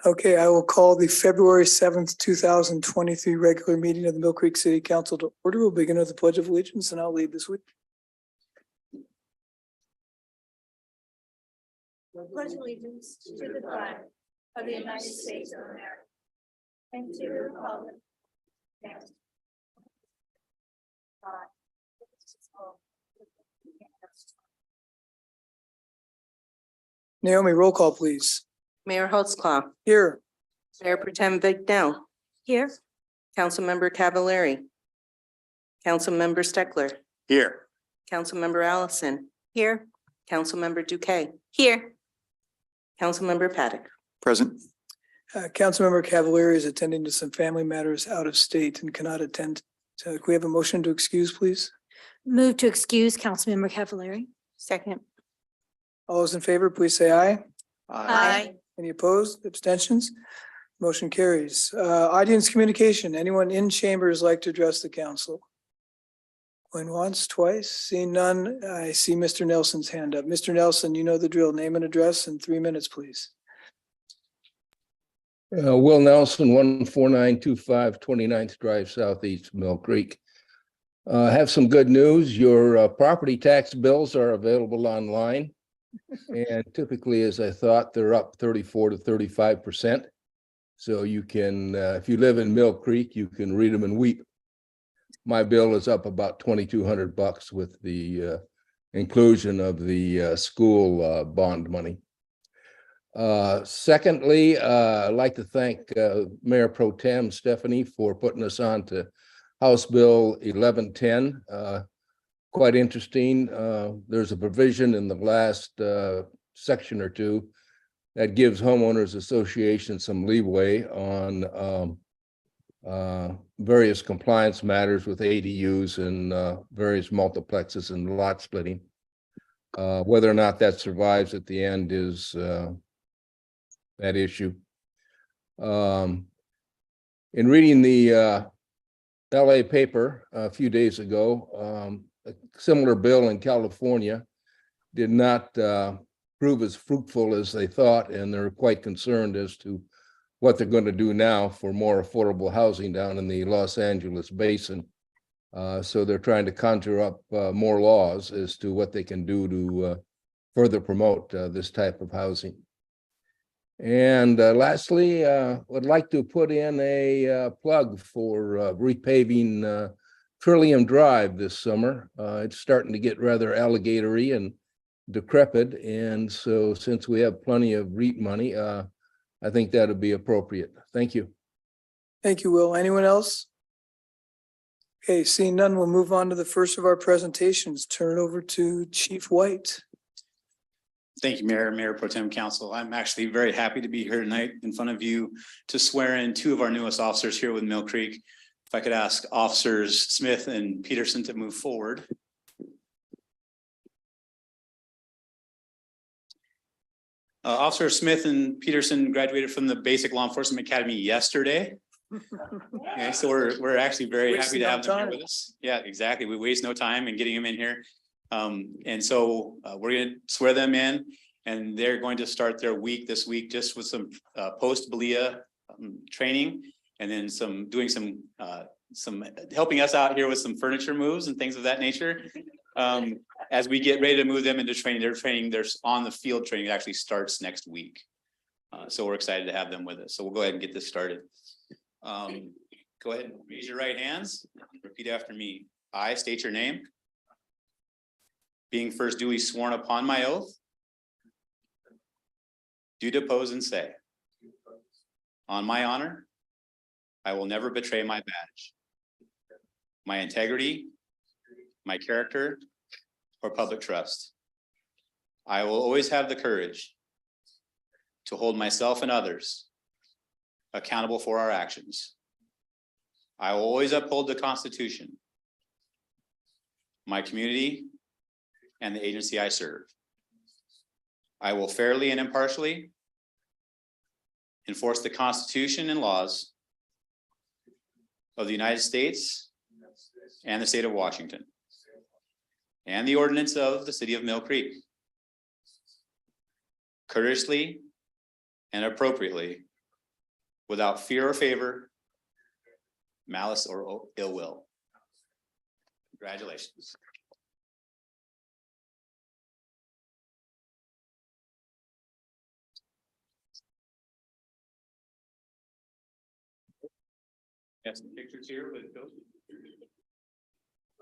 Okay, I will call the February 7th, 2023 regular meeting of the Mill Creek City Council to order. We'll begin with the Pledge of Allegiance and I'll lead this week. Pledge allegiance to the flag of the United States of America and to the republic. Naomi, roll call, please. Mayor Holtzclaw, Here. Mayor Pro Tem Vignell, Here. Councilmember Cavallari, Councilmember Steckler, Here. Councilmember Allison, Here. Councilmember Duque, Here. Councilmember Paddock. Present. Councilmember Cavallari is attending to some family matters out of state and cannot attend. So can we have a motion to excuse, please? Move to excuse Councilmember Cavallari. Second. All those in favor, please say aye. Aye. Any opposed, abstentions? Motion carries. Audience communication. Anyone in chambers like to address the council? Going once, twice, seeing none. I see Mr. Nelson's hand up. Mr. Nelson, you know the drill. Name and address in 3 minutes, please. Will Nelson, 14925 29th Drive Southeast, Mill Creek. Have some good news. Your property tax bills are available online. And typically, as I thought, they're up 34 to 35%. So you can, if you live in Mill Creek, you can read them and weep. My bill is up about $2,200 with the inclusion of the school bond money. Secondly, I'd like to thank Mayor Pro Tem Stephanie for putting us on to House Bill 1110. Quite interesting. There's a provision in the last section or two that gives homeowners associations some leeway on various compliance matters with ADUs and various multiplexes and lot splitting. Whether or not that survives at the end is that issue. In reading the LA paper a few days ago, a similar bill in California did not prove as fruitful as they thought, and they're quite concerned as to what they're going to do now for more affordable housing down in the Los Angeles basin. So they're trying to conjure up more laws as to what they can do to further promote this type of housing. And lastly, would like to put in a plug for repaving Trillium Drive this summer. It's starting to get rather alligatory and decrepit. And so since we have plenty of REIT money, I think that would be appropriate. Thank you. Thank you, Will. Anyone else? Okay, seeing none, we'll move on to the first of our presentations. Turn it over to Chief White. Thank you, Mayor Pro Tem Council. I'm actually very happy to be here tonight in front of you to swear in two of our newest officers here with Mill Creek. If I could ask Officers Smith and Peterson to move forward. Officer Smith and Peterson graduated from the Basic Law Enforcement Academy yesterday. Okay, so we're actually very happy to have them here with us. Yeah, exactly. We waste no time in getting them in here. And so we're going to swear them in, and they're going to start their week this week just with some post-BLEA training, and then doing some helping us out here with some furniture moves and things of that nature. As we get ready to move them into training, their on the field training actually starts next week. So we're excited to have them with us. So we'll go ahead and get this started. Go ahead and raise your right hands. Repeat after me. I state your name. Being first duly sworn upon my oath, do depose and say, on my honor, I will never betray my badge, my integrity, my character, or public trust. I will always have the courage to hold myself and others accountable for our actions. I will always uphold the Constitution, my community, and the agency I serve. I will fairly and impartially enforce the Constitution and laws of the United States and the state of Washington, and the ordinance of the city of Mill Creek, courteously and appropriately without fear or favor, malice or ill will. Congratulations. Got some pictures here with Bill.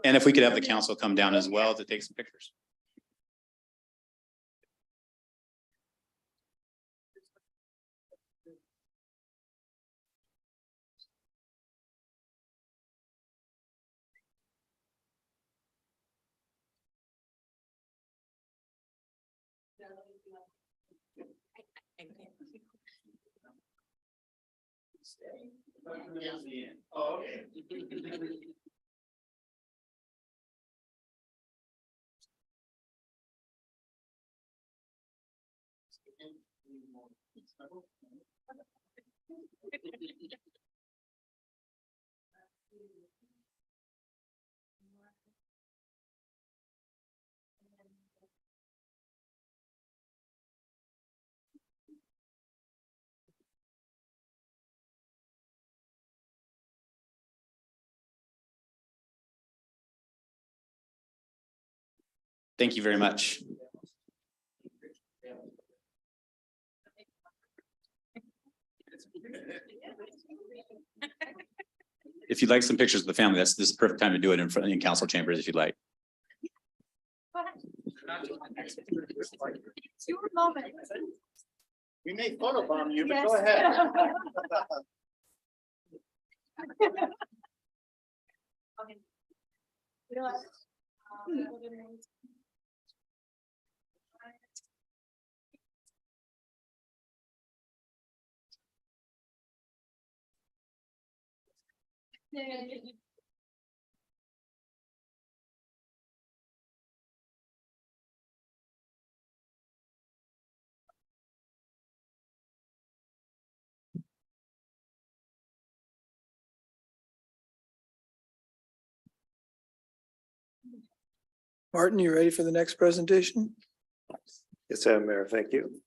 And if we could have the council come down as well to take some pictures. Oh, okay. Thank you very much. If you'd like some pictures of the family, this is the perfect time to do it in council chambers if you'd like. It's your moment. We may photobomb you, but Yes. go ahead. Martin, you ready for the next presentation? Yes, Madam Mayor, thank you.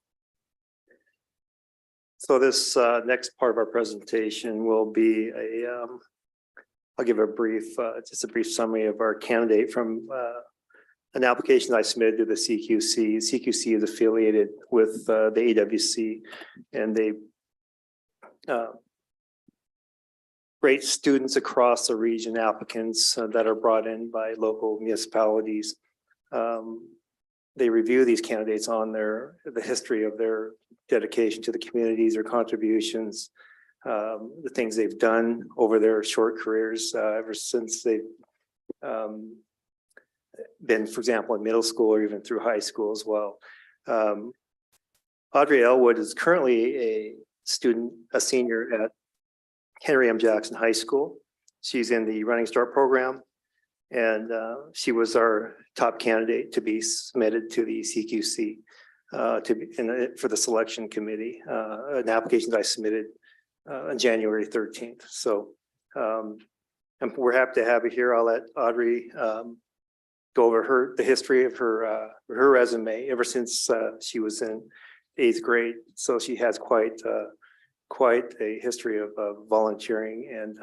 So this next part of our presentation will be I'll give a brief, just a brief summary of our candidate from an application I submitted to the CQC. CQC is affiliated with the AWC, and they rate students across the region, applicants that are brought in by local municipalities. They review these candidates on the history of their dedication to the communities, their contributions, the things they've done over their short careers ever since they've been, for example, in middle school or even through high school as well. Audrey Elwood is currently a senior at Henry M. Jackson High School. She's in the Running Start program, and she was our top candidate to be submitted to the CQC for the selection committee, an application that I submitted on January 13th. So and we're happy to have her here. I'll let Audrey go over the history of her resume ever since she was in 8th grade. So she has quite a history of volunteering and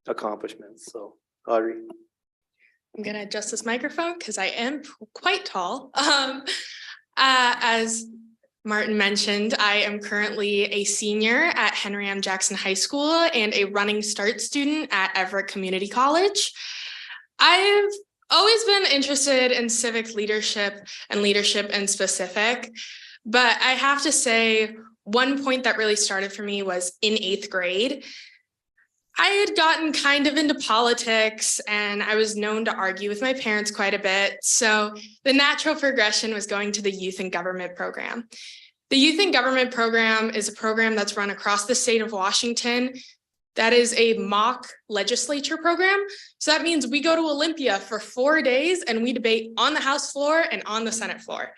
accomplishments. So Audrey. I'm going to adjust this microphone because I am quite tall. As Martin mentioned, I am currently a senior at Henry M. Jackson High School and a Running Start student at Everett Community College. I've always been interested in civic leadership and leadership in specific, but I have to say one point that really started for me was in 8th grade. I had gotten kind of into politics and I was known to argue with my parents quite a bit. So the natural progression was going to the Youth in Government program. The Youth in Government program is a program that's run across the state of Washington. That is a mock legislature program. So that means we go to Olympia for 4 days and we debate on the House floor and on the Senate floor.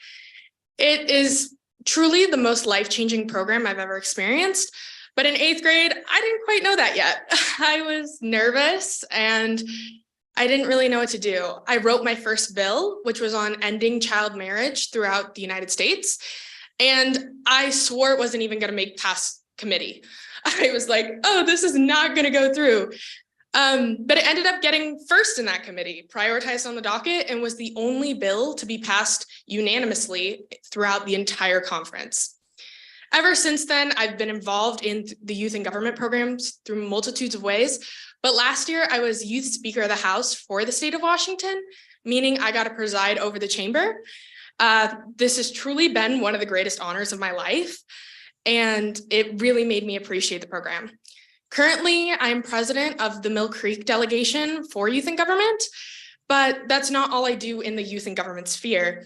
It is truly the most life-changing program I've ever experienced. But in 8th grade, I didn't quite know that yet. I was nervous and I didn't really know what to do. I wrote my first bill, which was on ending child marriage throughout the United States. And I swore it wasn't even going to make past committee. I was like, oh, this is not going to go through. But it ended up getting first in that committee, prioritized on the docket, and was the only bill to be passed unanimously throughout the entire conference. Ever since then, I've been involved in the youth and government programs through multitudes of ways. But last year, I was youth speaker of the House for the state of Washington, meaning I got to preside over the chamber. This has truly been one of the greatest honors of my life, and it really made me appreciate the program. Currently, I'm president of the Mill Creek delegation for youth and government, but that's not all I do in the youth and government sphere.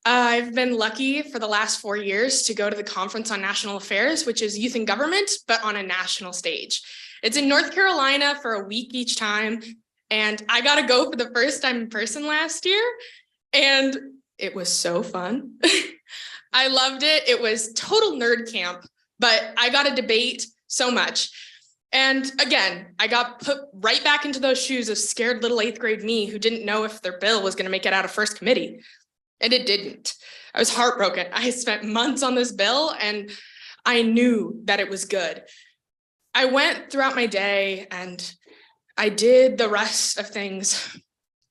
I've been lucky for the last 4 years to go to the Conference on National Affairs, which is youth and government, but on a national stage. It's in North Carolina for a week each time, and I got to go for the first time in person last year, and it was so fun. I loved it. It was total nerd camp, but I got to debate so much. And again, I got put right back into those shoes of scared little 8th grade me who didn't know if their bill was going to make it out of first committee. And it didn't. I was heartbroken. I spent months on this bill and I knew that it was good. I went throughout my day and I did the rest of things.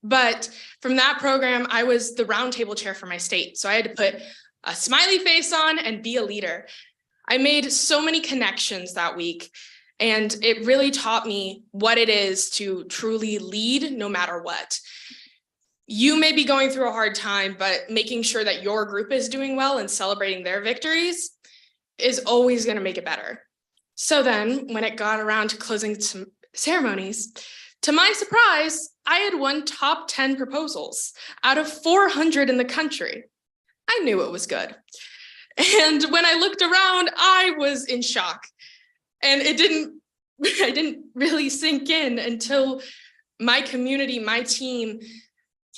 But from that program, I was the roundtable chair for my state. So I had to put a smiley face on and be a leader. I made so many connections that week. And it really taught me what it is to truly lead no matter what. You may be going through a hard time, but making sure that your group is doing well and celebrating their victories is always going to make it better. So then when it got around to closing some ceremonies, to my surprise, I had won top 10 proposals out of 400 in the country. I knew it was good. And when I looked around, I was in shock. And I didn't really sink in until my community, my team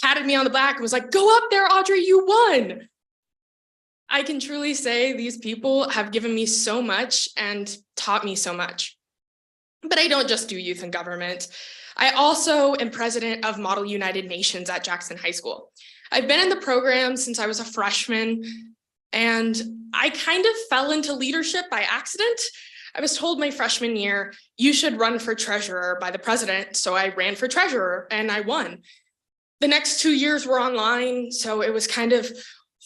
patted me on the back and was like, go up there, Audrey, you won. I can truly say these people have given me so much and taught me so much. But I don't just do youth and government. I also am president of Model United Nations at Jackson High School. I've been in the program since I was a freshman, and I kind of fell into leadership by accident. I was told my freshman year, you should run for treasurer by the president. So I ran for treasurer and I won. The next 2 years were online, so it was kind of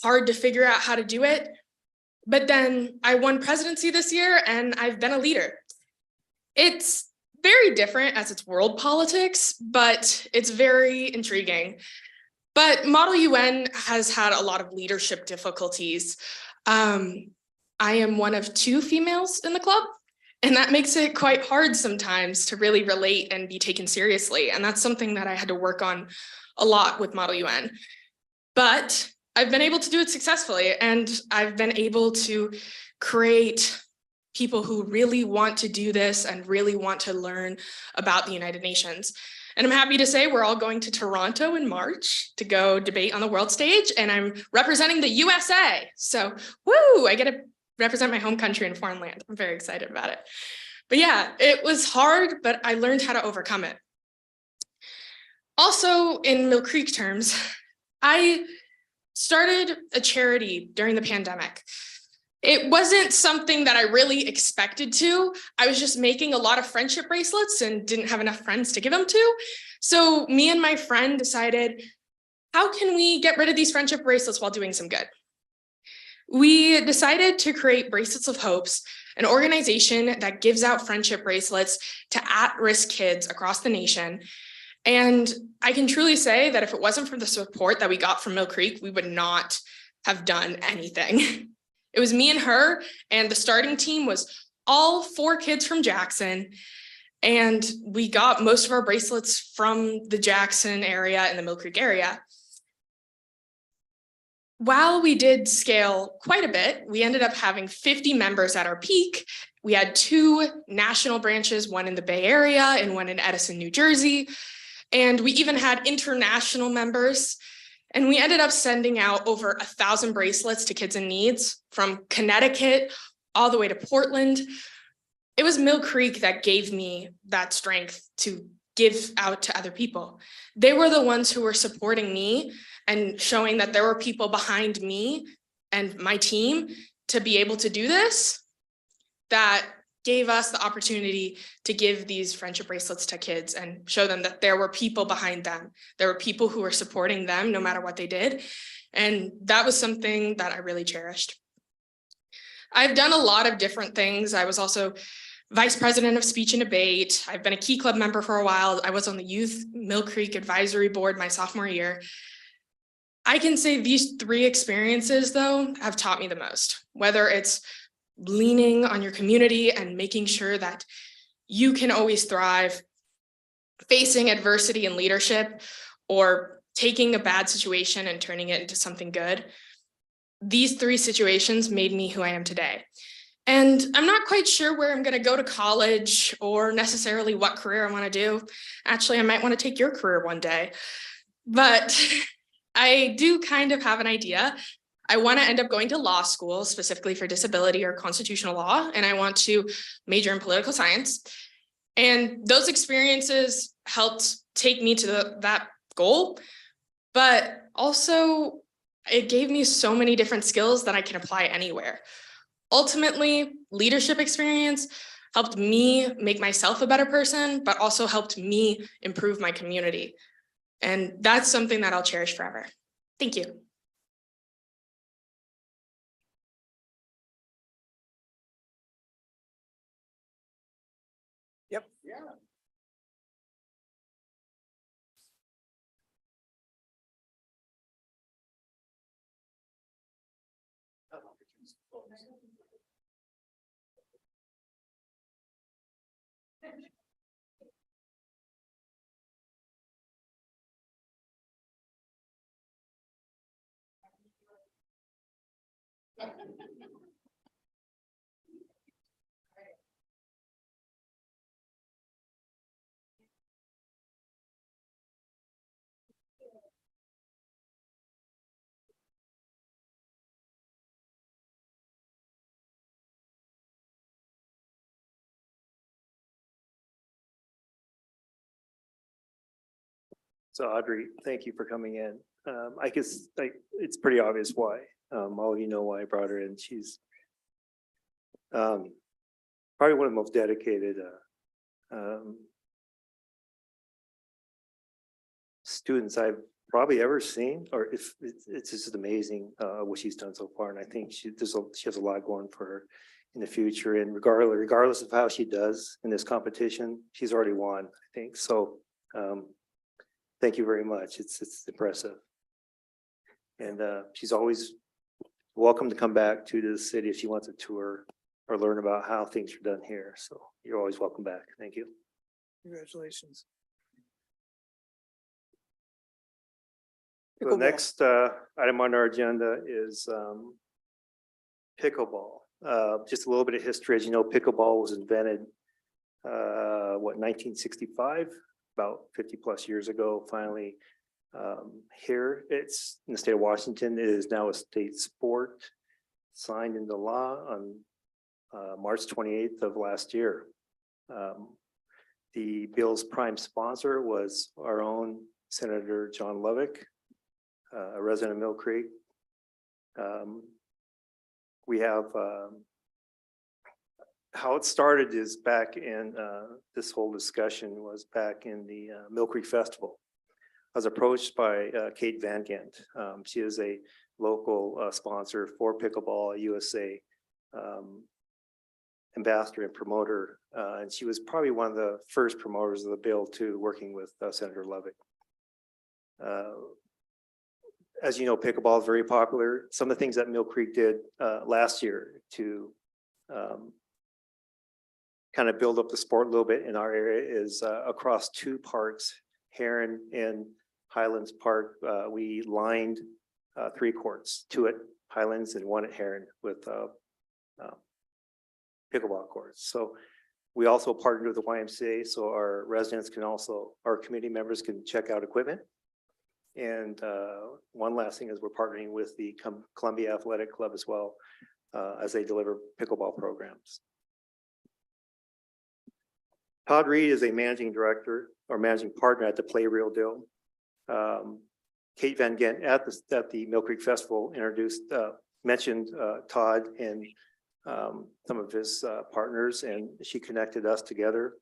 hard to figure out how to do it. But then I won presidency this year and I've been a leader. It's very different as it's world politics, but it's very intriguing. But Model UN has had a lot of leadership difficulties. I am one of 2 females in the club, and that makes it quite hard sometimes to really relate and be taken seriously. And that's something that I had to work on a lot with Model UN. But I've been able to do it successfully, and I've been able to create people who really want to do this and really want to learn about the United Nations. And I'm happy to say we're all going to Toronto in March to go debate on the world stage, and I'm representing the USA. So, woo, I get to represent my home country in a foreign land. I'm very excited about it. But yeah, it was hard, but I learned how to overcome it. Also, in Mill Creek terms, I started a charity during the pandemic. It wasn't something that I really expected to. I was just making a lot of friendship bracelets and didn't have enough friends to give them to. So me and my friend decided, how can we get rid of these friendship bracelets while doing some good? We decided to create Bracelets of Hopes, an organization that gives out friendship bracelets to at-risk kids across the nation. And I can truly say that if it wasn't for the support that we got from Mill Creek, we would not have done anything. It was me and her, and the starting team was all 4 kids from Jackson. And we got most of our bracelets from the Jackson area and the Mill Creek area. While we did scale quite a bit, we ended up having 50 members at our peak. We had 2 national branches, one in the Bay Area and one in Edison, New Jersey. And we even had international members. And we ended up sending out over 1,000 bracelets to kids in needs from Connecticut all the way to Portland. It was Mill Creek that gave me that strength to give out to other people. They were the ones who were supporting me and showing that there were people behind me and my team to be able to do this. that gave us the opportunity to give these friendship bracelets to kids and show them that there were people behind them. There were people who were supporting them no matter what they did. And that was something that I really cherished. I've done a lot of different things. I was also vice president of speech and debate. I've been a Key Club member for a while. I was on the Youth Mill Creek Advisory Board my sophomore year. I can say these 3 experiences, though, have taught me the most, whether it's leaning on your community and making sure that you can always thrive, facing adversity and leadership, or taking a bad situation and turning it into something good. These 3 situations made me who I am today. And I'm not quite sure where I'm going to go to college or necessarily what career I want to do. Actually, I might want to take your career one day. But I do kind of have an idea. I want to end up going to law school, specifically for disability or constitutional law, and I want to major in political science. And those experiences helped take me to that goal, but also it gave me so many different skills that I can apply anywhere. Ultimately, leadership experience helped me make myself a better person, but also helped me improve my community. And that's something that I'll cherish forever. Thank you. Yep. So Audrey, thank you for coming in. I guess it's pretty obvious why. All of you know why I brought her in. She's probably one of the most dedicated students I've probably ever seen, or if it's just amazing what she's done so far. And I think she has a lot going for her in the future. And regardless of how she does in this competition, she's already won, I think. So thank you very much. It's impressive. And she's always welcome to come back to the city if she wants a tour or learn about how things are done here. So you're always welcome back. Thank you. Congratulations. The next item on our agenda is pickleball. Just a little bit of history. As you know, pickleball was invented, 1965, about 50 plus years ago. Finally, here it's in the state of Washington. It is now a state sport, signed into law on March 28th of last year. The bill's prime sponsor was our own Senator John Lovick, a resident of Mill Creek. We have how it started is back in this whole discussion was back in the Mill Creek Festival. I was approached by Kate Van Gent. She is a local sponsor for Pickleball USA, ambassador and promoter, and she was probably one of the first promoters of the bill too, working with Senator Lovick. As you know, pickleball is very popular. Some of the things that Mill Creek did last year to kind of build up the sport a little bit in our area is across 2 parks, Heron and Highlands Park. We lined 3 courts, 2 at Highlands and 1 at Heron with pickleball courts. So we also partnered with the YMCA, so our residents can also, our community members can check out equipment. And one last thing is we're partnering with the Columbia Athletic Club as well as they deliver pickleball programs. Todd Reed is a managing director or managing partner at the Play Real Dill. Kate Van Gent at the Mill Creek Festival mentioned Todd and some of his partners, and she connected us together.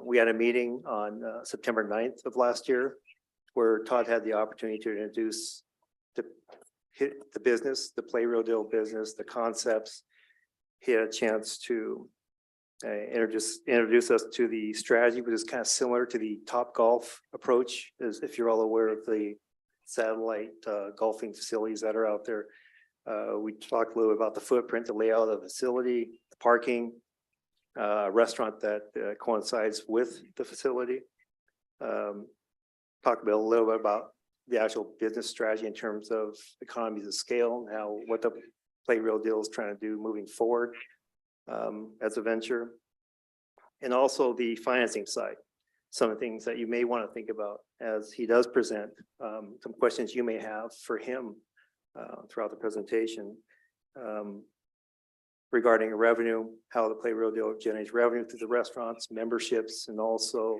We had a meeting on September 9th of last year where Todd had the opportunity to introduce the business, the Play Real Dill business, the concepts. He had a chance to introduce us to the strategy, which is kind of similar to the Top Golf approach, as if you're all aware of the satellite golfing facilities that are out there. We talked a little about the footprint, the layout of the facility, the parking, restaurant that coincides with the facility. Talked a little bit about the actual business strategy in terms of economies of scale and what the Play Real Dill is trying to do moving forward as a venture. And also the financing side, some of the things that you may want to think about as he does present, some questions you may have for him throughout the presentation regarding revenue, how the Play Real Dill generates revenue through the restaurants, memberships, and also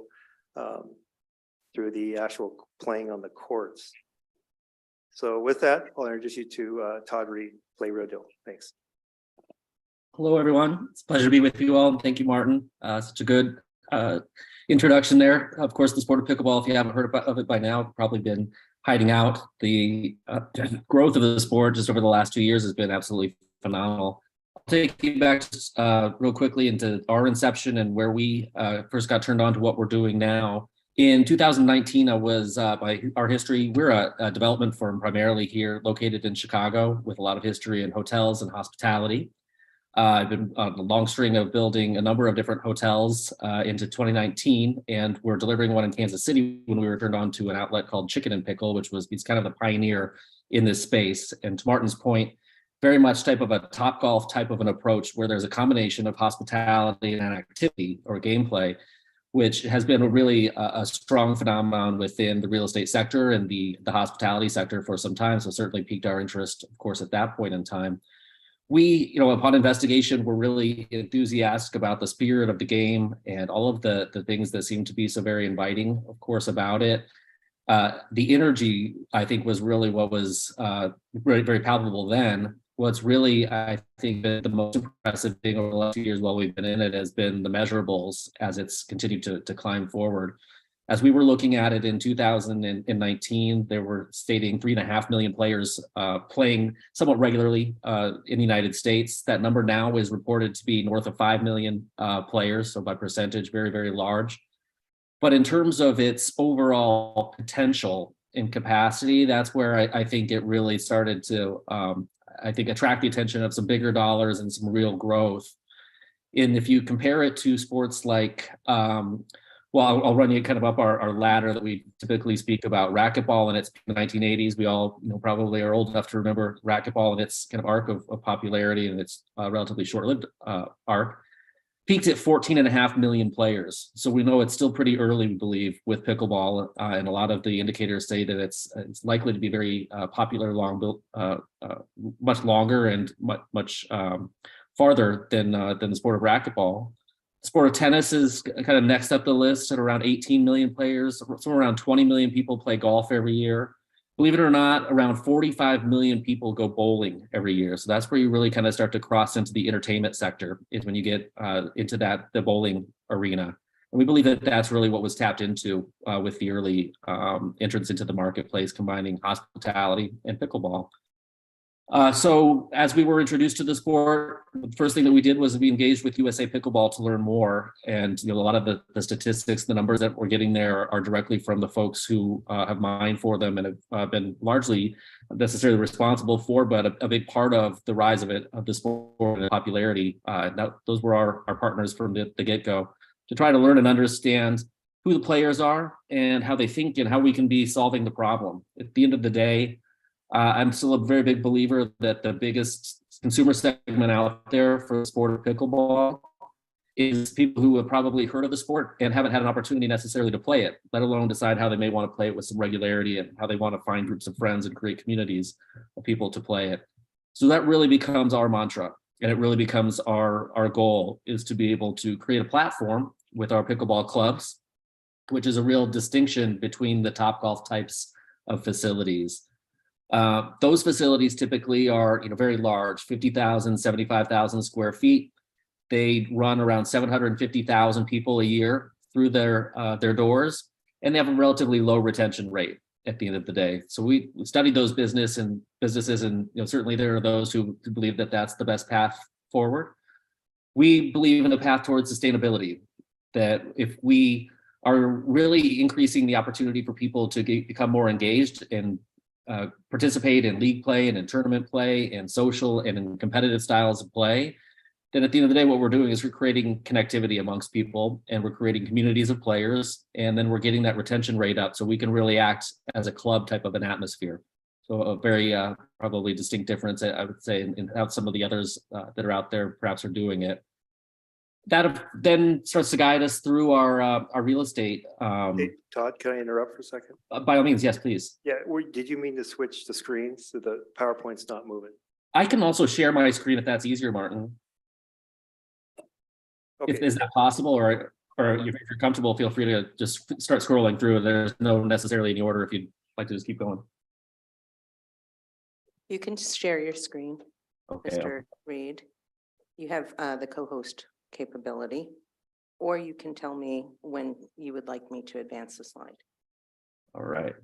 through the actual playing on the courts. So with that, I'll introduce you to Todd Reed, Play Real Dill. Thanks. Hello, everyone. It's a pleasure to be with you all. And thank you, Martin. Such a good introduction there. Of course, the sport of pickleball, if you haven't heard of it by now, probably been hiding out. The growth of the sport just over the last 2 years has been absolutely phenomenal. I'll take you back real quickly into our inception and where we first got turned on to what we're doing now. In 2019, I was, by our history, we're a development firm primarily here located in Chicago with a lot of history in hotels and hospitality. I've been on a long string of building a number of different hotels into 2019, and we're delivering one in Kansas City when we were turned on to an outlet called Chicken and Pickle, which was, he's kind of the pioneer in this space. And to Martin's point, very much type of a Topgolf type of an approach where there's a combination of hospitality and activity or gameplay, which has been a strong phenomenon within the real estate sector and the hospitality sector for some time. So certainly piqued our interest, of course, at that point in time. We, upon investigation, were really enthusiastic about the spirit of the game and all of the things that seem to be so very inviting, of course, about it. The energy, I think, was really what was very, very palpable then. What's really, I think, the most impressive thing over the last 2 years while we've been in it has been the measurables as it's continued to climb forward. As we were looking at it in 2019, they were stating 3.5 million players playing somewhat regularly in the United States. That number now is reported to be north of 5 million players, so by percentage, very, very large. But in terms of its overall potential and capacity, that's where I think it really started to, attract the attention of some bigger dollars and some real growth. And if you compare it to sports like, I'll run you kind of up our ladder that we typically speak about. Racquetball in its 1980s, we all probably are old enough to remember racquetball and its kind of arc of popularity and its relatively short-lived arc. Peaked at 14.5 million players. So we know it's still pretty early, we believe, with pickleball, and a lot of the indicators say that it's likely to be very popular, much longer and much farther than the sport of racquetball. The sport of tennis is kind of next up the list at around 18 million players. Somewhere around 20 million people play golf every year. Believe it or not, around 45 million people go bowling every year. So that's where you really kind of start to cross into the entertainment sector, is when you get into the bowling arena. And we believe that that's really what was tapped into with the early entrance into the marketplace, combining hospitality and pickleball. So as we were introduced to the sport, the first thing that we did was we engaged with USA Pickleball to learn more. And a lot of the statistics, the numbers that we're getting there are directly from the folks who have mined for them and have been largely necessarily responsible for, but a big part of the rise of the sport and popularity. Those were our partners from the get-go, to try to learn and understand who the players are and how they think and how we can be solving the problem. At the end of the day, I'm still a very big believer that the biggest consumer segment out there for the sport of pickleball is people who have probably heard of the sport and haven't had an opportunity necessarily to play it, let alone decide how they may want to play it with some regularity and how they want to find groups of friends and create communities of people to play it. So that really becomes our mantra, and it really becomes our goal, is to be able to create a platform with our pickleball clubs, which is a real distinction between the Topgolf types of facilities. Those facilities typically are, very large, 50,000, 75,000 square feet. They run around 750,000 people a year through their doors, and they have a relatively low retention rate at the end of the day. So we studied those businesses, and certainly there are those who believe that that's the best path forward. We believe in a path towards sustainability, that if we are really increasing the opportunity for people to become more engaged and participate in league play and in tournament play and social and in competitive styles of play, then at the end of the day, what we're doing is we're creating connectivity amongst people, and we're creating communities of players, and then we're getting that retention rate up so we can really act as a club type of an atmosphere. So a very probably distinct difference, I would say, in how some of the others that are out there perhaps are doing it. That then starts to guide us through our real estate. Hey, Todd, can I interrupt for a second? By all means, yes, please. Yeah, did you mean to switch the screens so the PowerPoint's not moving? I can also share my screen if that's easier, Martin. Okay. Is that possible, or if you're comfortable, feel free to just start scrolling through. There's no necessarily any order if you'd like to just keep going. You can just share your screen, Okay. Mr. Reed. You have the co-host capability, or you can tell me when you would like me to advance the slide. All right.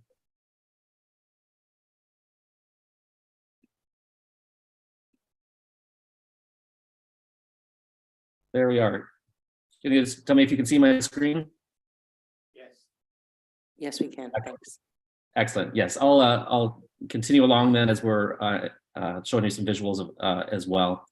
There we are. Can you just tell me if you can see my screen? Yes, we can. Thanks. Excellent. Yes, I'll continue along then as we're showing you some visuals of, as well.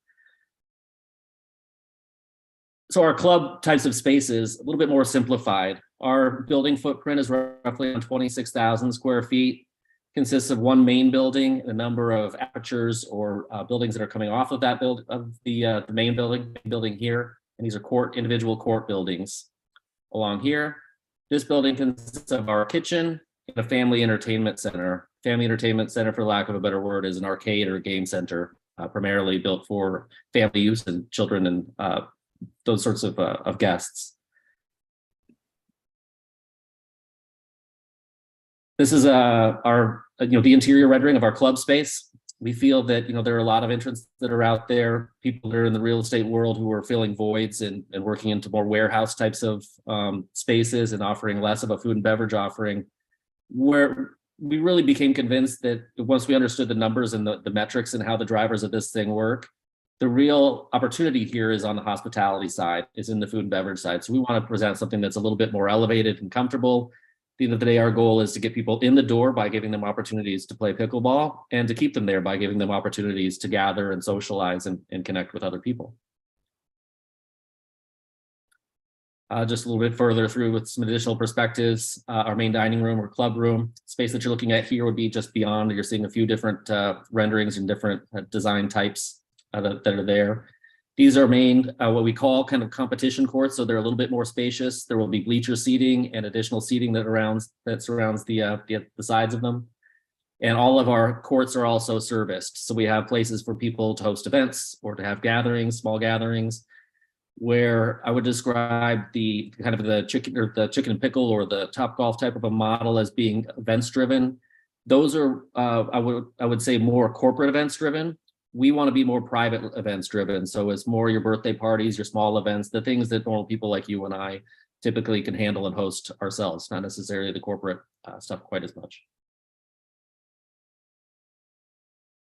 So our club types of spaces, a little bit more simplified. Our building footprint is roughly on 26,000 square feet, consists of one main building, a number of apertures or buildings that are coming off of that the main building here. And these are individual court buildings along here. This building consists of our kitchen and a family entertainment center. Family entertainment center, for lack of a better word, is an arcade or game center, primarily built for family use and children and those sorts of guests. This is our the interior rendering of our club space. We feel that there are a lot of entrants that are out there, people that are in the real estate world who are filling voids and working into more warehouse types of spaces and offering less of a food and beverage offering, where we really became convinced that once we understood the numbers and the metrics and how the drivers of this thing work, the real opportunity here is on the hospitality side, is in the food and beverage side. So we want to present something that's a little bit more elevated and comfortable. At the end of the day, our goal is to get people in the door by giving them opportunities to play pickleball, and to keep them there by giving them opportunities to gather and socialize and connect with other people. Just a little bit further through with some additional perspectives, our main dining room or club room space that you're looking at here would be just beyond. You're seeing a few different renderings and different design types that are there. These are main, what we call kind of competition courts. So they're a little bit more spacious. There will be bleacher seating and additional seating that surrounds the sides of them. And all of our courts are also serviced. So we have places for people to host events or to have gatherings, small gatherings, where I would describe the kind of the chicken and pickle or the Topgolf type of a model as being events driven. Those are, I would say, more corporate events driven. We want to be more private events driven. So it's more your birthday parties, your small events, the things that normal people like you and I typically can handle and host ourselves, not necessarily the corporate stuff quite as much.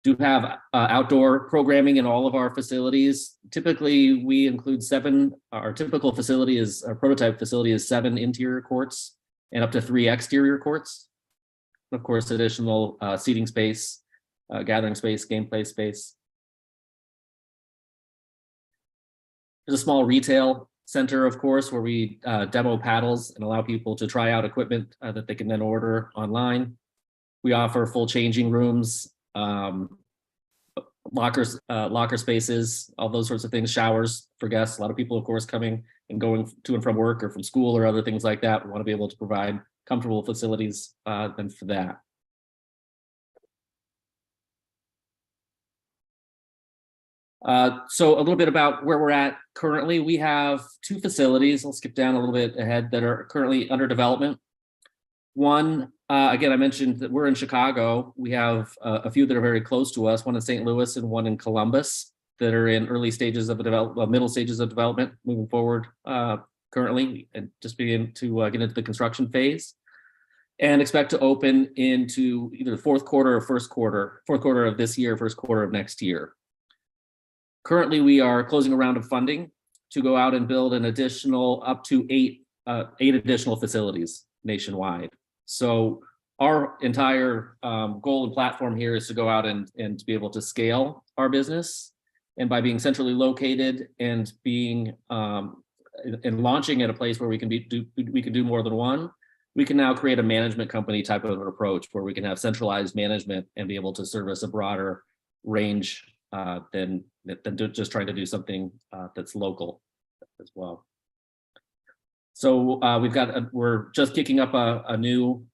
Do have outdoor programming in all of our facilities. Typically, we include our typical facility is, our prototype facility is 7 interior courts and up to 3 exterior courts. Of course, additional seating space, gathering space, gameplay space. There's a small retail center, of course, where we demo paddles and allow people to try out equipment that they can then order online. We offer full changing rooms, lockers, locker spaces, all those sorts of things, showers for guests. A lot of people, of course, coming and going to and from work or from school or other things like that. We want to be able to provide comfortable facilities then for that. So a little bit about where we're at currently. We have 2 facilities. I'll skip down a little bit ahead that are currently under development. One, again, I mentioned that we're in Chicago. We have a few that are very close to us, one in St. Louis and one in Columbus that are in early stages of middle stages of development moving forward currently, and just begin to get into the construction phase, and expect to open into either the fourth quarter of this year, first quarter of next year. Currently, we are closing a round of funding to go out and build an additional up to eight additional facilities nationwide. So our entire goal and platform here is to go out and to be able to scale our business. And by being centrally located and being and launching at a place where we can do more than one, we can now create a management company type of an approach where we can have centralized management and be able to service a broader range than just trying to do something that's local as well. So we're just kicking up a new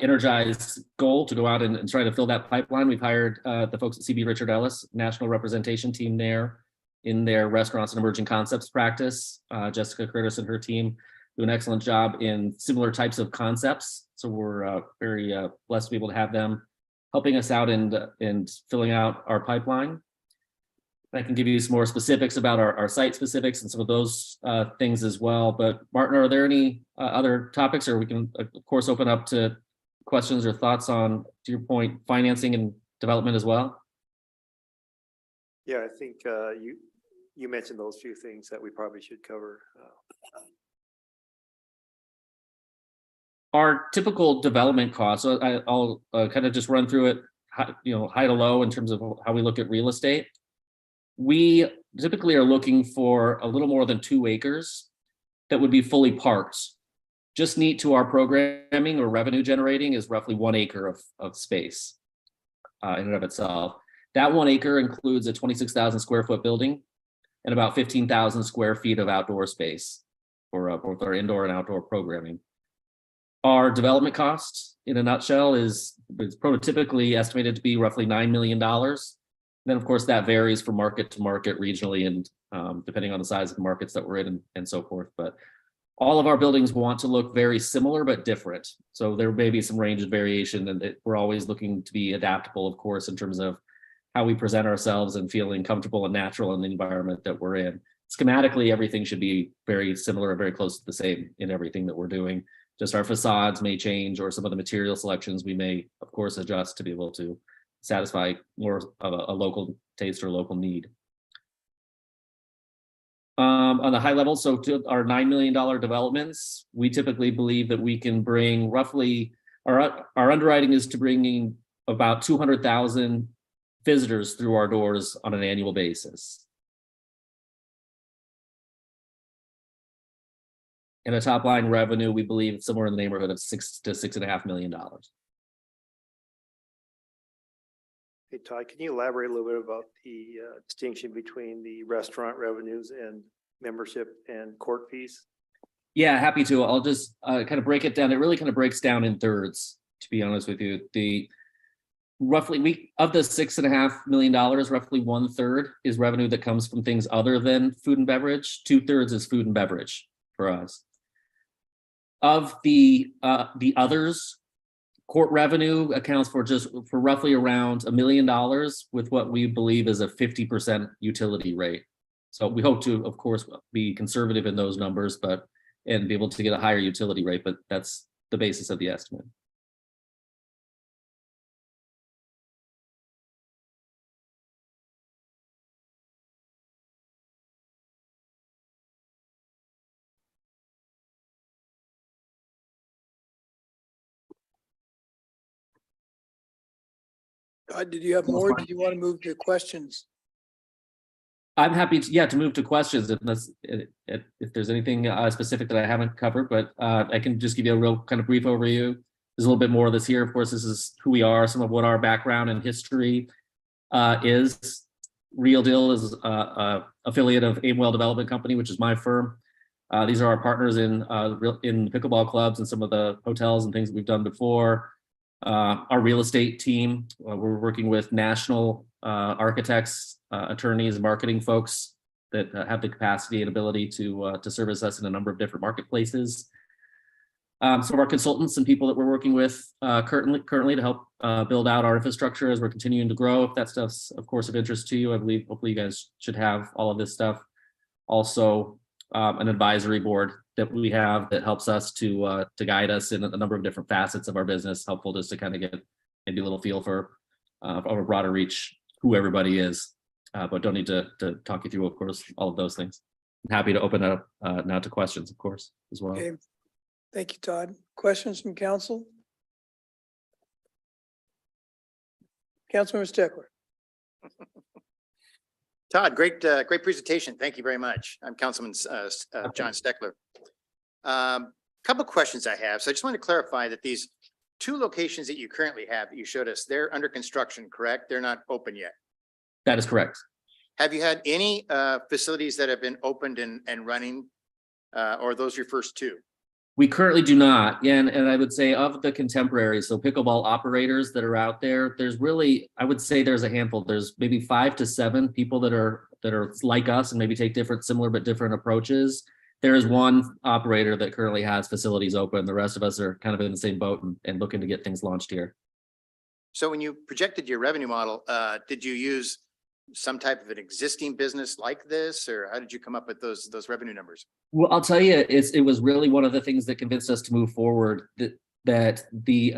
energized goal to go out and try to fill that pipeline. We've hired the folks at CB Richard Ellis, national representation team there in their restaurants and emerging concepts practice. Jessica Curtis and her team do an excellent job in similar types of concepts. So we're very blessed to be able to have them helping us out and filling out our pipeline. I can give you some more specifics about our site specifics and some of those things as well. But Martin, are there any other topics, or we can of course open up to questions or thoughts on, to your point, financing and development as well? Yeah, I think you mentioned those few things that we probably should cover. Our typical development costs, so I'll kind of just run through it, high to low in terms of how we look at real estate. We typically are looking for a little more than 2 acres that would be fully parked. Just neat to our programming or revenue generating is roughly 1 acre of space in and of itself. That 1 acre includes a 26,000 square foot building and about 15,000 square feet of outdoor space for both our indoor and outdoor programming. Our development cost, in a nutshell, is prototypically estimated to be roughly $9 million. Then, of course, that varies from market to market regionally and depending on the size of the markets that we're in and so forth. But all of our buildings want to look very similar but different. So there may be some range of variation, and we're always looking to be adaptable, of course, in terms of how we present ourselves and feeling comfortable and natural in the environment that we're in. Schematically, everything should be very similar and very close to the same in everything that we're doing. Just our facades may change, or some of the material selections we may, of course, adjust to be able to satisfy more of a local taste or local need. On the high level, so to our $9 million developments, we typically believe that we can bring roughly, our underwriting is to bringing about 200,000 visitors through our doors on an annual basis. And a top line revenue, we believe somewhere in the neighborhood of $6 to $6.5 million. Hey, Todd, can you elaborate a little bit about the distinction between the restaurant revenues and membership and court fees? Yeah, happy to. I'll just kind of break it down. It really kind of breaks down in thirds, to be honest with you. Roughly of the $6.5 million, roughly 1/3 is revenue that comes from things other than food and beverage. 2/3 is food and beverage for us. Of the others, court revenue accounts for roughly around $1 million with what we believe is a 50% utility rate. So we hope to, of course, be conservative in those numbers, and be able to get a higher utility rate, but that's the basis of the estimate. Did you have more? Do you want to move to questions? I'm happy to move to questions if there's anything specific that I haven't covered, but I can just give you a real kind of brief overview. There's a little bit more of this here. Of course, this is who we are, some of what our background and history is. Real Dill is an affiliate of Aimwell Development Company, which is my firm. These are our partners in pickleball clubs and some of the hotels and things that we've done before. Our real estate team, we're working with national architects, attorneys, marketing folks that have the capacity and ability to service us in a number of different marketplaces. Some of our consultants and people that we're working with currently to help build out our infrastructure as we're continuing to grow. If that stuff's of course of interest to you, I believe hopefully you guys should have all of this stuff. Also, an advisory board that we have that helps us to guide us in a number of different facets of our business, helpful just to kind of get maybe a little feel for a broader reach who everybody is. But don't need to talk you through, of course, all of those things. I'm happy to open up now to questions, of course, as well. Okay. Thank you, Todd. Questions from council? Councilmember Steckler. Todd, great presentation. Thank you very much. I'm Councilman John Steckler. Couple questions I have. So I just want to clarify that these 2 locations that you currently have that you showed us, they're under construction, correct? They're not open yet. That is correct. Have you had any facilities that have been opened and running, or are those your first 2? We currently do not. Yeah, and I would say of the contemporaries, so pickleball operators that are out there, there's really, I would say there's a handful. There's maybe 5 to 7 people that are like us and maybe take similar but different approaches. There is one operator that currently has facilities open. The rest of us are kind of in the same boat and looking to get things launched here. So when you projected your revenue model, did you use some type of an existing business like this, or how did you come up with those revenue numbers? Well, I'll tell you, it was really one of the things that convinced us to move forward, that the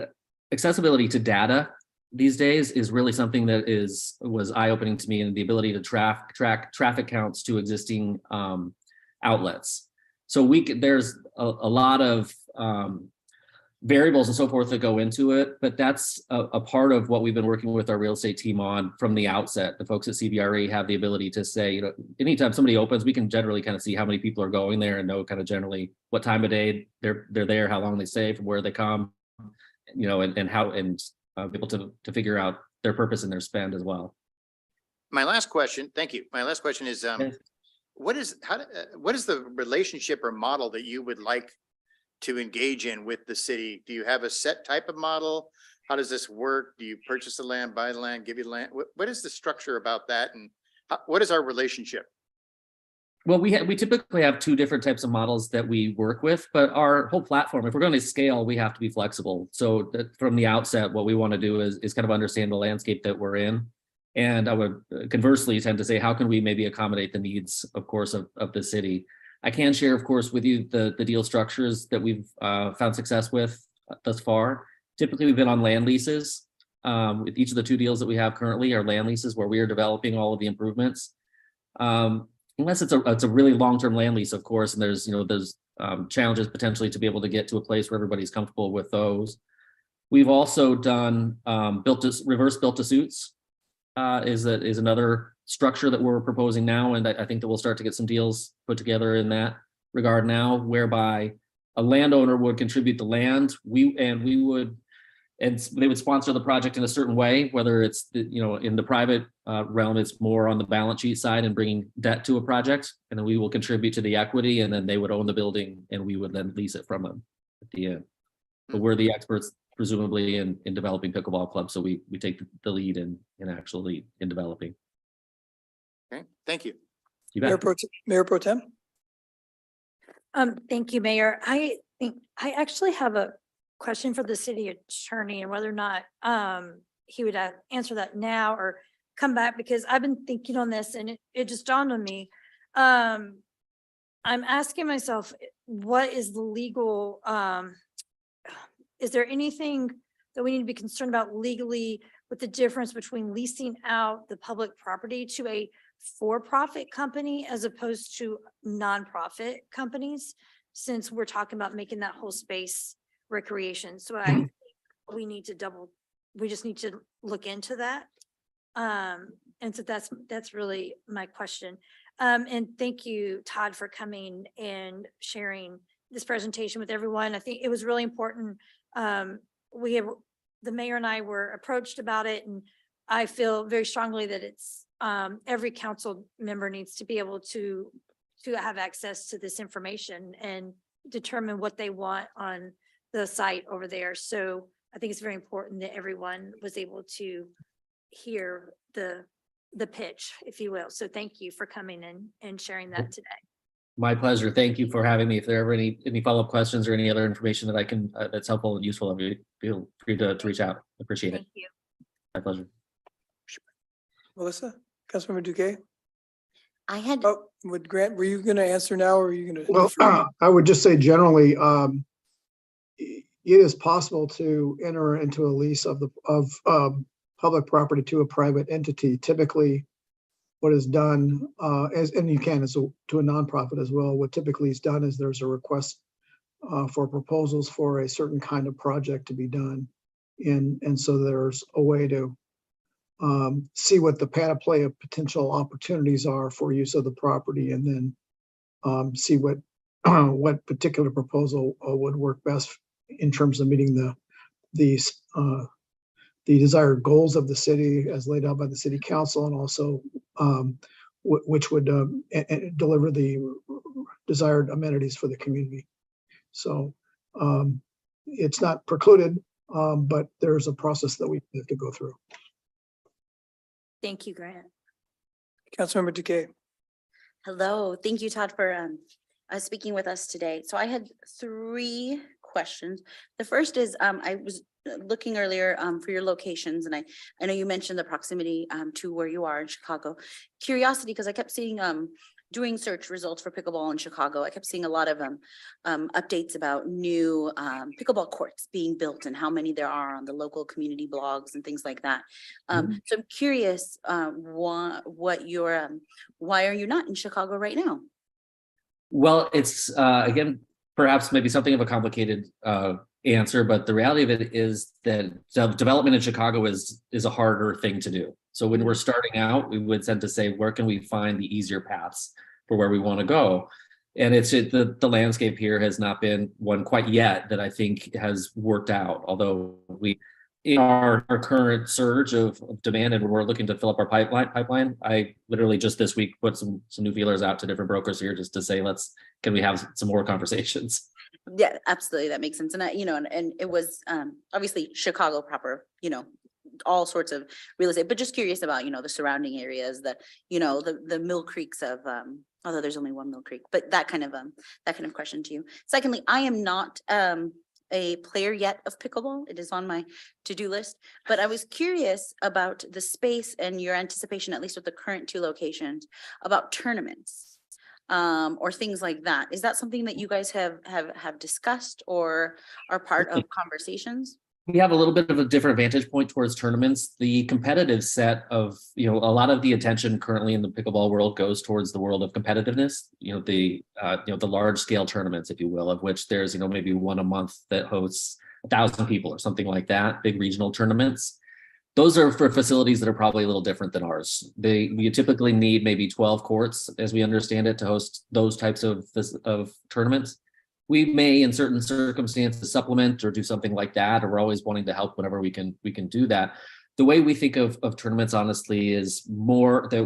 accessibility to data these days is really something that was eye-opening to me, and the ability to track traffic counts to existing outlets. So there's a lot of variables and so forth that go into it, but that's a part of what we've been working with our real estate team on from the outset. The folks at CBRE have the ability to say, anytime somebody opens, we can generally kind of see how many people are going there and know kind of generally what time of day they're there, how long they stay, from where they come, and how, and be able to figure out their purpose and their spend as well. My last question, thank you. My last question is, what is the relationship or model that you would like to engage in with the city? Do you have a set type of model? How does this work? Do you purchase the land, buy the land, give you the land? What is the structure about that? And what is our relationship? Well, we typically have 2 different types of models that we work with, but our whole platform, if we're going to scale, we have to be flexible. So from the outset, what we want to do is kind of understand the landscape that we're in. And I would conversely tend to say, how can we maybe accommodate the needs, of course, of the city? I can share, of course, with you the deal structures that we've found success with thus far. Typically, we've been on land leases. With each of the 2 deals that we have currently are land leases where we are developing all of the improvements. Unless it's a really long-term land lease, of course, and there's challenges potentially to be able to get to a place where everybody's comfortable with those. We've also done reverse built-to-suits is another structure that we're proposing now, and I think that we'll start to get some deals put together in that regard now, whereby a landowner would contribute the land, and they would sponsor the project in a certain way, whether it's in the private realm, it's more on the balance sheet side and bringing debt to a project, and then we will contribute to the equity, and then they would own the building, and we would then lease it from them at the end. But we're the experts, presumably, in developing pickleball clubs, so we take the lead in developing. Okay, thank you. You bet. Mayor Pro Tem. Thank you, Mayor. I think I actually have a question for the city attorney and whether or not he would answer that now or come back, because I've been thinking on this and it just dawned on me. I'm asking myself, what is the legal, is there anything that we need to be concerned about legally with the difference between leasing out the public property to a for-profit company as opposed to nonprofit companies, since we're talking about making that whole space recreation? So I think we just need to look into that. And so that's really my question. And thank you, Todd, for coming and sharing this presentation with everyone. I think it was really important. The mayor and I were approached about it, and I feel very strongly that it's every council member needs to be able to have access to this information and determine what they want on the site over there. So I think it's very important that everyone was able to hear the pitch, if you will. So thank you for coming in and sharing that today. My pleasure. Thank you for having me. If there are any follow-up questions or any other information that I can that's helpful and useful, feel free to reach out. Appreciate it. Thank you. My pleasure. Melissa, Councilmember Duque? I had, Oh, would Grant, were you going to answer now or are you going to? Well, I would just say generally, it is possible to enter into a lease of public property to a private entity. Typically, what is done, and you can to a nonprofit as well. What typically is done is there's a request for proposals for a certain kind of project to be done, and so there's a way to see what the panoply of potential opportunities are for use of the property, and then see what what particular proposal would work best in terms of meeting the desired goals of the city as laid out by the city council, and also which would deliver the desired amenities for the community. So it's not precluded, but there's a process that we have to go through. Thank you, Grant. Councilmember Duque? Hello, thank you, Todd, for speaking with us today. So I had 3 questions. The first is I was looking earlier for your locations, and I know you mentioned the proximity to where you are in Chicago. Curiosity, because I kept seeing doing search results for pickleball in Chicago, I kept seeing a lot of updates about new pickleball courts being built and how many there are on the local community blogs and things like that. So I'm curious, what your why are you not in Chicago right now? Well, it's again, perhaps maybe something of a complicated answer, but the reality of it is that development in Chicago is a harder thing to do. So when we're starting out, we would tend to say, where can we find the easier paths for where we want to go? And the landscape here has not been one quite yet that I think has worked out. Although we, in our current surge of demand, and we're looking to fill up our pipeline. I literally just this week put some new feelers out to different brokers here just to say, can we have some more conversations? Yeah, absolutely. That makes sense. And and it was obviously Chicago proper, all sorts of real estate, but just curious about, the surrounding areas, the Mill Creeks of, although there's only one Mill Creek, but that kind of question to you. Secondly, I am not a player yet of pickleball. It is on my to-do list, but I was curious about the space and your anticipation, at least with the current 2 locations, about tournaments or things like that. Is that something that you guys have discussed or are part of conversations? We have a little bit of a different vantage point towards tournaments. The competitive set of, a lot of the attention currently in the pickleball world goes towards the world of competitiveness, the large scale tournaments, if you will, of which there's, maybe one a month that hosts 1,000 people or something like that, big regional tournaments. Those are for facilities that are probably a little different than ours. You typically need maybe 12 courts, as we understand it, to host those types of tournaments. We may, in certain circumstances, supplement or do something like that, or we're always wanting to help whenever we can do that. The way we think of tournaments, honestly, is more that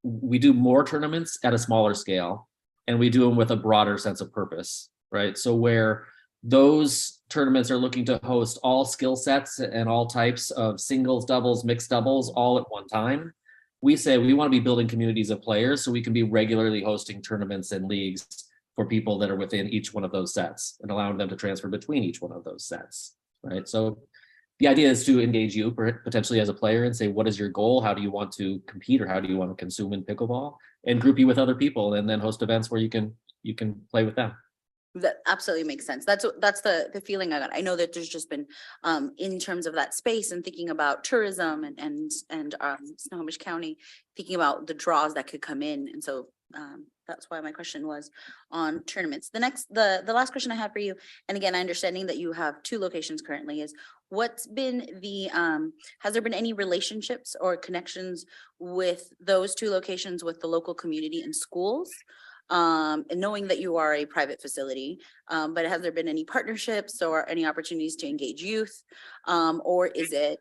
we do more tournaments at a smaller scale, and we do them with a broader sense of purpose, right? So where those tournaments are looking to host all skill sets and all types of singles, doubles, mixed doubles, all at one time, we say we want to be building communities of players so we can be regularly hosting tournaments and leagues for people that are within each one of those sets and allowing them to transfer between each one of those sets, right? So the idea is to engage you potentially as a player and say, what is your goal? How do you want to compete, or how do you want to consume in pickleball? And group you with other people, and then host events where you can play with them. That absolutely makes sense. That's the feeling I got. I know that there's just been in terms of that space and thinking about tourism and Snohomish County, thinking about the draws that could come in. And so that's why my question was on tournaments. The last question I have for you, and again, understanding that you have 2 locations currently, is what's been has there been any relationships or connections with those 2 locations with the local community and schools? And knowing that you are a private facility, but has there been any partnerships or any opportunities to engage youth? Or is it,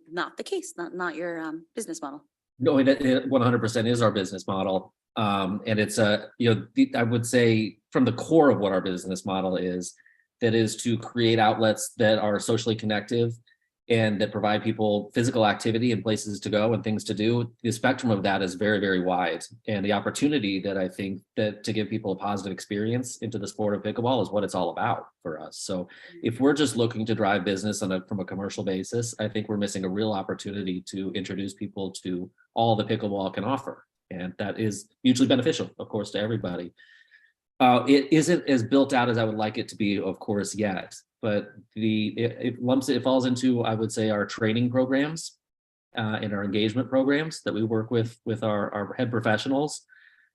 not the case, not your business model? No, it 100% is our business model. And it's I would say from the core of what our business model is, that is to create outlets that are socially connective and that provide people physical activity and places to go and things to do. The spectrum of that is very, very wide. And the opportunity that I think that to give people a positive experience into the sport of pickleball is what it's all about for us. So if we're just looking to drive business from a commercial basis, I think we're missing a real opportunity to introduce people to all the pickleball can offer. And that is mutually beneficial, of course, to everybody. It isn't as built out as I would like it to be, of course, yet, but it falls into, I would say, our training programs and our engagement programs that we work with our head professionals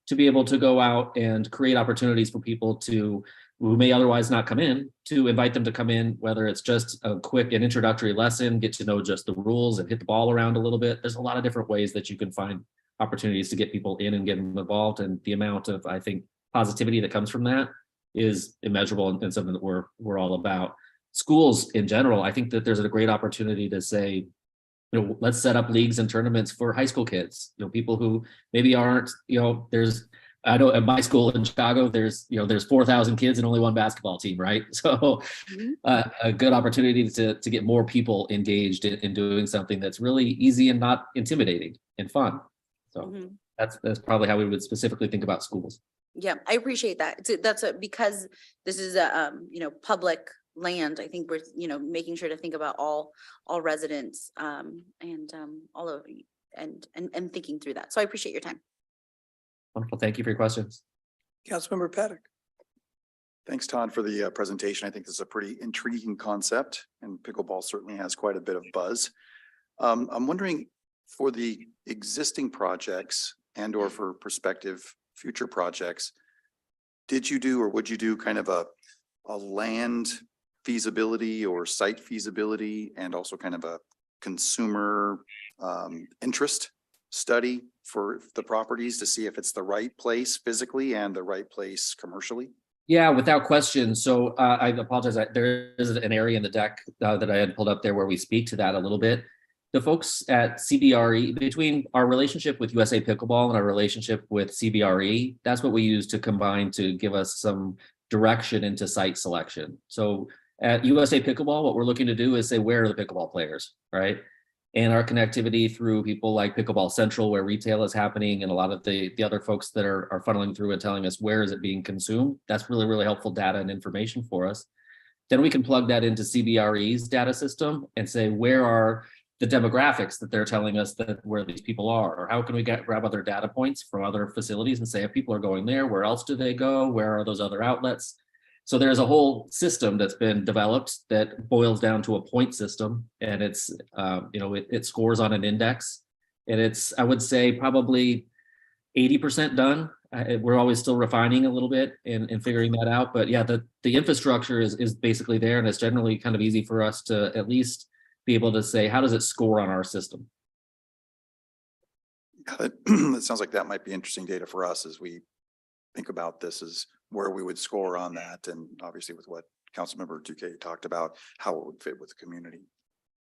to be able to go out and create opportunities for people who may otherwise not come in, to invite them to come in, whether it's just an introductory lesson, get to know just the rules and hit the ball around a little bit. There's a lot of different ways that you can find opportunities to get people in and get them involved. And the amount of, I think, positivity that comes from that is immeasurable and something that we're all about. Schools in general, I think that there's a great opportunity to say, let's set up leagues and tournaments for high school kids, people who maybe aren't, I know at my school in Chicago, there's 4,000 kids and only one basketball team, right? So a good opportunity to get more people engaged in doing something that's really easy and not intimidating and fun. So that's probably how we would specifically think about schools. Yeah, I appreciate that. Because this is a, public land. I think we're, making sure to think about all residents and all of and thinking through that. So I appreciate your time. Wonderful. Thank you for your questions. Councilmember Paddock. Thanks, Todd, for the presentation. I think this is a pretty intriguing concept, and pickleball certainly has quite a bit of buzz. I'm wondering, for the existing projects and or for prospective future projects, did you do or would you do kind of a land feasibility or site feasibility and also kind of a consumer interest study for the properties to see if it's the right place physically and the right place commercially? Yeah, without question. So I apologize. There is an area in the deck that I had pulled up there where we speak to that a little bit. The folks at CBRE, between our relationship with USA Pickleball and our relationship with CBRE, that's what we use to combine to give us some direction into site selection. So at USA Pickleball, what we're looking to do is say, where are the pickleball players, right? And our connectivity through people like Pickleball Central, where retail is happening, and a lot of the other folks that are funneling through and telling us where is it being consumed. That's really, really helpful data and information for us. Then we can plug that into CBRE's data system and say, where are the demographics that they're telling us that where these people are, or how can we grab other data points from other facilities and say, if people are going there, where else do they go? Where are those other outlets? So there's a whole system that's been developed that boils down to a point system, and it's, it scores on an index, and it's, I would say, probably 80% done. We're always still refining a little bit and figuring that out, but yeah, the infrastructure is basically there, and it's generally kind of easy for us to at least be able to say, how does it score on our system? It sounds like that might be interesting data for us as we think about this, is where we would score on that. And obviously with what Councilmember Duque talked about, how it would fit with the community.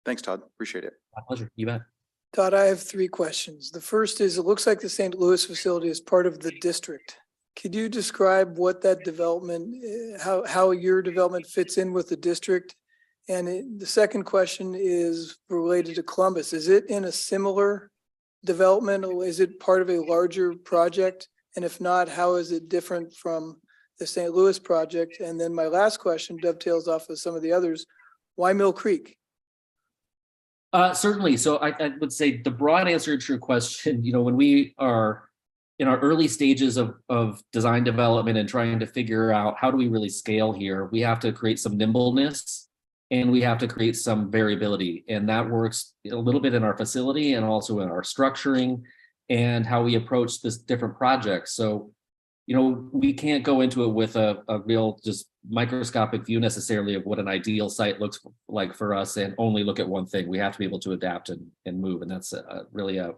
Thanks, Todd. Appreciate it. My pleasure. You bet. Todd, I have 3 questions. The first is, it looks like the St. Louis facility is part of the district. Could you describe what that development, how your development fits in with the district? And the second question is related to Columbus. Is it in a similar development, or is it part of a larger project? And if not, how is it different from the St. Louis project? And then my last question dovetails off of some of the others. Why Mill Creek? Certainly. So I would say the broad answer to your question, when we are in our early stages of design development and trying to figure out how do we really scale here, we have to create some nimbleness and we have to create some variability. And that works a little bit in our facility and also in our structuring and how we approach this different projects. So, we can't go into it with a real just microscopic view necessarily of what an ideal site looks like for us and only look at one thing. We have to be able to adapt and move. And that's really a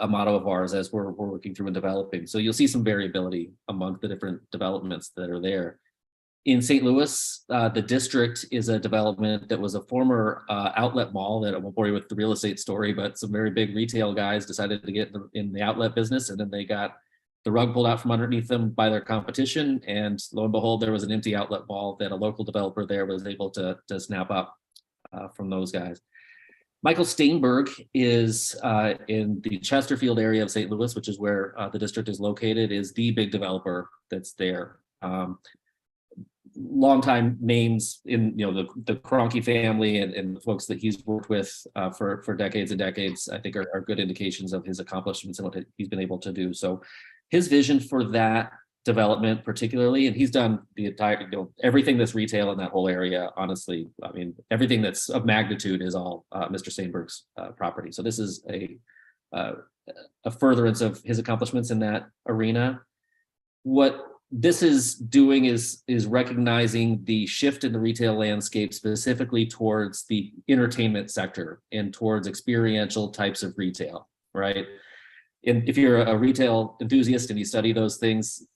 motto of ours as we're working through and developing. So you'll see some variability among the different developments that are there. In St. Louis, the district is a development that was a former outlet mall that I won't bore you with the real estate story, but some very big retail guys decided to get in the outlet business, and then they got the rug pulled out from underneath them by their competition. And lo and behold, there was an empty outlet mall that a local developer there was able to snap up. from those guys. Michael Steinberg is in the Chesterfield area of St. Louis, which is where the district is located, is the big developer that's there. Longtime names in the Kroenke family and the folks that he's worked with for decades and decades, I think are good indications of his accomplishments and what he's been able to do. So his vision for that development particularly, and he's done the entire, everything that's retail in that whole area, honestly, I mean, everything that's of magnitude is all Mr. Steinberg's property. So this is a furtherance of his accomplishments in that arena. What this is doing is recognizing the shift in the retail landscape, specifically towards the entertainment sector and towards experiential types of retail, right? And if you're a retail enthusiast and you study those things,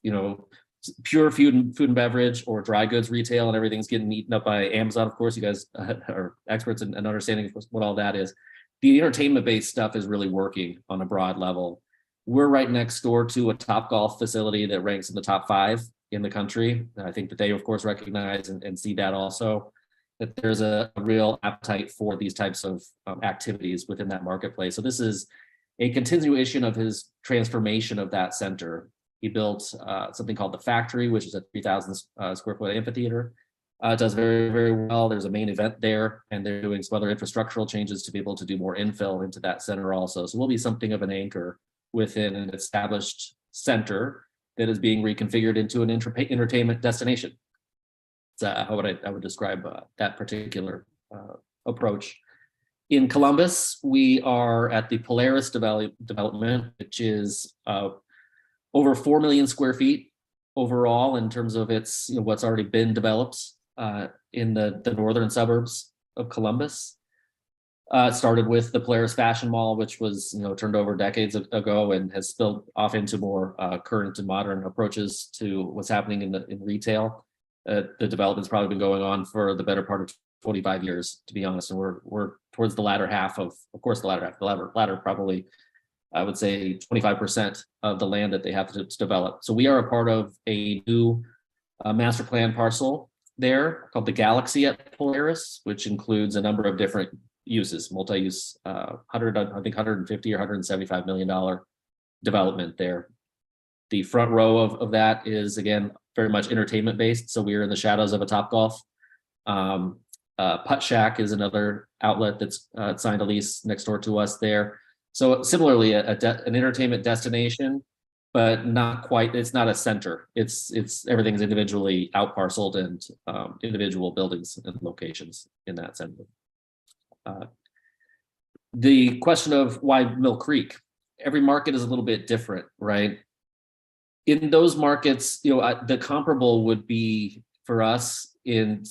pure food and beverage or dry goods retail and everything's getting eaten up by Amazon, of course, you guys are experts in understanding what all that is. The entertainment-based stuff is really working on a broad level. We're right next door to a Topgolf facility that ranks in the top 5 in the country. And I think that they, of course, recognize and see that also, that there's a real appetite for these types of activities within that marketplace. So this is a continuation of his transformation of that center. He built something called the Factory, which is a 3,000 square foot amphitheater. It does very, very well. There's a main event there, and they're doing some other infrastructural changes to be able to do more infill into that center also. So we'll be something of an anchor within an established center that is being reconfigured into an entertainment destination. That's how I would describe that particular approach. In Columbus, we are at the Polaris development, which is over 4 million square feet overall in terms of its what's already been developed in the northern suburbs of Columbus. It started with the Polaris Fashion Mall, which was turned over decades ago and has spilled off into more current and modern approaches to what's happening in retail. The development's probably been going on for the better part of 25 years, to be honest, and we're towards the latter half of course, the latter probably, I would say 25% of the land that they have to develop. So we are a part of a new master plan parcel there called the Galaxy at Polaris, which includes a number of different uses, multi-use, I think $150 or $175 million development there. The front row of that is, again, very much entertainment based. So we are in the shadows of a Topgolf. Putt Shack is another outlet that's signed a lease next door to us there. So similarly, an entertainment destination, but not quite. It's not a center. It's everything's individually out parceled and individual buildings and locations in that center. The question of why Mill Creek, every market is a little bit different, right? In those markets, the comparable would be for us in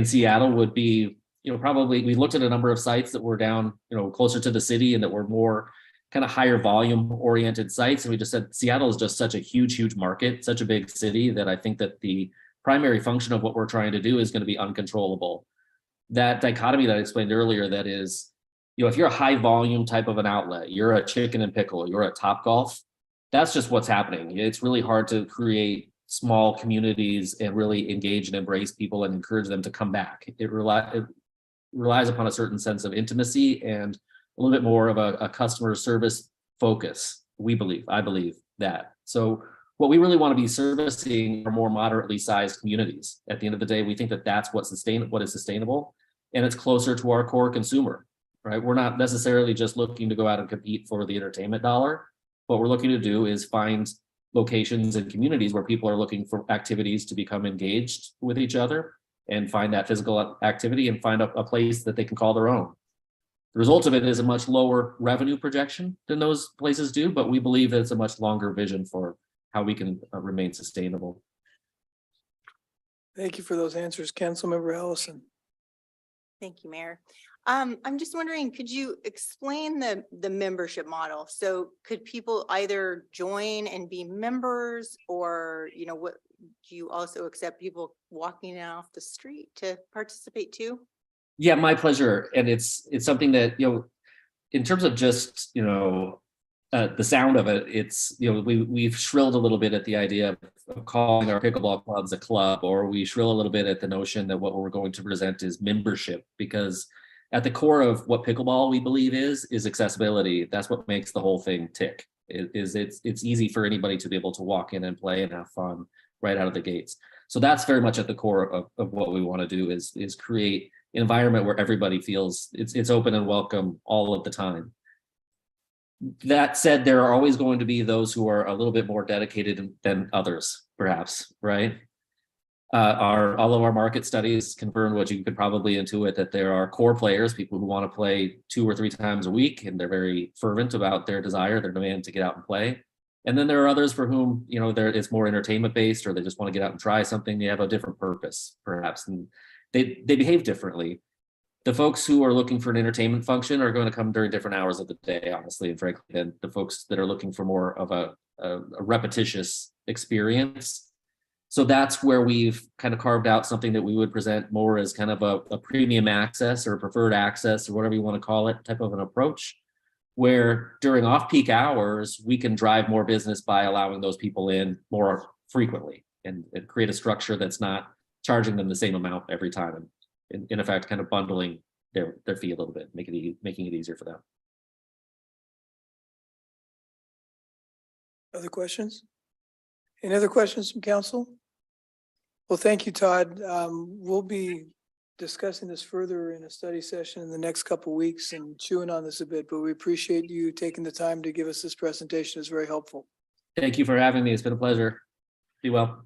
Seattle would be, probably we looked at a number of sites that were down, closer to the city and that were more kind of higher volume oriented sites. And we just said Seattle is just such a huge market, such a big city that I think that the primary function of what we're trying to do is going to be uncontrollable. That dichotomy that I explained earlier, that is, if you're a high volume type of an outlet, you're a Chicken and Pickle, you're a Topgolf, that's just what's happening. It's really hard to create small communities and really engage and embrace people and encourage them to come back. It relies upon a certain sense of intimacy and a little bit more of a customer service focus. I believe that. So what we really want to be servicing are more moderately sized communities. At the end of the day, we think that that's what is sustainable, and it's closer to our core consumer, right? We're not necessarily just looking to go out and compete for the entertainment dollar. What we're looking to do is find locations and communities where people are looking for activities to become engaged with each other and find that physical activity and find a place that they can call their own. The result of it is a much lower revenue projection than those places do, but we believe that it's a much longer vision for how we can remain sustainable. Thank you for those answers, Councilmember Allison. Thank you, Mayor. I'm just wondering, could you explain the membership model? So could people either join and be members, or, what, do you also accept people walking in off the street to participate too? Yeah, my pleasure. And it's something that, in terms of just, the sound of it, it's, we've shrilled a little bit at the idea of calling our pickleball clubs a club, or we shrill a little bit at the notion that what we're going to present is membership, because at the core of what pickleball we believe is accessibility. That's what makes the whole thing tick. It's easy for anybody to be able to walk in and play and have fun right out of the gates. So that's very much at the core of what we want to do is create an environment where everybody feels it's open and welcome all of the time. That said, there are always going to be those who are a little bit more dedicated than others, perhaps, right? All of our market studies confirm what you could probably intuit, that there are core players, people who want to play 2 or 3 times a week, and they're very fervent about their desire, their demand to get out and play. And then there are others for whom, you know, it's more entertainment based, or they just want to get out and try something. They have a different purpose, perhaps, and they behave differently. The folks who are looking for an entertainment function are going to come during different hours of the day, honestly, and frankly, than the folks that are looking for more of a repetitious experience. So that's where we've kind of carved out something that we would present more as kind of a premium access or preferred access, or whatever you want to call it, type of an approach, where during off-peak hours, we can drive more business by allowing those people in more frequently and create a structure that's not charging them the same amount every time. And in effect, kind of bundling their fee a little bit, making it easier for them. Other questions? Any other questions from council? Well, thank you, Todd. We'll be discussing this further in a study session in the next couple of weeks and chewing on this a bit, but we appreciate you taking the time to give us this presentation. It's very helpful. Thank you for having me. It's been a pleasure. Be well.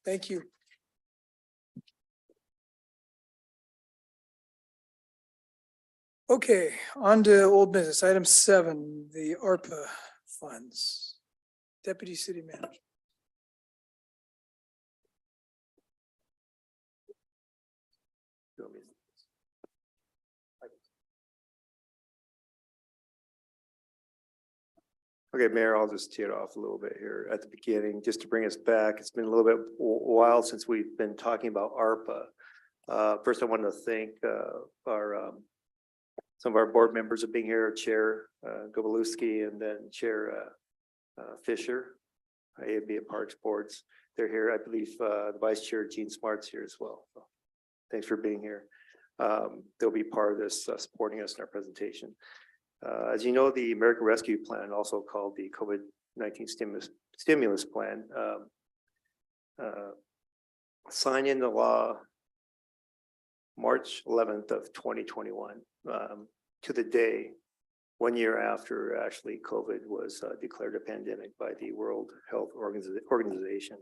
Thank you. Okay, on to old business. Item 7, the ARPA funds. Deputy City Manager. Okay, Mayor, I'll just tee it off a little bit here at the beginning, just to bring us back. It's been a little bit while since we've been talking about ARPA. First, I want to thank some of our board members of being here, Chair Golebiewski, and then Chair Fisher, AAB at Parks Boards. They're here. I believe the Vice Chair Jeanne Smart's here as well. So thanks for being here. They'll be part of this, supporting us in our presentation. As you know, the American Rescue Plan, also called the COVID-19 stimulus plan, signed into law March 11th of 2021, to the day 1 year after actually COVID was declared a pandemic by the World Health Organization.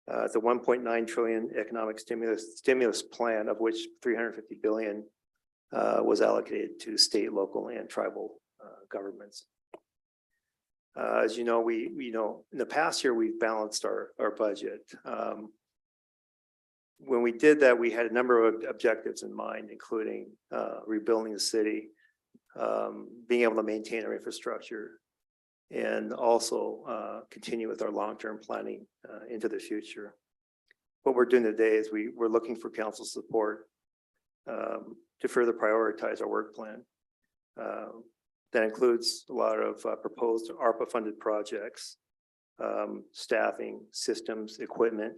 It's a 1.9 trillion economic stimulus plan, of which 350 billion was allocated to state, local, and tribal governments. As you know, in the past year, we've balanced our budget. When we did that, we had a number of objectives in mind, including rebuilding the city, being able to maintain our infrastructure, and also continue with our long-term planning into the future. What we're doing today is we're looking for council support to further prioritize our work plan. That includes a lot of proposed ARPA-funded projects, staffing, systems, equipment,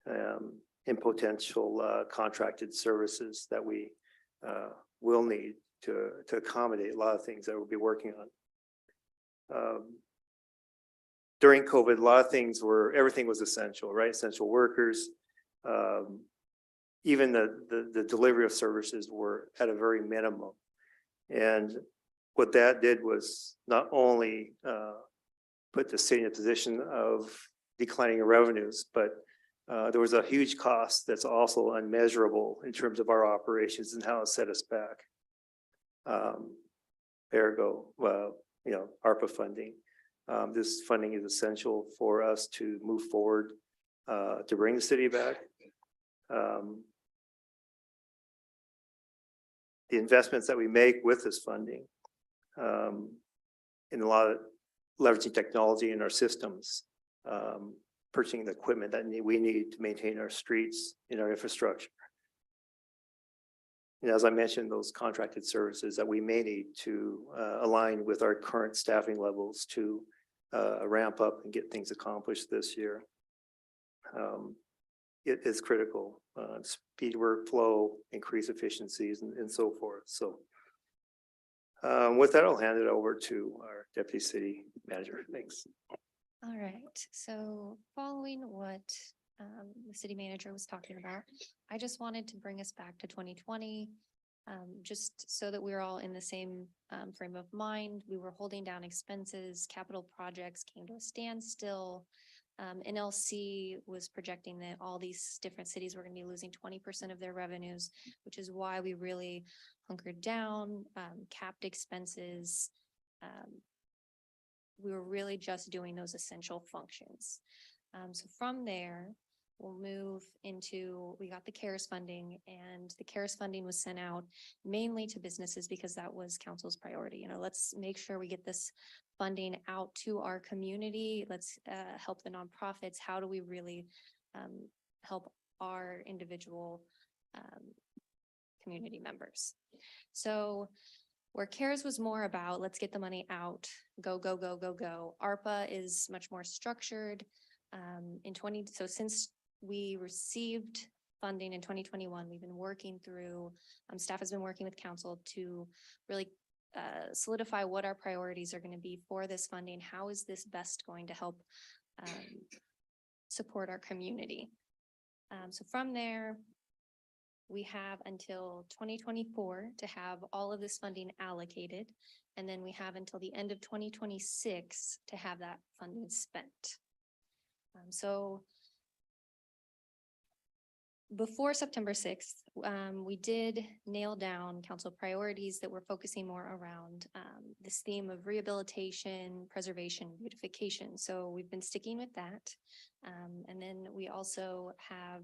and potential contracted services that we will need to accommodate a lot of things that we'll be working on. During COVID, a lot of things everything was essential, right? Essential workers, even the delivery of services were at a very minimum. And what that did was not only put the city in a position of declining revenues, but there was a huge cost that's also unmeasurable in terms of our operations and how it set us back. Ergo, ARPA funding. This funding is essential for us to move forward, to bring the city back. The investments that we make with this funding, in a lot of leveraging technology in our systems, purchasing the equipment that we need to maintain our streets and our infrastructure. And as I mentioned, those contracted services that we may need to align with our current staffing levels to ramp up and get things accomplished this year. it is critical. Speed workflow, increase efficiencies and so forth. So with that, I'll hand it over to our deputy city manager. Thanks. All right, so following what the city manager was talking about, I just wanted to bring us back to 2020. Just so that we're all in the same frame of mind. We were holding down expenses, capital projects came to a standstill. NLC was projecting that all these different cities were going to be losing 20% of their revenues, which is why we really hunkered down, capped expenses. We were really just doing those essential functions. So from there, we'll move into, we got the CARES funding, and the CARES funding was sent out mainly to businesses because that was council's priority. You know, let's make sure we get this funding out to our community. Let's help the nonprofits. How do we really help our individual community members? So where CARES was more about, let's get the money out, go, go, go, go, go. ARPA is much more structured. So since we received funding in 2021, we've been working through, staff has been working with council to really solidify what our priorities are going to be for this funding. How is this best going to help support our community? So from there, we have until 2024 to have all of this funding allocated. And then we have until the end of 2026 to have that funding spent. So before September 6th, we did nail down council priorities that were focusing more around this theme of rehabilitation, preservation, beautification. So we've been sticking with that. And then we also have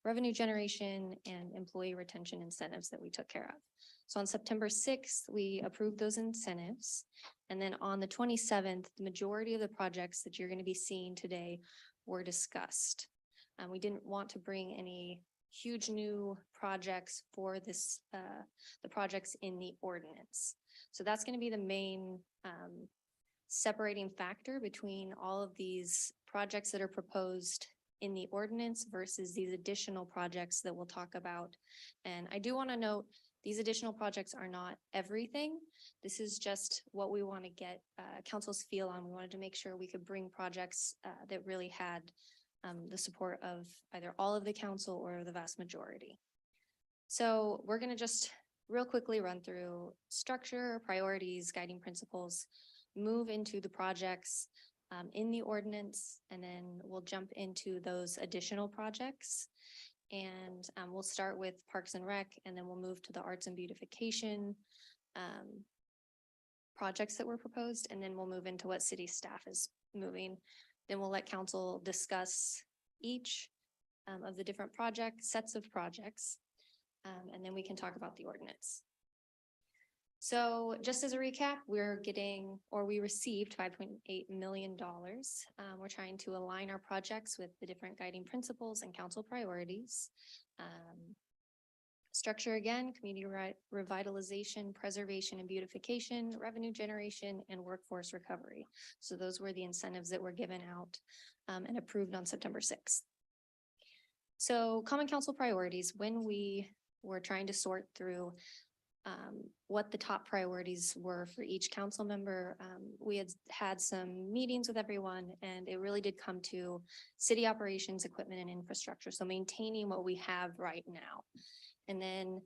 revenue generation and employee retention incentives that we took care of. So on September 6th, we approved those incentives. And then on the 27th, the majority of the projects that you're going to be seeing today were discussed. We didn't want to bring any huge new projects for this, the projects in the ordinance. So that's going to be the main separating factor between all of these projects that are proposed in the ordinance versus these additional projects that we'll talk about. And I do want to note, these additional projects are not everything. This is just what we want to get council's feel on. We wanted to make sure we could bring projects that really had the support of either all of the council or the vast majority. So we're going to just real quickly run through structure, priorities, guiding principles, move into the projects in the ordinance, and then we'll jump into those additional projects. And we'll start with Parks and Rec, and then we'll move to the arts and beautification projects that were proposed, and then we'll move into what city staff is moving. Then we'll let council discuss each of the different sets of projects, and then we can talk about the ordinance. So just as a recap, we received $5.8 million. We're trying to align our projects with the different guiding principles and council priorities. Structure again, community revitalization, preservation and beautification, revenue generation, and workforce recovery. So those were the incentives that were given out and approved on September 6th. So common council priorities, when we were trying to sort through what the top priorities were for each council member, we had some meetings with everyone, and it really did come to city operations, equipment, and infrastructure. So maintaining what we have right now. And then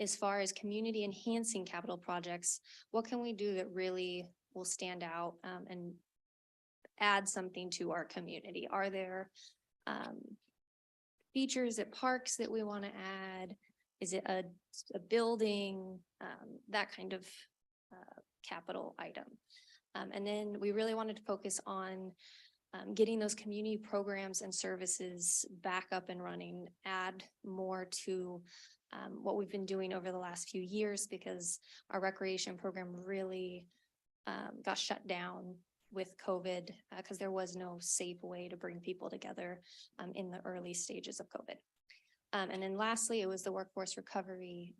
as far as community enhancing capital projects, what can we do that really will stand out and add something to our community? Are there features at parks that we want to add? Is it a building, that kind of capital item? And then we really wanted to focus on getting those community programs and services back up and running, add more to what we've been doing over the last few years, because our recreation program really got shut down with COVID because there was no safe way to bring people together in the early stages of COVID. And then lastly, it was the workforce recovery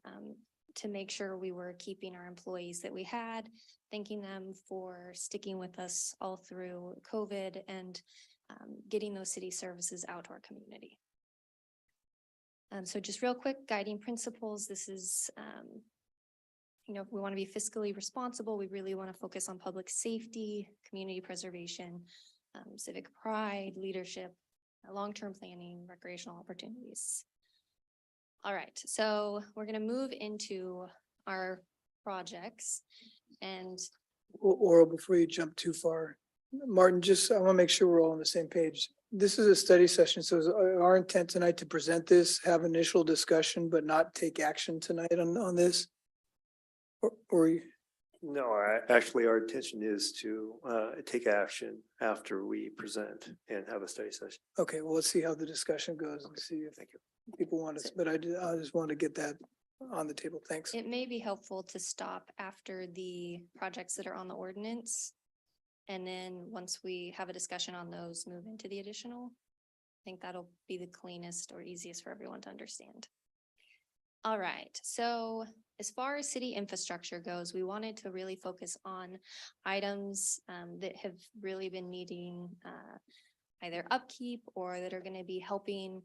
to make sure we were keeping our employees that we had, thanking them for sticking with us all through COVID, and getting those city services out to our community. So just real quick, guiding principles. This is, we want to be fiscally responsible. We really want to focus on public safety, community preservation, civic pride, leadership, long-term planning, recreational opportunities. All right, so we're going to move into our projects and Oral, before you jump too far, Martin, I want to make sure we're all on the same page. This is a study session, so is our intent tonight to present this, have initial discussion, but not take action tonight on this? Or No, actually, our intention is to take action after we present and have a study session. okay, well, let's see how the discussion goes and see if people want us, but I just want to get that on the table. Thanks. it may be helpful to stop after the projects that are on the ordinance. And then once we have a discussion on those, move into the additional. I think that'll be the cleanest or easiest for everyone to understand. All right, so as far as city infrastructure goes, we wanted to really focus on items that have really been needing either upkeep or that are going to be helping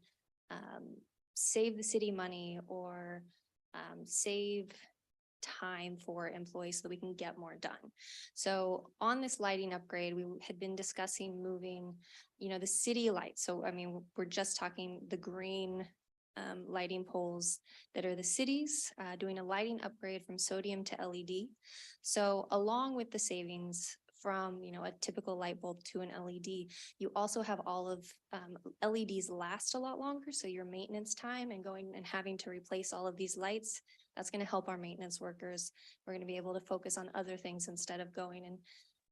save the city money or save time for employees so that we can get more done. So on this lighting upgrade, we had been discussing moving, the city lights. So, I mean, we're just talking the green lighting poles that are the cities, doing a lighting upgrade from sodium to LED. So along with the savings from, a typical light bulb to an LED, you also have all of LEDs last a lot longer. So your maintenance time and going and having to replace all of these lights, that's going to help our maintenance workers. We're going to be able to focus on other things instead of going and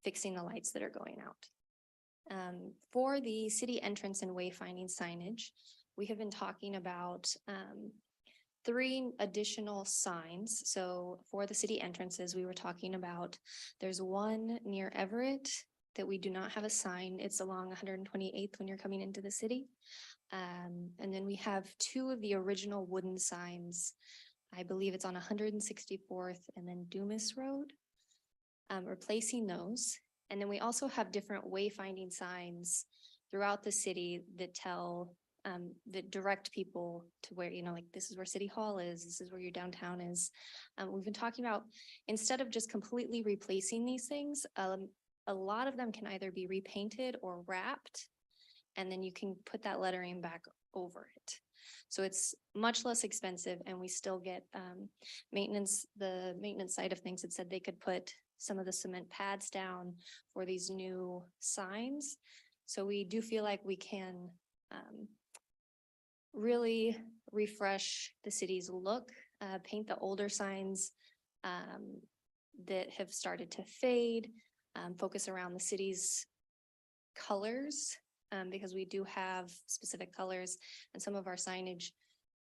fixing the lights that are going out. For the city entrance and wayfinding signage, we have been talking about 3 additional signs. So for the city entrances, we were talking about, there's one near Everett that we do not have a sign. It's along 128th when you're coming into the city. And then we have 2 of the original wooden signs. I believe it's on 164th and then Dumas Road, replacing those. And then we also have different wayfinding signs throughout the city that tell that direct people to where, like this is where City Hall is, this is where your downtown is. We've been talking about, instead of just completely replacing these things, a lot of them can either be repainted or wrapped, and then you can put that lettering back over it. So it's much less expensive, and we still get maintenance. The maintenance side of things had said they could put some of the cement pads down for these new signs. So we do feel like we can really refresh the city's look, paint the older signs that have started to fade, focus around the city's colors, because we do have specific colors and some of our signage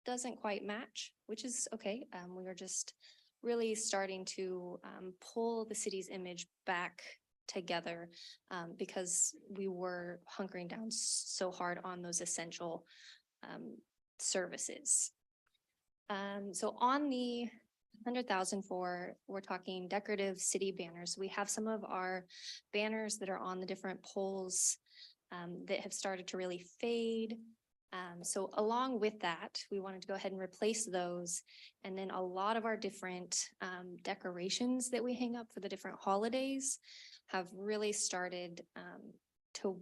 doesn't quite match, which is okay. We are just really starting to pull the city's image back together because we were hunkering down so hard on those essential services. So on the 100,000 we're talking decorative city banners. We have some of our banners that are on the different poles that have started to really fade. So along with that, we wanted to go ahead and replace those. And then a lot of our different decorations that we hang up for the different holidays have really started to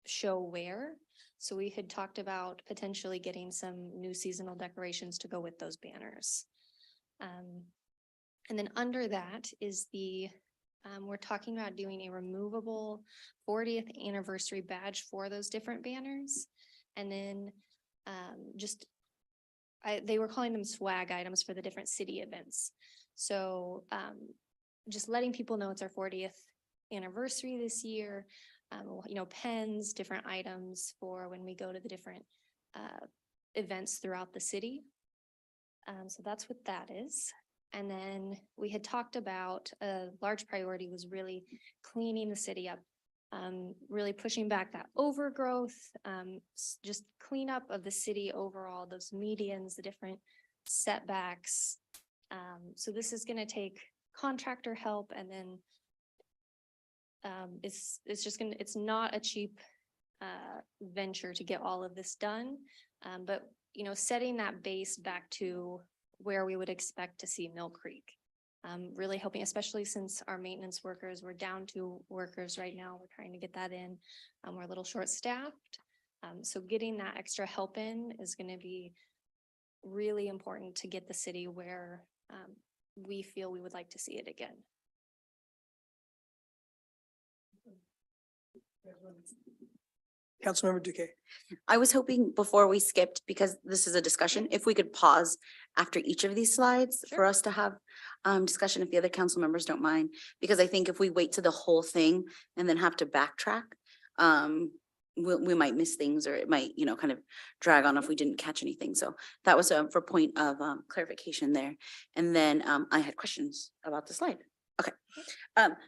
show wear. So we had talked about potentially getting some new seasonal decorations to go with those banners. And then under that is we're talking about doing a removable 40th anniversary badge for those different banners. And then they were calling them swag items for the different city events. So just letting people know it's our 40th anniversary this year. Pens, different items for when we go to the different events throughout the city. So that's what that is. And then we had talked about a large priority was really cleaning the city up, really pushing back that overgrowth, just cleanup of the city overall, those medians, the different setbacks. So this is going to take contractor help, and then it's not a cheap venture to get all of this done. But, you know, setting that base back to where we would expect to see Mill Creek. Really hoping, especially since our maintenance workers, we're down to workers right now. We're trying to get that in. We're a little short staffed. So getting that extra help in is going to be really important to get the city where we feel we would like to see it again. Councilmember Duque. I was hoping before we skipped, because this is a discussion, if we could pause after each of these slides for us to have discussion, if the other council members don't mind, because I think if we wait to the whole thing and then have to backtrack, we might miss things, or it might, you know, kind of drag on if we didn't catch anything. So that was for point of clarification there. And then I had questions about the slide. Okay.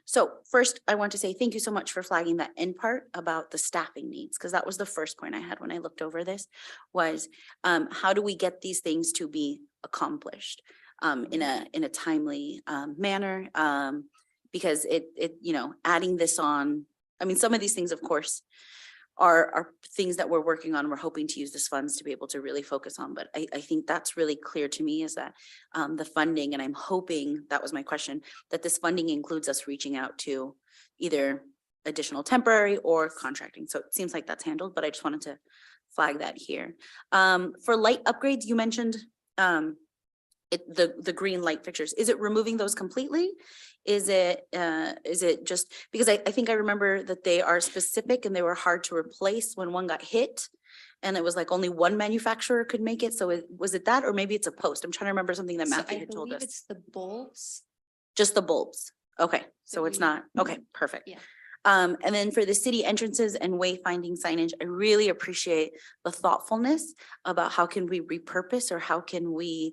So first I want to say thank you so much for flagging that end part about the staffing needs, because that was the first point I had when I looked over this was how do we get these things to be accomplished in a timely manner? Because it, you know, adding this on, I mean, some of these things, of course, are things that we're working on. We're hoping to use this funds to be able to really focus on. But I think that's really clear to me is that the funding, and I'm hoping, that was my question, that this funding includes us reaching out to either additional temporary or contracting. So it seems like that's handled, but I just wanted to flag that here. For light upgrades, you mentioned the green light fixtures. Is it removing those completely? Is it just because I think I remember that they are specific and they were hard to replace when one got hit, and it was like only one manufacturer could make it. So was it that, or maybe it's a post? I'm trying to remember something that So Matthew I had told believe us. it's the bulbs. Just the bulbs. Okay, so it's we- not, okay, perfect. Yeah. And then for the city entrances and wayfinding signage, I really appreciate the thoughtfulness about how can we repurpose, or how can we,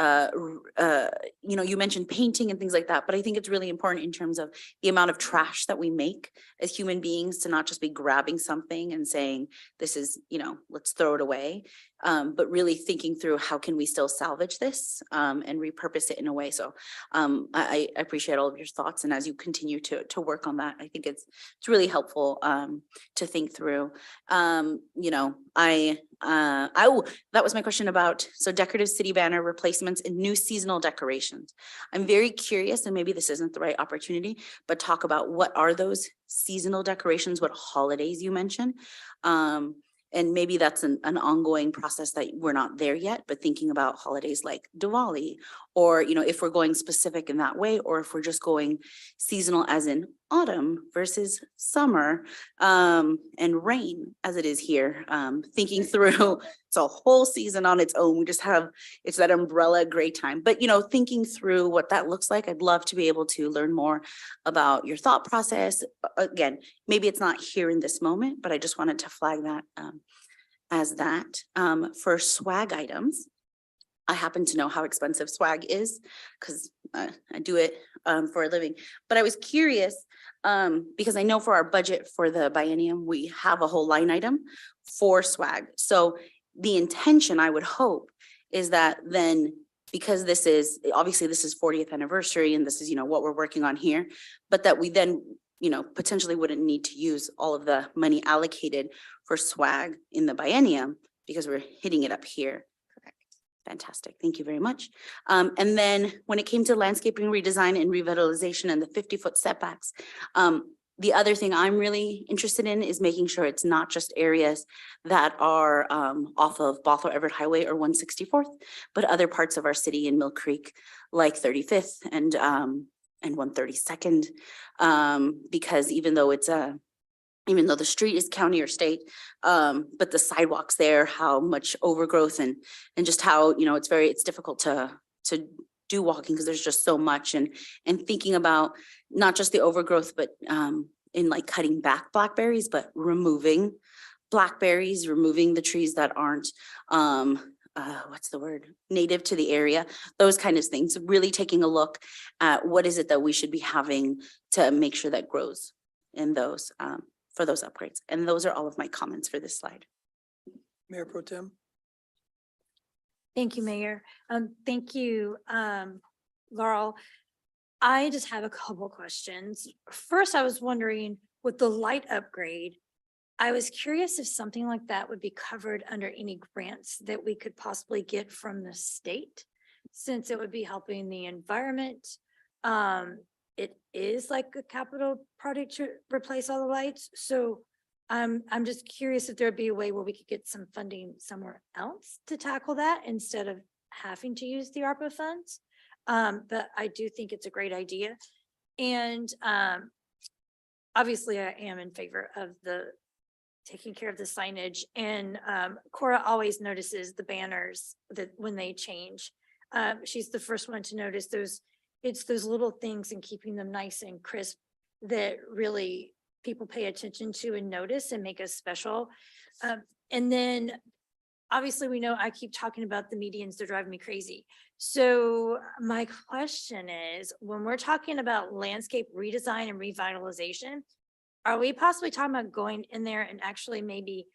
you know, you mentioned painting and things like that, but I think it's really important in terms of the amount of trash that we make as human beings, to not just be grabbing something and saying, this is, you know, let's throw it away. But really thinking through how can we still salvage this and repurpose it in a way. So I appreciate all of your thoughts. And as you continue to work on that, I think it's really helpful to think through. You know, that was my question about, so decorative city banner replacements and new seasonal decorations. I'm very curious, and maybe this isn't the right opportunity, but talk about what are those seasonal decorations, what holidays you mentioned. And maybe that's an ongoing process that we're not there yet, but thinking about holidays like Diwali, or, you know, if we're going specific in that way, or if we're just going seasonal as in autumn versus summer, and rain as it is here, thinking through, it's a whole season on its own. We just have, it's that umbrella gray time, but, you know, thinking through what that looks like, I'd love to be able to learn more about your thought process. Again, maybe it's not here in this moment, but I just wanted to flag that as that. For swag items, I happen to know how expensive swag is because I do it for a living, but I was curious because I know for our budget for the biennium, we have a whole line item for swag. So the intention, I would hope, is that then, because this is, obviously this is 40th anniversary and this is, you know, what we're working on here, but that we then, you know, potentially wouldn't need to use all of the money allocated for swag in the biennium because we're hitting it up here. Correct. Fantastic. Thank you very much. And then when it came to landscaping redesign and revitalization and the 50-foot setbacks, the other thing I'm really interested in is making sure it's not just areas that are off of Bothell Everett Highway or 164th, but other parts of our city in Mill Creek, like 35th and 132nd, because even though the street is county or state, but the sidewalks there, how much overgrowth and just how, you know, it's difficult to do walking because there's just so much, and thinking about not just the overgrowth, but in like cutting back blackberries, but removing blackberries, removing the trees that aren't what's the word, native to the area, those kind of things, really taking a look at what is it that we should be having to make sure that grows in those for those upgrades. And those are all of my comments for this slide. Mayor Pro Tem. Thank you, Mayor. Thank you, Laurel. I just have a couple questions. First, I was wondering with the light upgrade, I was curious if something like that would be covered under any grants that we could possibly get from the state, since it would be helping the environment. It is like a capital project to replace all the lights, so I'm just curious if there'd be a way where we could get some funding somewhere else to tackle that instead of having to use the ARPA funds. But I do think it's a great idea. And obviously I am in favor of the taking care of the signage, and Cora always notices the banners that when they change. She's the first one to notice those. It's those little things and keeping them nice and crisp that really people pay attention to and notice and make us special. And then obviously we know I keep talking about the medians, they're driving me crazy. So my question is, when we're talking about landscape redesign and revitalization, are we possibly talking about going in there and actually maybe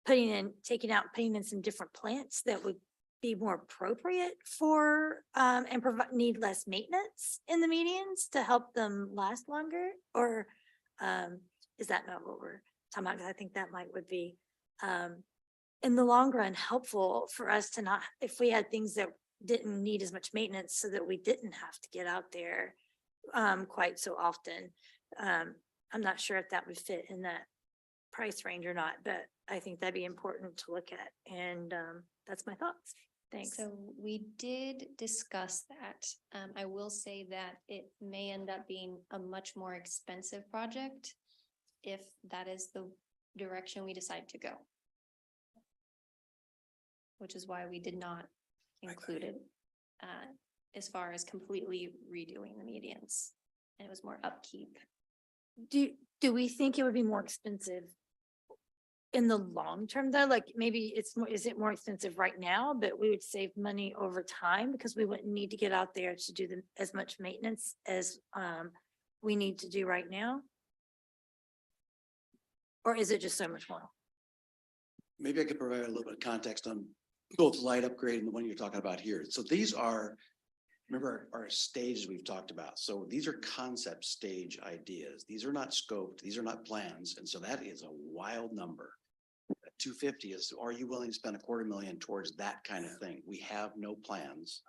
putting in some different plants that would be more appropriate for, and need less maintenance in the medians to help them last longer? Or is that not what we're talking about? 'Cause I think that would be, in the long run, helpful for us to not, if we had things that didn't need as much maintenance so that we didn't have to get out there quite so often. I'm not sure if that would fit in that price range or not, but I think that'd be important to look at. And that's my thoughts. Thanks. So we did discuss that. I will say that it may end up being a much more expensive project if that is the direction we decide to go. Which is why we did not include it as far as completely redoing the medians. And it was more upkeep. Do we think it would be more expensive in the long term though? Like maybe is it more expensive right now, but we would save money over time because we wouldn't need to get out there to do as much maintenance as we need to do right now? Or is it just so much more? Maybe I could provide a little bit of context on both light upgrade and the one you're talking about here. So these are, remember our stages we've talked about. So these are concept stage ideas. These are not scoped. These are not plans. And so that is a wild number. 250 is, are you willing to spend $250,000 towards that kind of thing? We have no plans.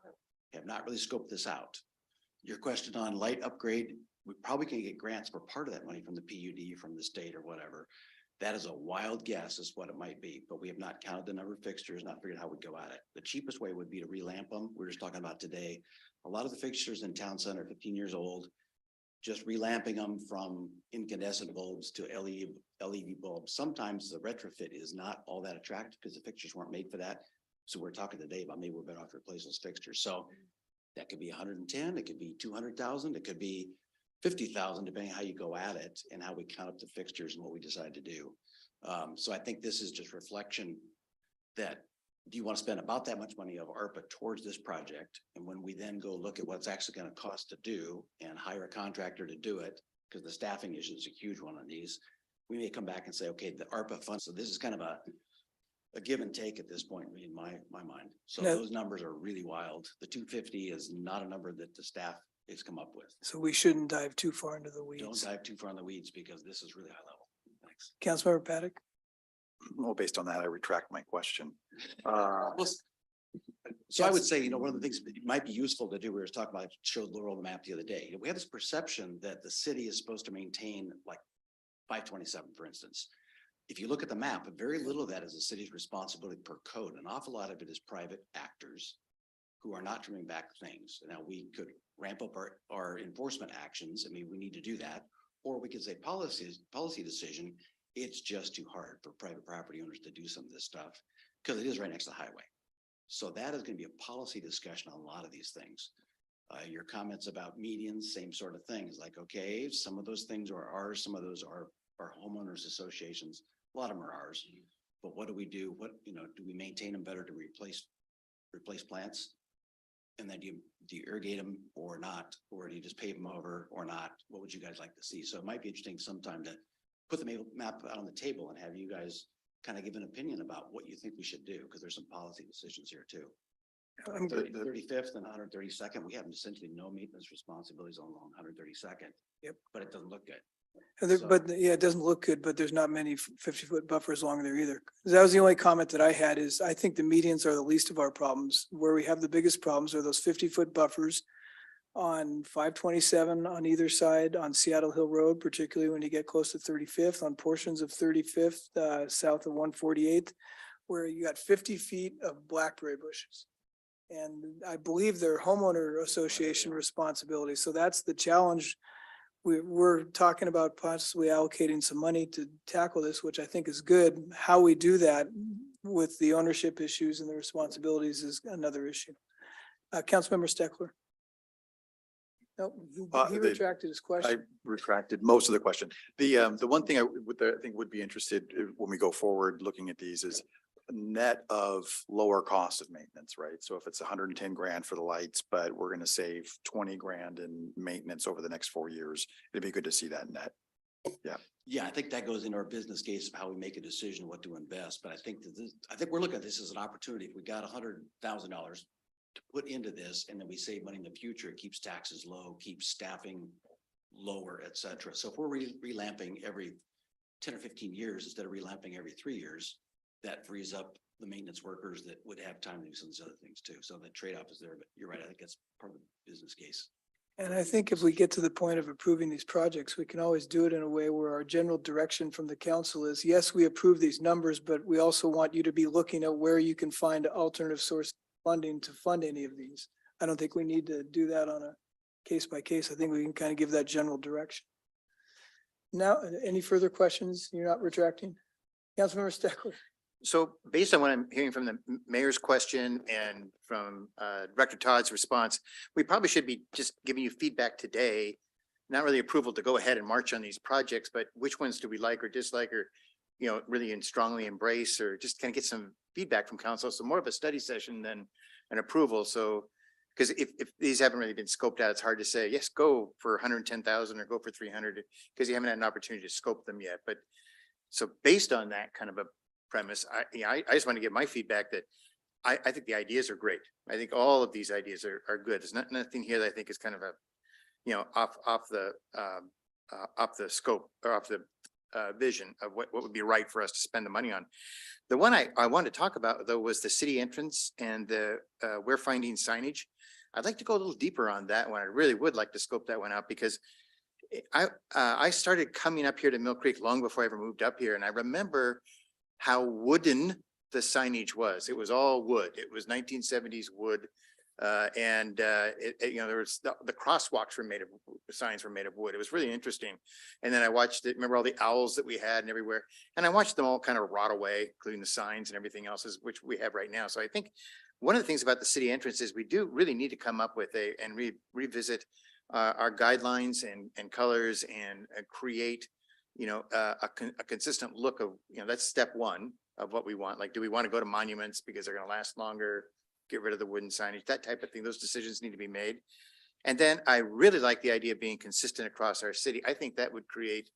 We have not really scoped this out. Your question on light upgrade, we probably can get grants for part of that money from the PUD, from the state or whatever. That is a wild guess as what it might be, but we have not counted the number of fixtures, not figured out how we go at it. The cheapest way would be to relamp them. We were just talking about today. A lot of the fixtures in town center are 15 years old. Just relamping them from incandescent bulbs to LED bulbs. Sometimes the retrofit is not all that attractive because the fixtures weren't made for that. So we're talking today about maybe we're better off to replace those fixtures. So that could be 110, it could be 200,000, it could be 50,000, depending how you go at it and how we count up the fixtures and what we decide to do. So I think this is just reflection that, do you want to spend about that much money of ARPA towards this project? And when we then go look at what it's actually going to cost to do and hire a contractor to do it, because the staffing issue is a huge one on these, we may come back and say, okay, the ARPA funds. So this is kind of a give and take at this point in my mind. So those numbers are really wild. The 250 is not a number that the staff has come up with. So we shouldn't dive too far into the weeds. Don't dive too far in the weeds because this is really high level. Thanks. Councilmember Paddock. Well, based on that, I retract my question. So I would say, one of the things that might be useful to do, we were talking about, showed Laurel the map the other day. We have this perception that the city is supposed to maintain like 527, for instance. If you look at the map, very little of that is the city's responsibility per code. An awful lot of it is private actors who are not trimming back things. Now we could ramp up our enforcement actions. I mean, we need to do that. Or we could say policy decision. It's just too hard for private property owners to do some of this stuff because it is right next to the highway. So that is going to be a policy discussion on a lot of these things. Your comments about medians, same sort of things, like, okay, some of those things are ours, some of those are homeowners associations, a lot of them are ours. But what do we do? Do we maintain them better to replace plants? And then do you irrigate them or not? Or do you just pave them over or not? What would you guys like to see? So it might be interesting sometime to put the map out on the table and have you guys kind of give an opinion about what you think we should do, because there's some policy decisions here too. 35th and 132nd, we have essentially no maintenance responsibilities on 132nd. Yep. But it doesn't look good. But yeah, it doesn't look good, but there's not many 50-foot buffers along there either. That was the only comment that I had is I think the medians are the least of our problems. Where we have the biggest problems are those 50-foot buffers on 527 on either side on Seattle Hill Road, particularly when you get close to 35th, on portions of 35th, south of 148th, where you got 50 feet of blackberry bushes. And I believe they're homeowner association responsibility. So that's the challenge. We're talking about possibly allocating some money to tackle this, which I think is good. How we do that with the ownership issues and the responsibilities is another issue. Councilmember Steckler. No, he retracted his I question. retracted most of the question. The one thing I think would be interested when we go forward looking at these is net of lower cost of maintenance, right? So if it's 110 grand for the lights, but we're going to save 20 grand in maintenance over the next 4 years, it'd be good to see that net. Yeah. Yeah, I think that goes into our business case of how we make a decision what to invest. But I think that I think we're looking at this as an opportunity. If we got $100,000 to put into this and then we save money in the future, it keeps taxes low, keeps staffing lower, et cetera. So if we're relamping every 10 or 15 years instead of relamping every 3 years, that frees up the maintenance workers that would have time to do some of these other things too. So the trade-off is there, but you're right. I think that's part of the business case. And I think if we get to the point of approving these projects, we can always do it in a way where our general direction from the council is, yes, we approve these numbers, but we also want you to be looking at where you can find alternative source funding to fund any of these. I don't think we need to do that on a case by case. I think we can kind of give that general direction. Now, any further questions? You're not retracting? Councilmember Steckler. So based on what I'm hearing from the mayor's question and from Director Todd's response, we probably should be just giving you feedback today, not really approval to go ahead and march on these projects, but which ones do we like or dislike or, really and strongly embrace, or just kind of get some feedback from council. So more of a study session than an approval. So, because if these haven't really been scoped out, it's hard to say, yes, go for 110,000 or go for 300 because you haven't had an opportunity to scope them yet. But so based on that kind of a premise, I just want to give my feedback that I think the ideas are great. I think all of these ideas are good. There's nothing here that I think is kind of a, off the scope or off the vision of what would be right for us to spend the money on. The one I wanted to talk about though was the city entrance and the we're finding signage. I'd like to go a little deeper on that one. I really would like to scope that one out because I started coming up here to Mill Creek long before I ever moved up here, and I remember how wooden the signage was. It was all wood. It was 1970s wood. There was the crosswalks were made of signs were made of wood. It was really interesting. And then I watched it. Remember all the owls that we had and everywhere. And I watched them all kind of rot away, including the signs and everything else, which we have right now. So I think one of the things about the city entrance is we do really need to come up with and revisit our guidelines and colors and create a consistent look of, that's step one of what we want. Like, do we want to go to monuments because they're going to last longer, get rid of the wooden signage, that type of thing. Those decisions need to be made. And then I really like the idea of being consistent across our city. I think that would create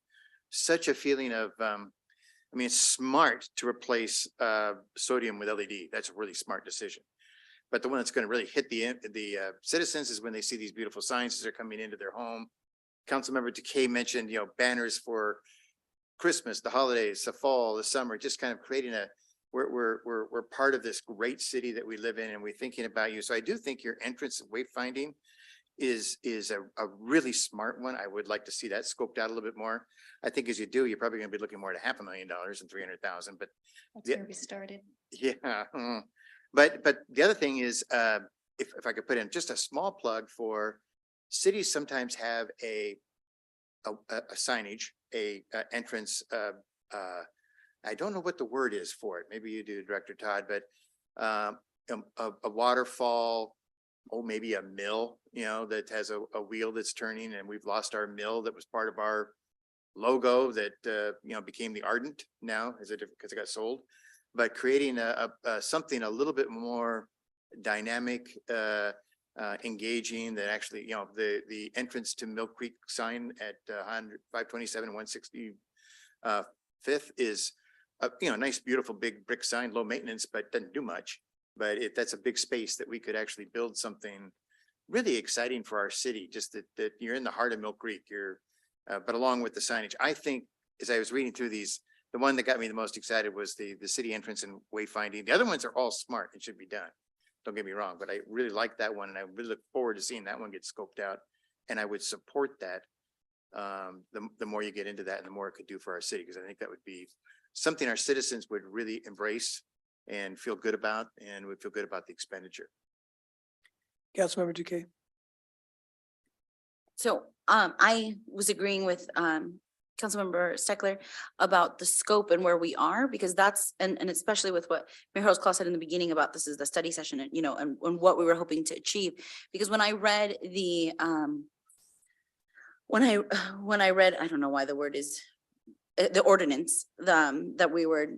such a feeling of, it's smart to replace sodium with LED. That's a really smart decision. But the one that's going to really hit the citizens is when they see these beautiful signs as they're coming into their home. Councilmember Takei mentioned, banners for Christmas, the holidays, the fall, the summer, just kind of creating we're part of this great city that we live in, and we're thinking about you. So I do think your entrance wayfinding is a really smart one. I would like to see that scoped out a little bit more. I think as you do, you're probably going to be looking more at $500,000 and 300,000. But That's where we started. yeah. But the other thing is, if I could put in just a small plug for cities, sometimes have a signage, a entrance. I don't know what the word is for it. Maybe you do, Director Todd, but a waterfall, maybe a mill, that has a wheel that's turning, and we've lost our mill that was part of our logo that became the Ardent now because it got sold. But creating something a little bit more dynamic, engaging, that actually, the entrance to Mill Creek sign at 527 and 165th is a nice, beautiful, big brick sign, low maintenance, but doesn't do much. But that's a big space that we could actually build something really exciting for our city. Just that you're in the heart of Mill Creek. You're But along with the signage, I think as I was reading through these, the one that got me the most excited was the city entrance and wayfinding. The other ones are all smart and should be done. Don't get me wrong, but I really like that one and I really look forward to seeing that one get scoped out. And I would support that. The more you get into that and the more it could do for our city, because I think that would be something our citizens would really embrace and feel good about and would feel good about the expenditure. Councilmember Duque. So I was agreeing with Councilmember Steckler about the scope and where we are, because that's, and especially with what Mayor Holtzclaw said in the beginning about this is the study session and, you know, and what we were hoping to achieve. Because when I read the, when I read, I don't know why the word is, the ordinance, that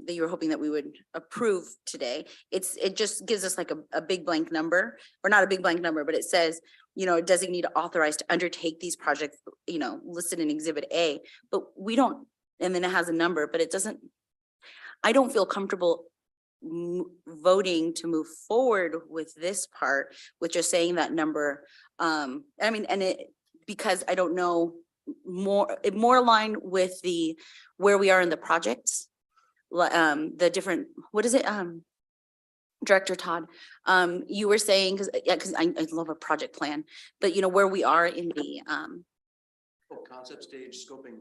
you were hoping that we would approve today, it just gives us like a big blank number, or not a big blank number, but it says, you know, designate authorized to undertake these projects, you know, listed in Exhibit A, but we don't, and then it has a number, but it doesn't, I don't feel comfortable voting to move forward with this part, with just saying that number. I mean, and it, because I don't know more aligned with where we are in the projects, the different, what is it? Director Todd, you were saying, because I love a project plan, but you know, where we are in the Concept stage scoping.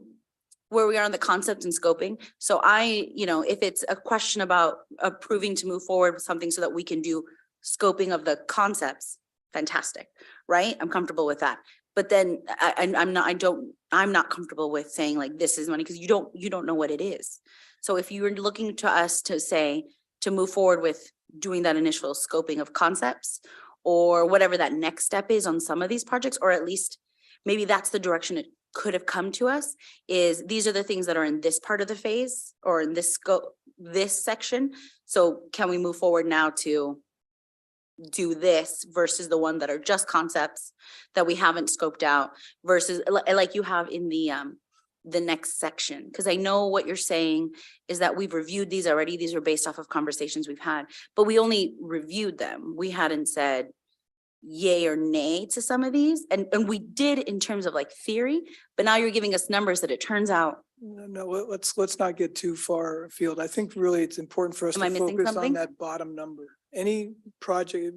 where we are on the concept and scoping. So you know, if it's a question about approving to move forward with something so that we can do scoping of the concepts, fantastic, right? I'm comfortable with that. But then I'm not comfortable with saying like, this is money, because you don't know what it is. So if you're looking to us to say, to move forward with doing that initial scoping of concepts, or whatever that next step is on some of these projects, or at least maybe that's the direction it could have come to us, is these are the things that are in this part of the phase or in this scope, this section. So can we move forward now to do this versus the one that are just concepts that we haven't scoped out, versus like you have in the next section? Because I know what you're saying is that we've reviewed these already. These are based off of conversations we've had, but we only reviewed them. We hadn't said yay or nay to some of these. And we did in terms of like theory, but now you're giving us numbers that it turns out. No, let's not get too far afield. I think really it's important for us Am I to missing focus on something? that bottom number. Any project,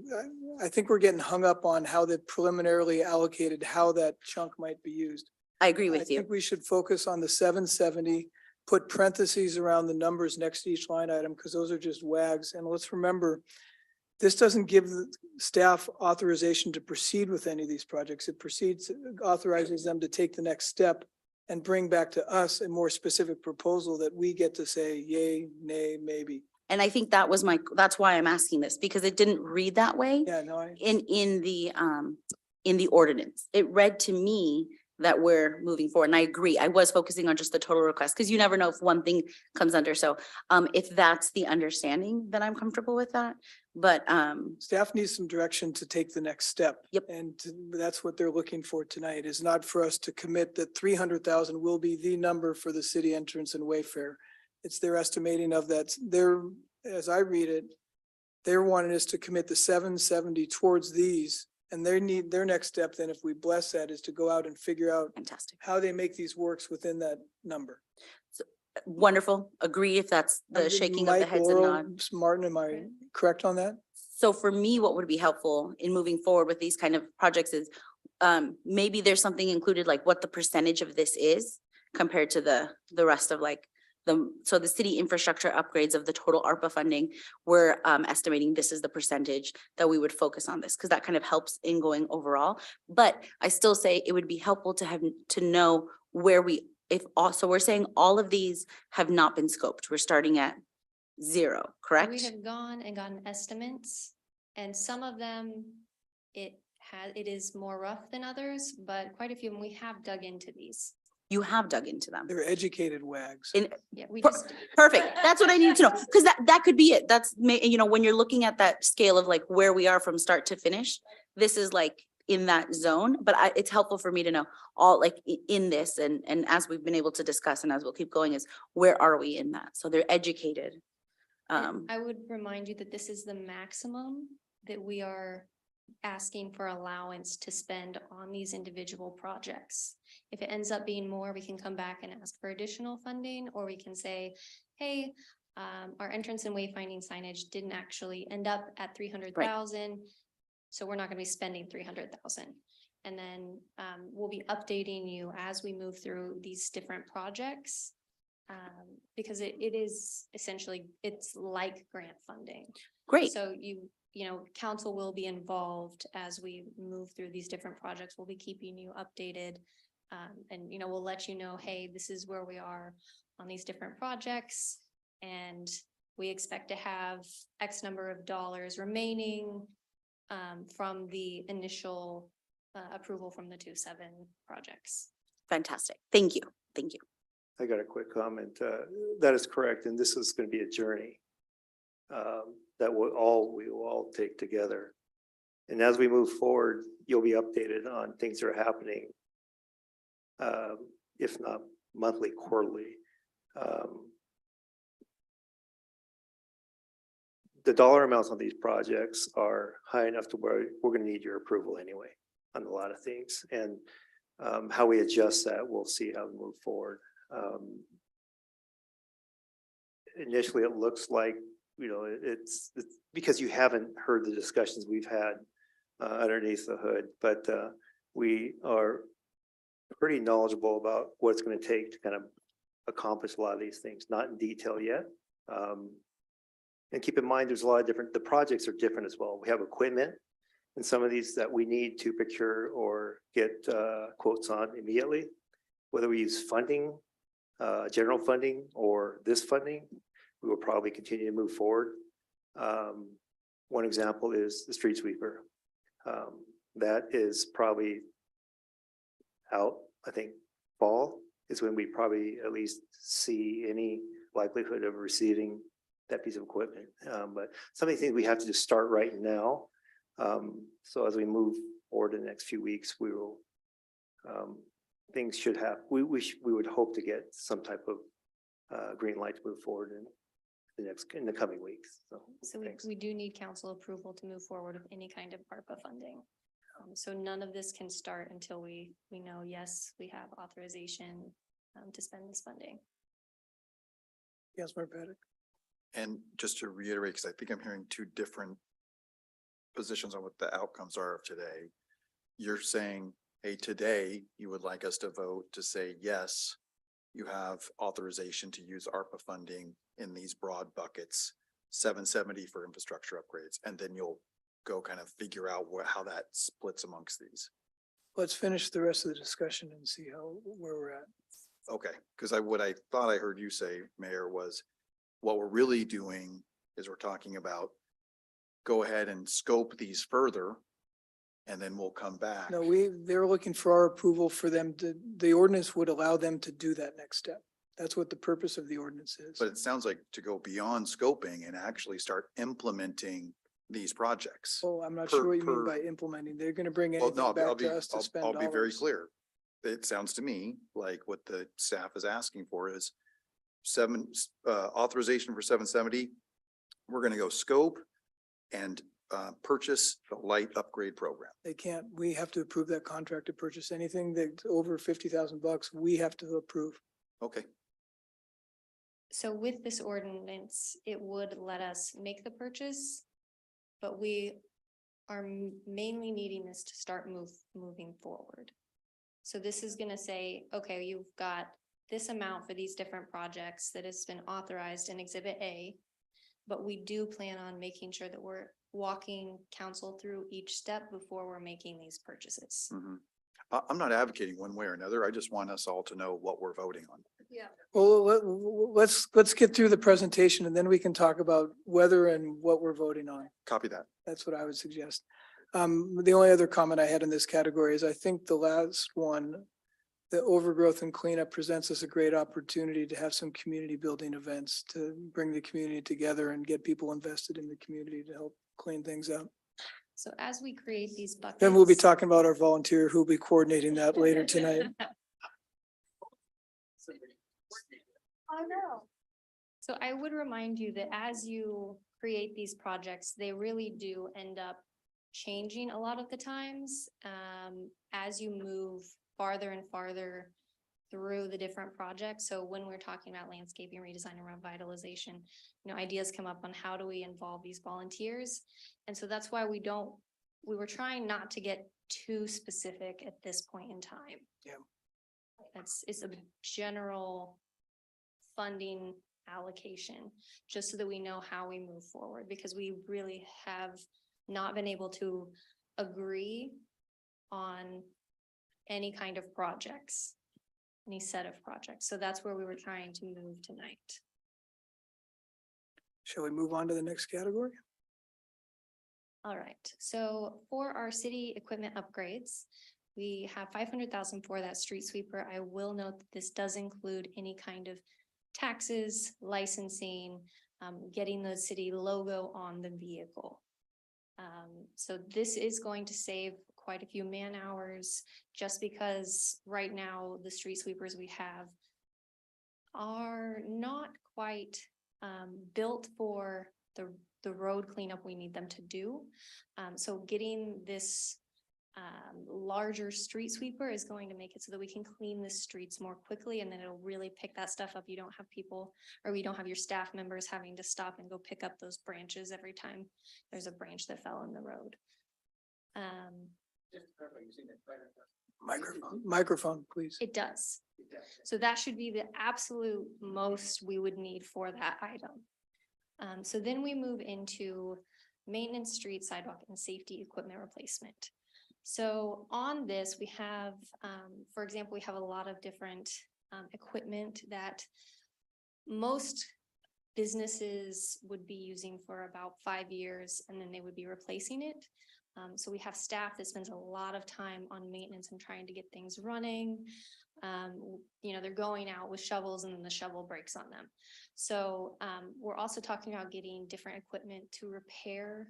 I think we're getting hung up on how they preliminarily allocated, how that chunk might be used. I agree I with you. think we should focus on the 770, put parentheses around the numbers next to each line item, because those are just wags. And let's remember, this doesn't give the staff authorization to proceed with any of these projects. It authorizes them to take the next step and bring back to us a more specific proposal that we get to say yay, nay, maybe. And I think that was that's why I'm asking this, because it didn't read that way Yeah, no, in the ordinance. It read to me that we're moving forward. And I agree. I was focusing on just the total request, because you never know if one thing comes under. So if that's the understanding, then I'm comfortable with that. But staff needs some direction to take the next step. Yep. And that's what they're looking for tonight, is not for us to commit that 300,000 will be the number for the city entrance and Wayfair. It's their estimating of that. As I read it, they're wanting us to commit the 770 towards these. And their next step then, if we bless that, is to go out and figure out fantastic. how they make these works within that number. Wonderful. Agree if that's the shaking of the Mike, heads and Laurel, nod. Martin, am I correct on that? So for me, what would be helpful in moving forward with these kind of projects is maybe there's something included, like what the percentage of this is compared to the rest of like so the city infrastructure upgrades of the total ARPA funding, we're estimating this is the percentage that we would focus on this, because that kind of helps in going overall. But I still say it would be helpful to know where we're saying all of these have not been scoped. We're starting at 0, correct? We have gone and gotten estimates, and some of them, it is more rough than others, but quite a few of them, we have dug into these. You have dug into them. They're educated wags. Yeah, we just. Perfect. That's what I need to know, because that could be it. That's, you know, when you're looking at that scale of like where we are from start to finish, this is like in that zone, but it's helpful for me to know all like in this, and as we've been able to discuss and as we'll keep going, is where are we in that? So they're educated. I would remind you that this is the maximum that we are asking for allowance to spend on these individual projects. If it ends up being more, we can come back and ask for additional funding, or we can say, hey, our entrance and wayfinding signage didn't actually end up at 300,000. So we're not gonna be spending 300,000. And then we'll be updating you as we move through these different projects. Because it is essentially, it's like grant funding. Great. So you know, council will be involved as we move through these different projects. We'll be keeping you updated. And, you know, we'll let you know, hey, this is where we are on these different projects. And we expect to have X number of dollars remaining from the initial approval from the 2-7 projects. Fantastic. Thank you. Thank you. I got a quick comment. That is correct, and this is going to be a journey that we will all take together. And as we move forward, you'll be updated on things that are happening, if not monthly, quarterly. The dollar amounts on these projects are high enough to where we're going to need your approval anyway on a lot of things, and how we adjust that, we'll see how we move forward. Initially, it looks like, you know, it's because you haven't heard the discussions we've had underneath the hood, but we are pretty knowledgeable about what it's going to take to kind of accomplish a lot of these things, not in detail yet. And keep in mind, there's a lot of different, the projects are different as well. We have equipment and some of these that we need to procure or get quotes on immediately, whether we use funding, general funding, or this funding, we will probably continue to move forward. One example is the street sweeper. That is probably out, I think fall is when we probably at least see any likelihood of receiving that piece of equipment. But some of the things we have to just start right now. So as we move forward in the next few weeks, we will, things should have, we would hope to get some type of green light to move forward in the coming weeks. So we do need council approval to move forward with any kind of ARPA funding. So none of this can start until we know, yes, we have authorization to spend this funding. Yes, Mayor Paddock. And just to reiterate, because I think I'm hearing two different positions on what the outcomes are of today. You're saying, hey, today you would like us to vote to say, yes, you have authorization to use ARPA funding in these broad buckets, 770 for infrastructure upgrades, and then you'll go kind of figure out how that splits amongst these. Let's finish the rest of the discussion and see where we're at. Okay, because what I thought I heard you say, Mayor, was what we're really doing is we're talking about go ahead and scope these further, and then we'll come back. No, they're looking for our approval for them to, the ordinance would allow them to do that next step. That's what the purpose of the ordinance is. But it sounds like to go beyond scoping and actually start implementing these projects. Oh, I'm not sure what you mean by implementing. They're gonna bring Well, anything no, back to us to spend I'll be very dollars. clear. It sounds to me like what the staff is asking for is authorization for 770. We're gonna go scope and purchase the light upgrade program. They can't, we have to approve that contract to purchase anything that's over $50,000. We have to approve. Okay, So with this ordinance, it would let us make the purchase, but we are mainly needing this to start moving forward. So this is gonna say, okay, you've got this amount for these different projects that has been authorized in Exhibit A, but we do plan on making sure that we're walking council through each step before we're making these purchases. I'm not advocating one way or another. I just want us all to know what we're voting on. Yeah. Well, let's get through the presentation and then we can talk about whether and what we're voting on. Copy that. That's what I would suggest. The only other comment I had in this category is I think the last one, the overgrowth and cleanup presents us a great opportunity to have some community building events to bring the community together and get people invested in the community to help clean things up. So as we create these buckets. Then we'll be talking about our volunteer who'll be coordinating that later tonight. I know. So I would remind you that as you create these projects, they really do end up changing a lot of the times, as you move farther and farther through the different projects. So when we're talking about landscaping, redesign and revitalization, ideas come up on how do we involve these volunteers? And so that's why we were trying not to get too specific at this point in time. Yeah. It's a general funding allocation, just so that we know how we move forward, because we really have not been able to agree on any kind of projects, any set of projects. So that's where we were trying to move tonight. Shall we move on to the next category? All right, so for our city equipment upgrades, we have 500,000 for that street sweeper. I will note that this does include any kind of taxes, licensing, getting the city logo on the vehicle. So this is going to save quite a few man hours, just because right now the street sweepers we have are not quite built for the road cleanup we need them to do. So getting this larger street sweeper is going to make it so that we can clean the streets more quickly, and then it'll really pick that stuff up. You don't have people, or we don't have your staff members having to stop and go pick up those branches every time there's a branch that fell in the road. Microphone, please. It does. So that should be the absolute most we would need for that item. So then we move into maintenance, street, sidewalk, and safety equipment replacement. So on this, we have, for example, we have a lot of different equipment that most businesses would be using for about 5 years, and then they would be replacing it. So we have staff that spends a lot of time on maintenance and trying to get things running. They're going out with shovels and then the shovel breaks on them. So we're also talking about getting different equipment to repair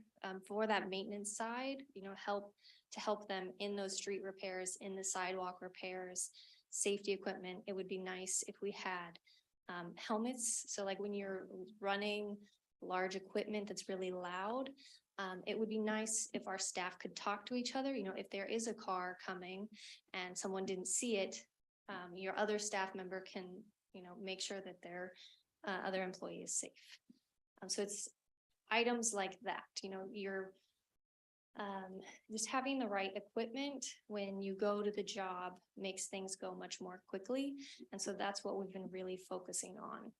for that maintenance side, help them in those street repairs, in the sidewalk repairs, safety equipment. It would be nice if we had helmets. So like when you're running large equipment that's really loud, it would be nice if our staff could talk to each other. If there is a car coming and someone didn't see it, your other staff member can, make sure that their other employee is safe. So it's items like that, you're just having the right equipment when you go to the job makes things go much more quickly. And so that's what we've been really focusing on.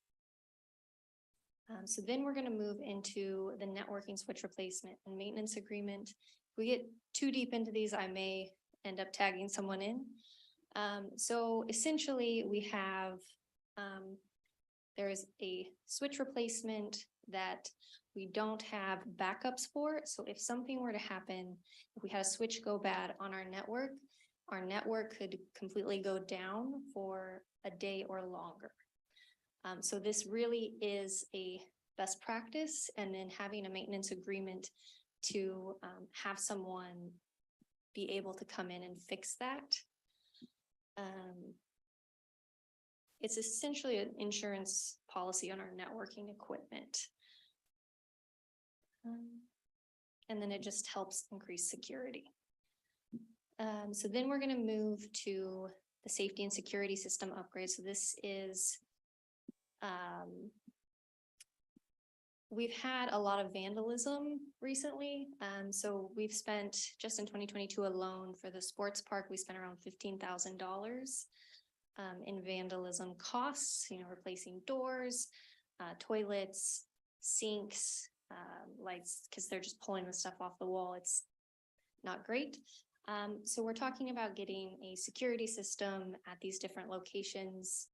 So then we're going to move into the networking switch replacement and maintenance agreement. If we get too deep into these, I may end up tagging someone in. So essentially we have, there's a switch replacement that we don't have backups for. So if something were to happen, if we had a switch go bad on our network could completely go down for a day or longer. So this really is a best practice, and then having a maintenance agreement to have someone be able to come in and fix that. It's essentially an insurance policy on our networking equipment. And then it just helps increase security. So then we're going to move to the safety and security system upgrade. So this is, we've had a lot of vandalism recently. So we've spent, just in 2022 alone for the sports park, we spent around $15,000 in vandalism costs, replacing doors, toilets, sinks, lights, because they're just pulling the stuff off the wall. It's not great. So we're talking about getting a security system at these different locations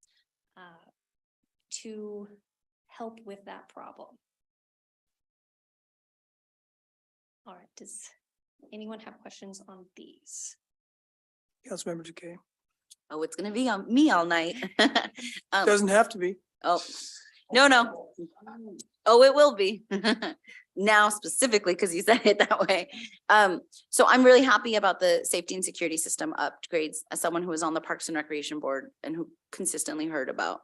to help with that problem. All right, does anyone have questions on these? Councilmember Takei. Oh, it's gonna be on me all night. Doesn't have to be. Oh, no. Oh, it will be. Now specifically, because you said it that way. So I'm really happy about the safety and security system upgrades as someone who was on the Parks and Recreation Board and who consistently heard about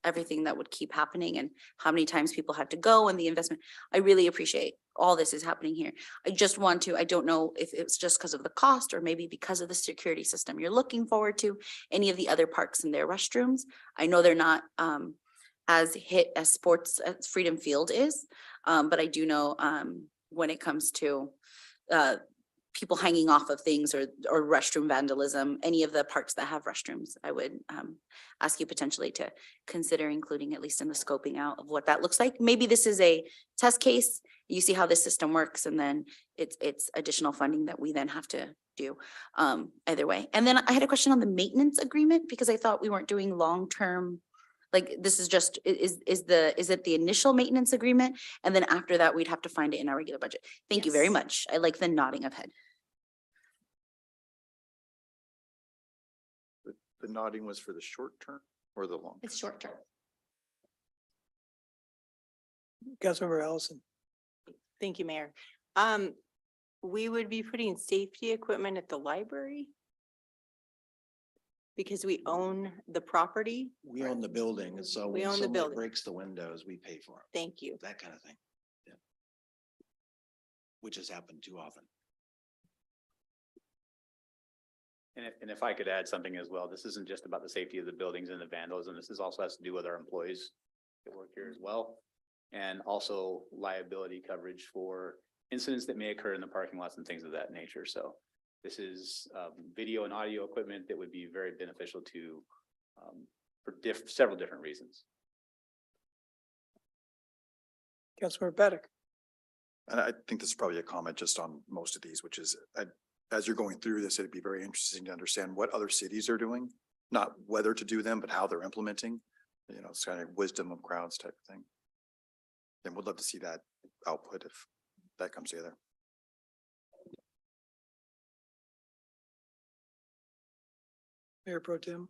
everything that would keep happening and how many times people had to go and the investment. I really appreciate all this is happening here. I just want to, I don't know if it's just because of the cost or maybe because of the security system you're looking forward to any of the other parks and their restrooms. I know they're not as hit as sports as Freedom Field is, but I do know when it comes to people hanging off of things or restroom vandalism, any of the parks that have restrooms, I would ask you potentially to consider including at least in the scoping out of what that looks like. Maybe this is a test case. You see how this system works, and then it's additional funding that we then have to do either way. And then I had a question on the maintenance agreement because I thought we weren't doing long-term. Like this is just, is it the initial maintenance agreement? And then after that, we'd have to find it in our regular budget. Thank you very Yes. much. I like the nodding of head. The nodding was for the short term or the long? It's short term. Councilmember Allison. Thank you, Mayor. We would be putting safety equipment at the library because we own the property. We own the building, and so We when own the somebody building. breaks the windows, we pay for them, Thank you. that kind of thing. Yeah. Which has happened too often. And if I could add something as well, this isn't just about the safety of the buildings and the vandalism. This is also has to do with our employees that work here as well. And also liability coverage for incidents that may occur in the parking lots and things of that nature. So this is video and audio equipment that would be very beneficial to for several different reasons. Councilmember Paddock. And I think this is probably a comment just on most of these, which is, as you're going through this, it'd be very interesting to understand what other cities are doing, not whether to do them, but how they're implementing. You know, it's kind of wisdom of crowds type of thing. And we'd love to see that output if that comes together. Mayor Pro Tem.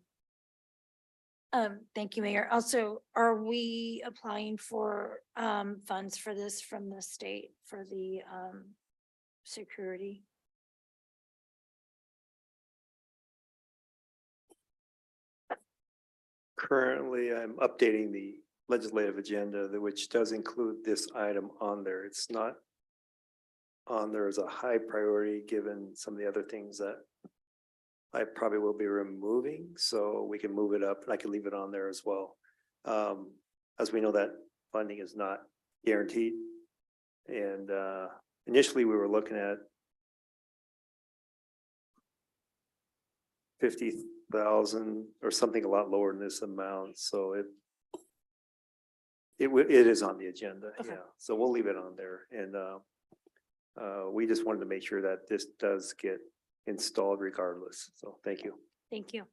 Thank you, Mayor. Also, are we applying for funds for this from the state for the security? Currently, I'm updating the legislative agenda, which does include this item on there. It's not on there as a high priority, given some of the other things that I probably will be removing, so we can move it up and I can leave it on there as well. As we know, that funding is not guaranteed. And initially, we were looking at 50,000 or something a lot lower than this amount, so it is on the agenda, Okay. yeah. So we'll leave it on there, and we just wanted to make sure that this does get installed regardless. So thank you. Thank you.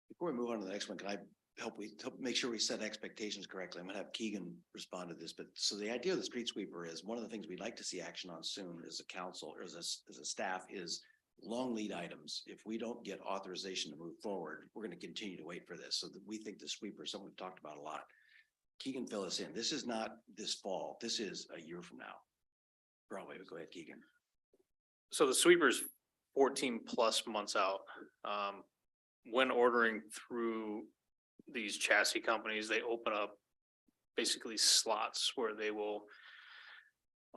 Before we move on to the next one, can I help make sure we set expectations correctly? I'm gonna have Keegan respond to this, but so the idea of the street sweeper is one of the things we'd like to see action on soon as a council or as a staff is long lead items. If we don't get authorization to move forward, we're gonna continue to wait for this. So that we think the sweeper is something we've talked about a lot. Keegan, fill us in. This is not this fall. This is a year from now. Probably, go ahead, Keegan. So the sweeper's 14 plus months out. When ordering through these chassis companies, they open up basically slots where they will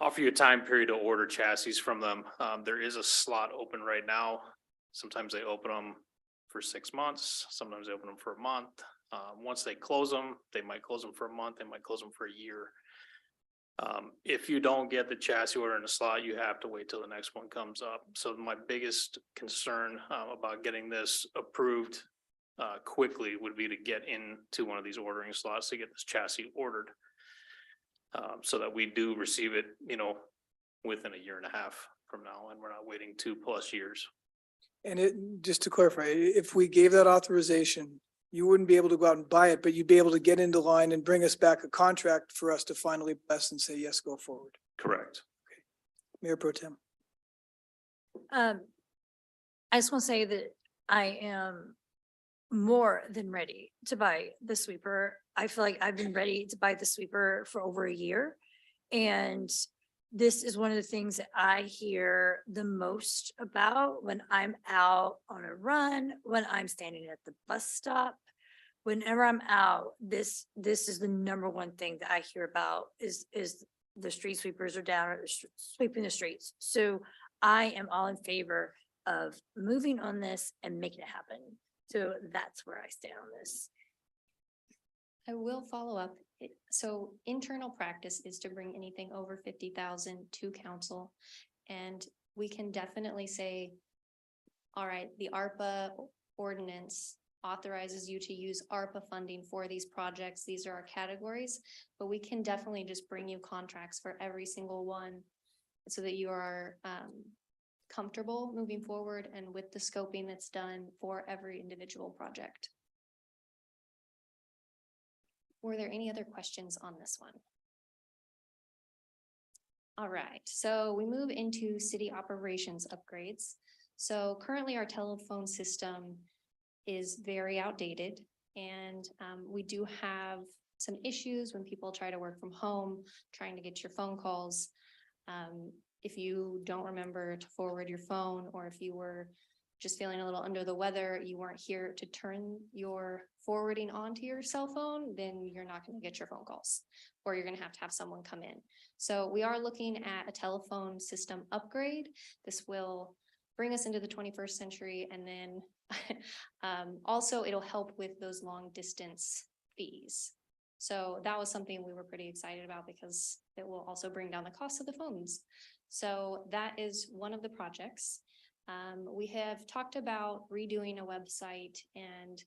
offer you a time period to order chassis from them. There is a slot open right now. Sometimes they open them for 6 months. Sometimes they open them for a month. Once they close them, they might close them for a month. They might close them for a year. If you don't get the chassis order in the slot, you have to wait till the next one comes up. So my biggest concern about getting this approved quickly would be to get into one of these ordering slots to get this chassis ordered. So that we do receive it, within a year and a half from now, and we're not waiting 2+ years. And just to clarify, if we gave that authorization, you wouldn't be able to go out and buy it, but you'd be able to get into line and bring us back a contract for us to finally bless and say, yes, go forward. Correct. Mayor Pro Tem. I just want to say that I am more than ready to buy the sweeper. I feel like I've been ready to buy the sweeper for over a year. And this is one of the things that I hear the most about when I'm out on a run, when I'm standing at the bus stop. Whenever I'm out, this is the number one thing that I hear about is the street sweepers are down or sweeping the streets. So I am all in favor of moving on this and making it happen. So that's where I stand on this. I will follow up. So internal practice is to bring anything over 50,000 to council. And we can definitely say, all right, the ARPA ordinance authorizes you to use ARPA funding for these projects. These are our categories, but we can definitely just bring you contracts for every single one so that you are comfortable moving forward and with the scoping that's done for every individual project. Were there any other questions on this one? All right, so we move into city operations upgrades. So currently our telephone system is very outdated, and we do have some issues when people try to work from home, trying to get your phone calls. If you don't remember to forward your phone, or if you were just feeling a little under the weather, you weren't here to turn your forwarding onto your cell phone, then you're not going to get your phone calls, or you're going to have someone come in. So we are looking at a telephone system upgrade. This will bring us into the 21st century, and then also it'll help with those long distance fees. So that was something we were pretty excited about because it will also bring down the cost of the phones. So that is one of the projects. We have talked about redoing a website and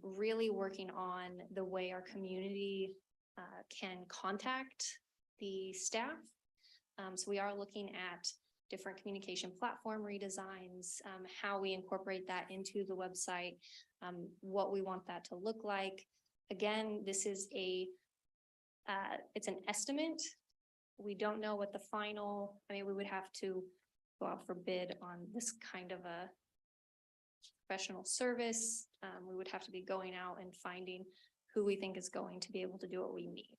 really working on the way our community can contact the staff. So we are looking at different communication platform redesigns, how we incorporate that into the website, what we want that to look like. Again, this is it's an estimate. We don't know what the final, we would have to go out for bid on this kind of a professional service. We would have to be going out and finding who we think is going to be able to do what we need.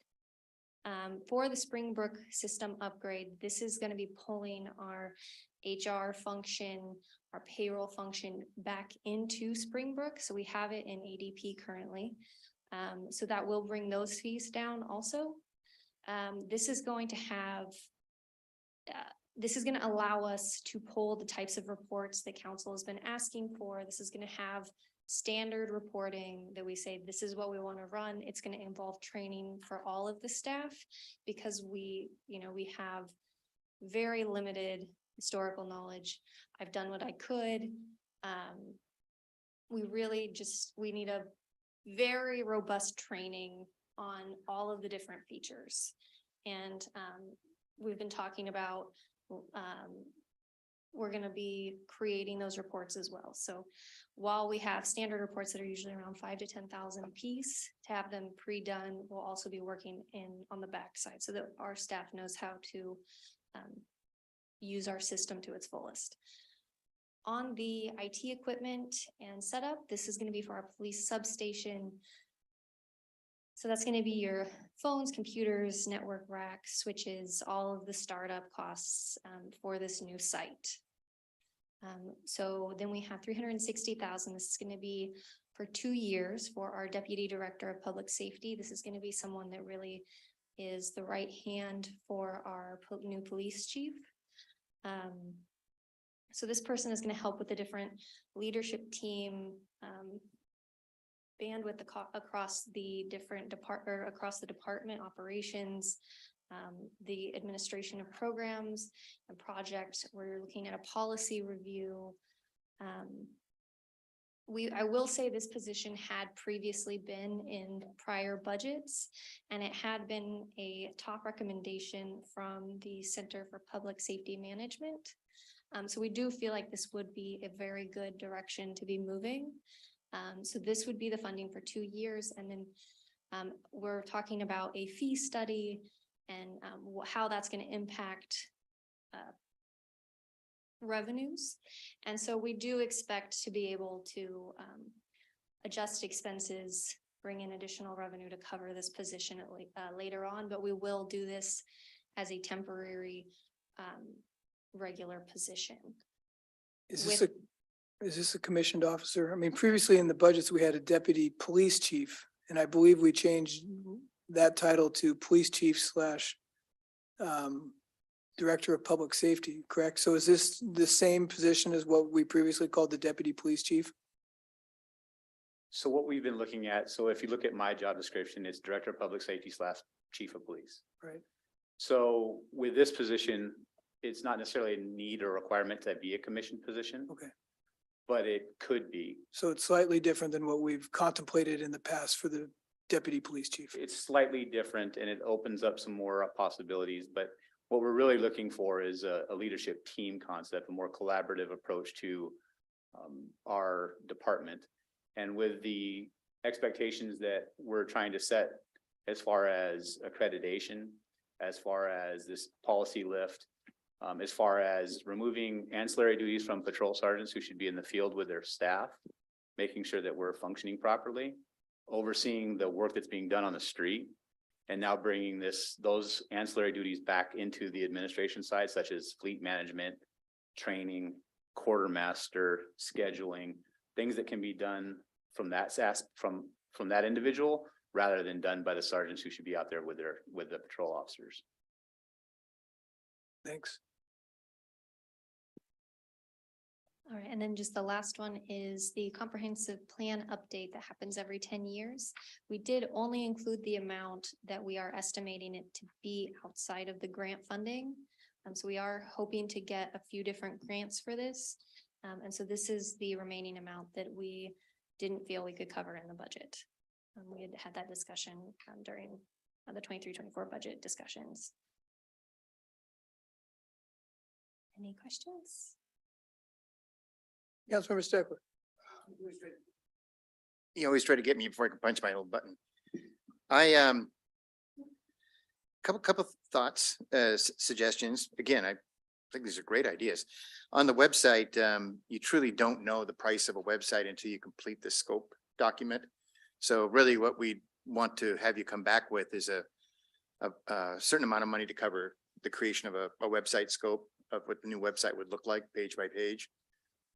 For the Springbrook system upgrade, this is going to be pulling our HR function, our payroll function back into Springbrook. So we have it in ADP currently. So that will bring those fees down also. This is going to have, this is going to allow us to pull the types of reports that council has been asking for. This is going to have standard reporting that we say, this is what we want to run. It's going to involve training for all of the staff because we have very limited historical knowledge. I've done what I could. We need a very robust training on all of the different features. And we've been talking about, we're going to be creating those reports as well. So while we have standard reports that are usually around 5,000 to 10,000 a piece, to have them pre-done, we'll also be working on the backside so that our staff knows how to use our system to its fullest. On the IT equipment and setup, this is going to be for our police substation. So that's going to be your phones, computers, network racks, switches, all of the startup costs for this new site. So then we have 360,000. This is going to be for 2 years for our Deputy Director of Public Safety. This is going to be someone that really is the right hand for our new police chief. So this person is going to help with the different leadership team, bandwidth across the different across the department operations, the administration of programs and projects. We're looking at a policy review. I will say this position had previously been in prior budgets, and it had been a top recommendation from the Center for Public Safety Management. So we do feel like this would be a very good direction to be moving. So this would be the funding for 2 years. And then we're talking about a fee study and how that's going to impact revenues. And so we do expect to be able to adjust expenses, bring in additional revenue to cover this position later on, but we will do this as a temporary regular position. Is this a commissioned officer? I mean, previously in the budgets, we had a deputy police chief, and I believe we changed that title to police chief slash director of public safety, correct? So is this the same position as what we previously called the deputy police chief? So what we've been looking at, so if you look at my job description, it's director of public safety slash chief of police. Right. So with this position, it's not necessarily a need or requirement to be a commissioned position. Okay. But it could be. So it's slightly different than what we've contemplated in the past for the deputy police chief. It's slightly different and it opens up some more possibilities, but what we're really looking for is a leadership team concept, a more collaborative approach to our department. And with the expectations that we're trying to set as far as accreditation, as far as this policy lift, as far as removing ancillary duties from patrol sergeants who should be in the field with their staff, making sure that we're functioning properly, overseeing the work that's being done on the street, and now bringing those ancillary duties back into the administration side, such as fleet management, training, quartermaster, scheduling, things that can be done from that from that individual rather than done by the sergeants who should be out there with the patrol officers. Thanks. All right, and then just the last one is the comprehensive plan update that happens every 10 years. We did only include the amount that we are estimating it to be outside of the grant funding. So we are hoping to get a few different grants for this. And so this is the remaining amount that we didn't feel we could cover in the budget. We had that discussion during the 23-24 budget discussions. Any questions? Councilmember Steckler. You always try to get me before I can punch my little button. Couple thoughts, suggestions. Again, I think these are great ideas. On the website, you truly don't know the price of a website until you complete the scope document. So really what we want to have you come back with is a certain amount of money to cover the creation of a website scope of what the new website would look like page by page.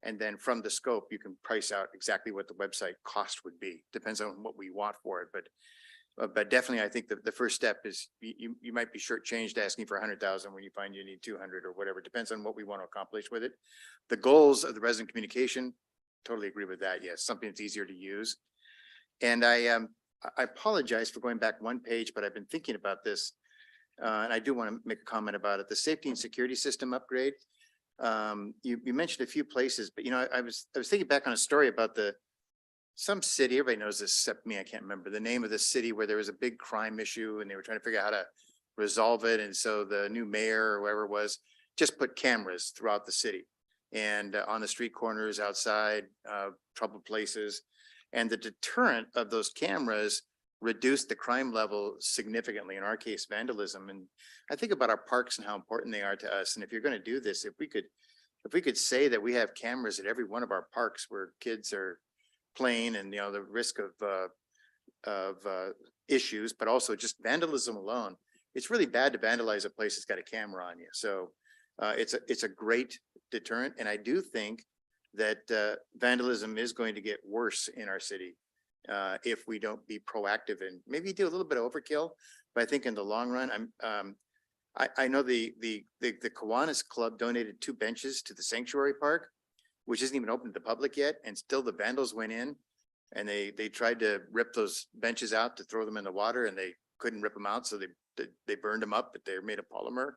And then from the scope, you can price out exactly what the website cost would be. Depends on what we want for it, but definitely, I think the first step is you might be shortchanged asking for 100,000 when you find you need 200 or whatever. Depends on what we want to accomplish with it. The goals of the resident communication, totally agree with that. Yes, something that's easier to use. And I apologize for going back one page, but I've been thinking about this, and I do want to make a comment about it. The safety and security system upgrade. You mentioned a few places, but I was thinking back on a story about some city, everybody knows this except me, I can't remember the name of the city where there was a big crime issue and they were trying to figure out how to resolve it. And so the new mayor or whoever it was just put cameras throughout the city and on the street corners, outside, troubled places. And the deterrent of those cameras reduced the crime level significantly, in our case, vandalism. And I think about our parks and how important they are to us. And if you're going to do this, if we could say that we have cameras at every one of our parks where kids are playing and the risk of issues, but also just vandalism alone, it's really bad to vandalize a place that's got a camera on you. So it's a great deterrent. And I do think that vandalism is going to get worse in our city if we don't be proactive and maybe do a little bit of overkill. But I think in the long run, I know the Kiwanis Club donated 2 benches to the sanctuary park, which isn't even open to the public yet. And still the vandals went in and they tried to rip those benches out to throw them in the water and they couldn't rip them out. So they burned them up, but they're made of polymer.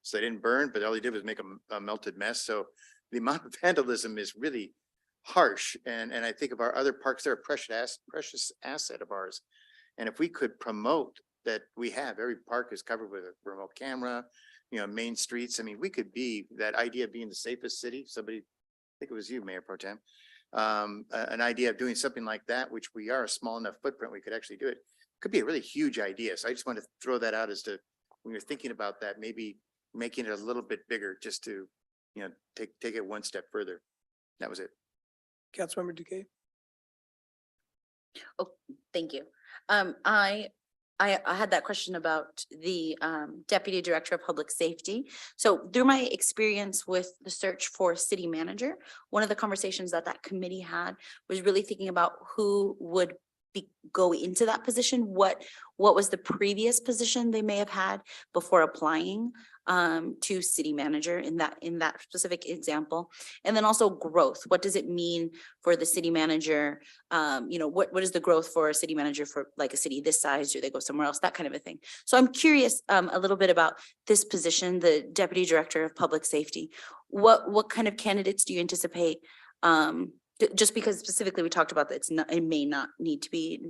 So they didn't burn, but all they did was make a melted mess. So the amount of vandalism is really harsh. And I think of our other parks, they're a precious asset of ours. And if we could promote that we have, every park is covered with a remote camera, main streets. I mean, we could be that idea of being the safest city. Somebody, I think it was you, Mayor Pro Tem, an idea of doing something like that, which we are a small enough footprint, we could actually do it. Could be a really huge idea. So I just want to throw that out as to when you're thinking about that, maybe making it a little bit bigger just to, take it one step further. That was it. Councilmember Duque. Oh, thank you. I I had that question about the Deputy Director of Public Safety. So through my experience with the search for city manager, one of the conversations that that committee had was really thinking about who would go into that position, what was the previous position they may have had before applying to city manager in that specific example. And then also growth. What does it mean for the city manager? What is the growth for a city manager for like a city this size? Do they go somewhere else? That kind of a thing. So I'm curious a little bit about this position, the Deputy Director of Public Safety. What kind of candidates do you anticipate? Just because specifically we talked about that it may not need to be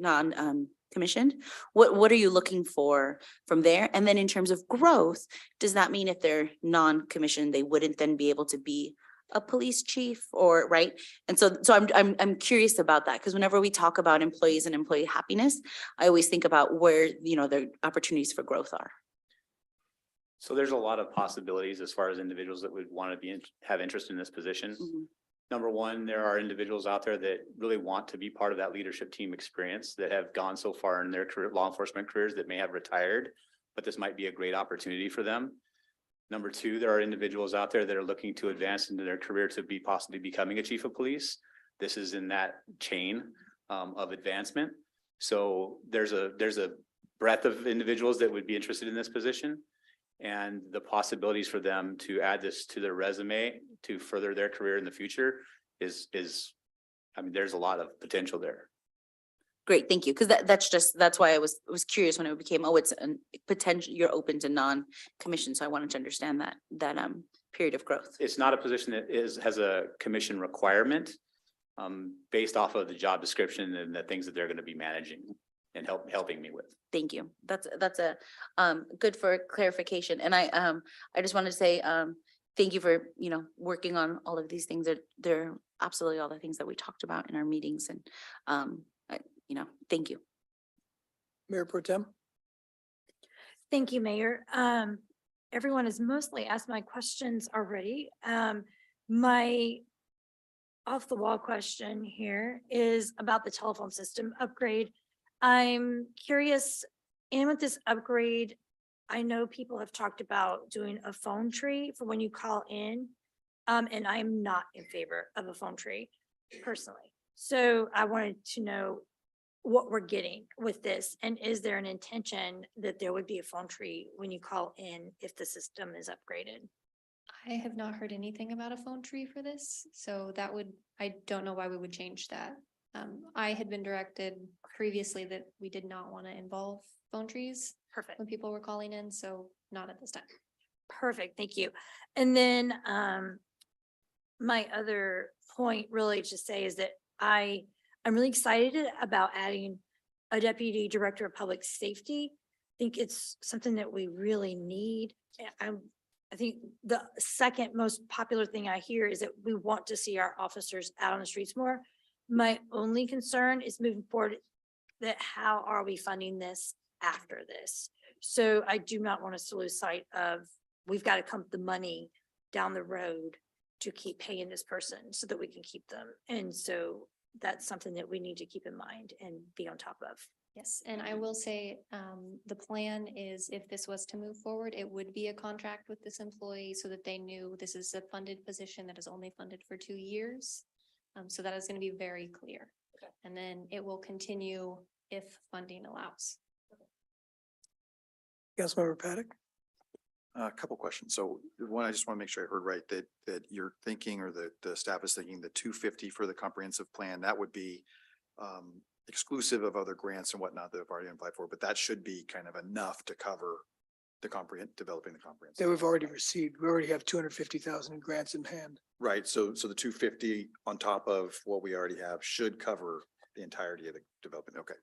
commissioned. What are you looking for from there? And then in terms of growth, does that mean if they're non-commissioned, they wouldn't then be able to be a police chief or right? And so I'm curious about that because whenever we talk about employees and employee happiness, I always think about where their opportunities for growth are. So there's a lot of possibilities as far as individuals that would want to have interest in this position. Mhm. Number one, there are individuals out there that really want to be part of that leadership team experience that have gone so far in their career, law enforcement careers that may have retired, but this might be a great opportunity for them. Number two, there are individuals out there that are looking to advance into their career to be possibly becoming a chief of police. This is in that chain of advancement. So there's a breadth of individuals that would be interested in this position. And the possibilities for them to add this to their resume to further their career in the future is there's a lot of potential there. Great, thank you. Because that's why I was curious when it became, it's a potential, you're open to non-commission. So I wanted to understand that period of growth. It's not a position that has a commission requirement based off of the job description and the things that they're going to be managing and helping me with. Thank you. That's a good for clarification. And I just wanted to say thank you for working on all of these things. They're absolutely all the things that we talked about in our meetings, and thank you. Mayor Pro Tem. Thank you, Mayor. Everyone has mostly asked my questions already. My off the wall question here is about the telephone system upgrade. I'm curious, and with this upgrade, I know people have talked about doing a phone tree for when you call in. And I'm not in favor of a phone tree personally. So I wanted to know what we're getting with this. And is there an intention that there would be a phone tree when you call in if the system is upgraded? I have not heard anything about a phone tree for this, so I don't know why we would change that. I had been directed previously that we did not want to involve phone trees. Perfect. When people were calling in, so not at this time. Perfect, thank you. And then my other point really to say is that I'm really excited about adding a Deputy Director of Public Safety. I think it's something that we really need. I think the second most popular thing I hear is that we want to see our officers out on the streets more. My only concern is moving forward that how are we funding this after this? So I do not want us to lose sight of, we've got to come the money down the road to keep paying this person so that we can keep them. And so that's something that we need to keep in mind and be on top of. Yes, and I will say, the plan is if this was to move forward, it would be a contract with this employee so that they knew this is a funded position that is only funded for 2 years. So that is going to be very clear. Okay. And then it will continue if funding allows. Councilmember Paddock. A couple questions. So one, I just want to make sure I heard right that you're thinking, or the staff is thinking, the 250 for the comprehensive plan, that would be exclusive of other grants and whatnot that have already been applied for, but that should be kind of enough to cover the developing the comprehensive. That we've already received. We already have 250,000 in grants in hand. Right. So the 250 on top of what we already have should cover the entirety of the development. Okay.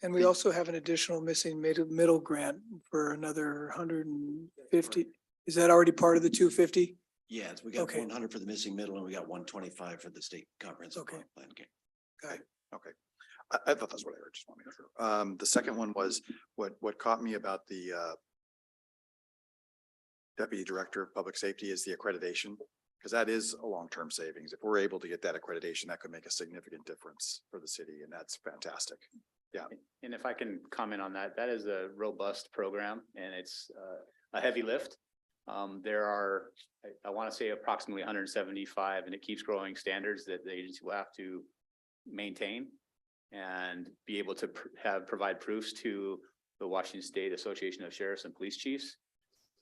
And we also have an additional missing middle grant for another 150. Is that already part of the 250? Yeah, we got Okay. 100 for the missing middle and we got 125 for the state comprehensive Okay. plan. Okay. Got it. Okay. I thought that's what I heard. Just want to make sure. The second one was what caught me about the Deputy Director of Public Safety is the accreditation, because that is a long-term savings. If we're able to get that accreditation, that could make a significant difference for the city, and that's fantastic. Yeah. And if I can comment on that, that is a robust program and it's a heavy lift. There are, I want to say approximately 175, and it keeps growing, standards that the agency will have to maintain and be able to provide proofs to the Washington State Association of Sheriffs and Police Chiefs.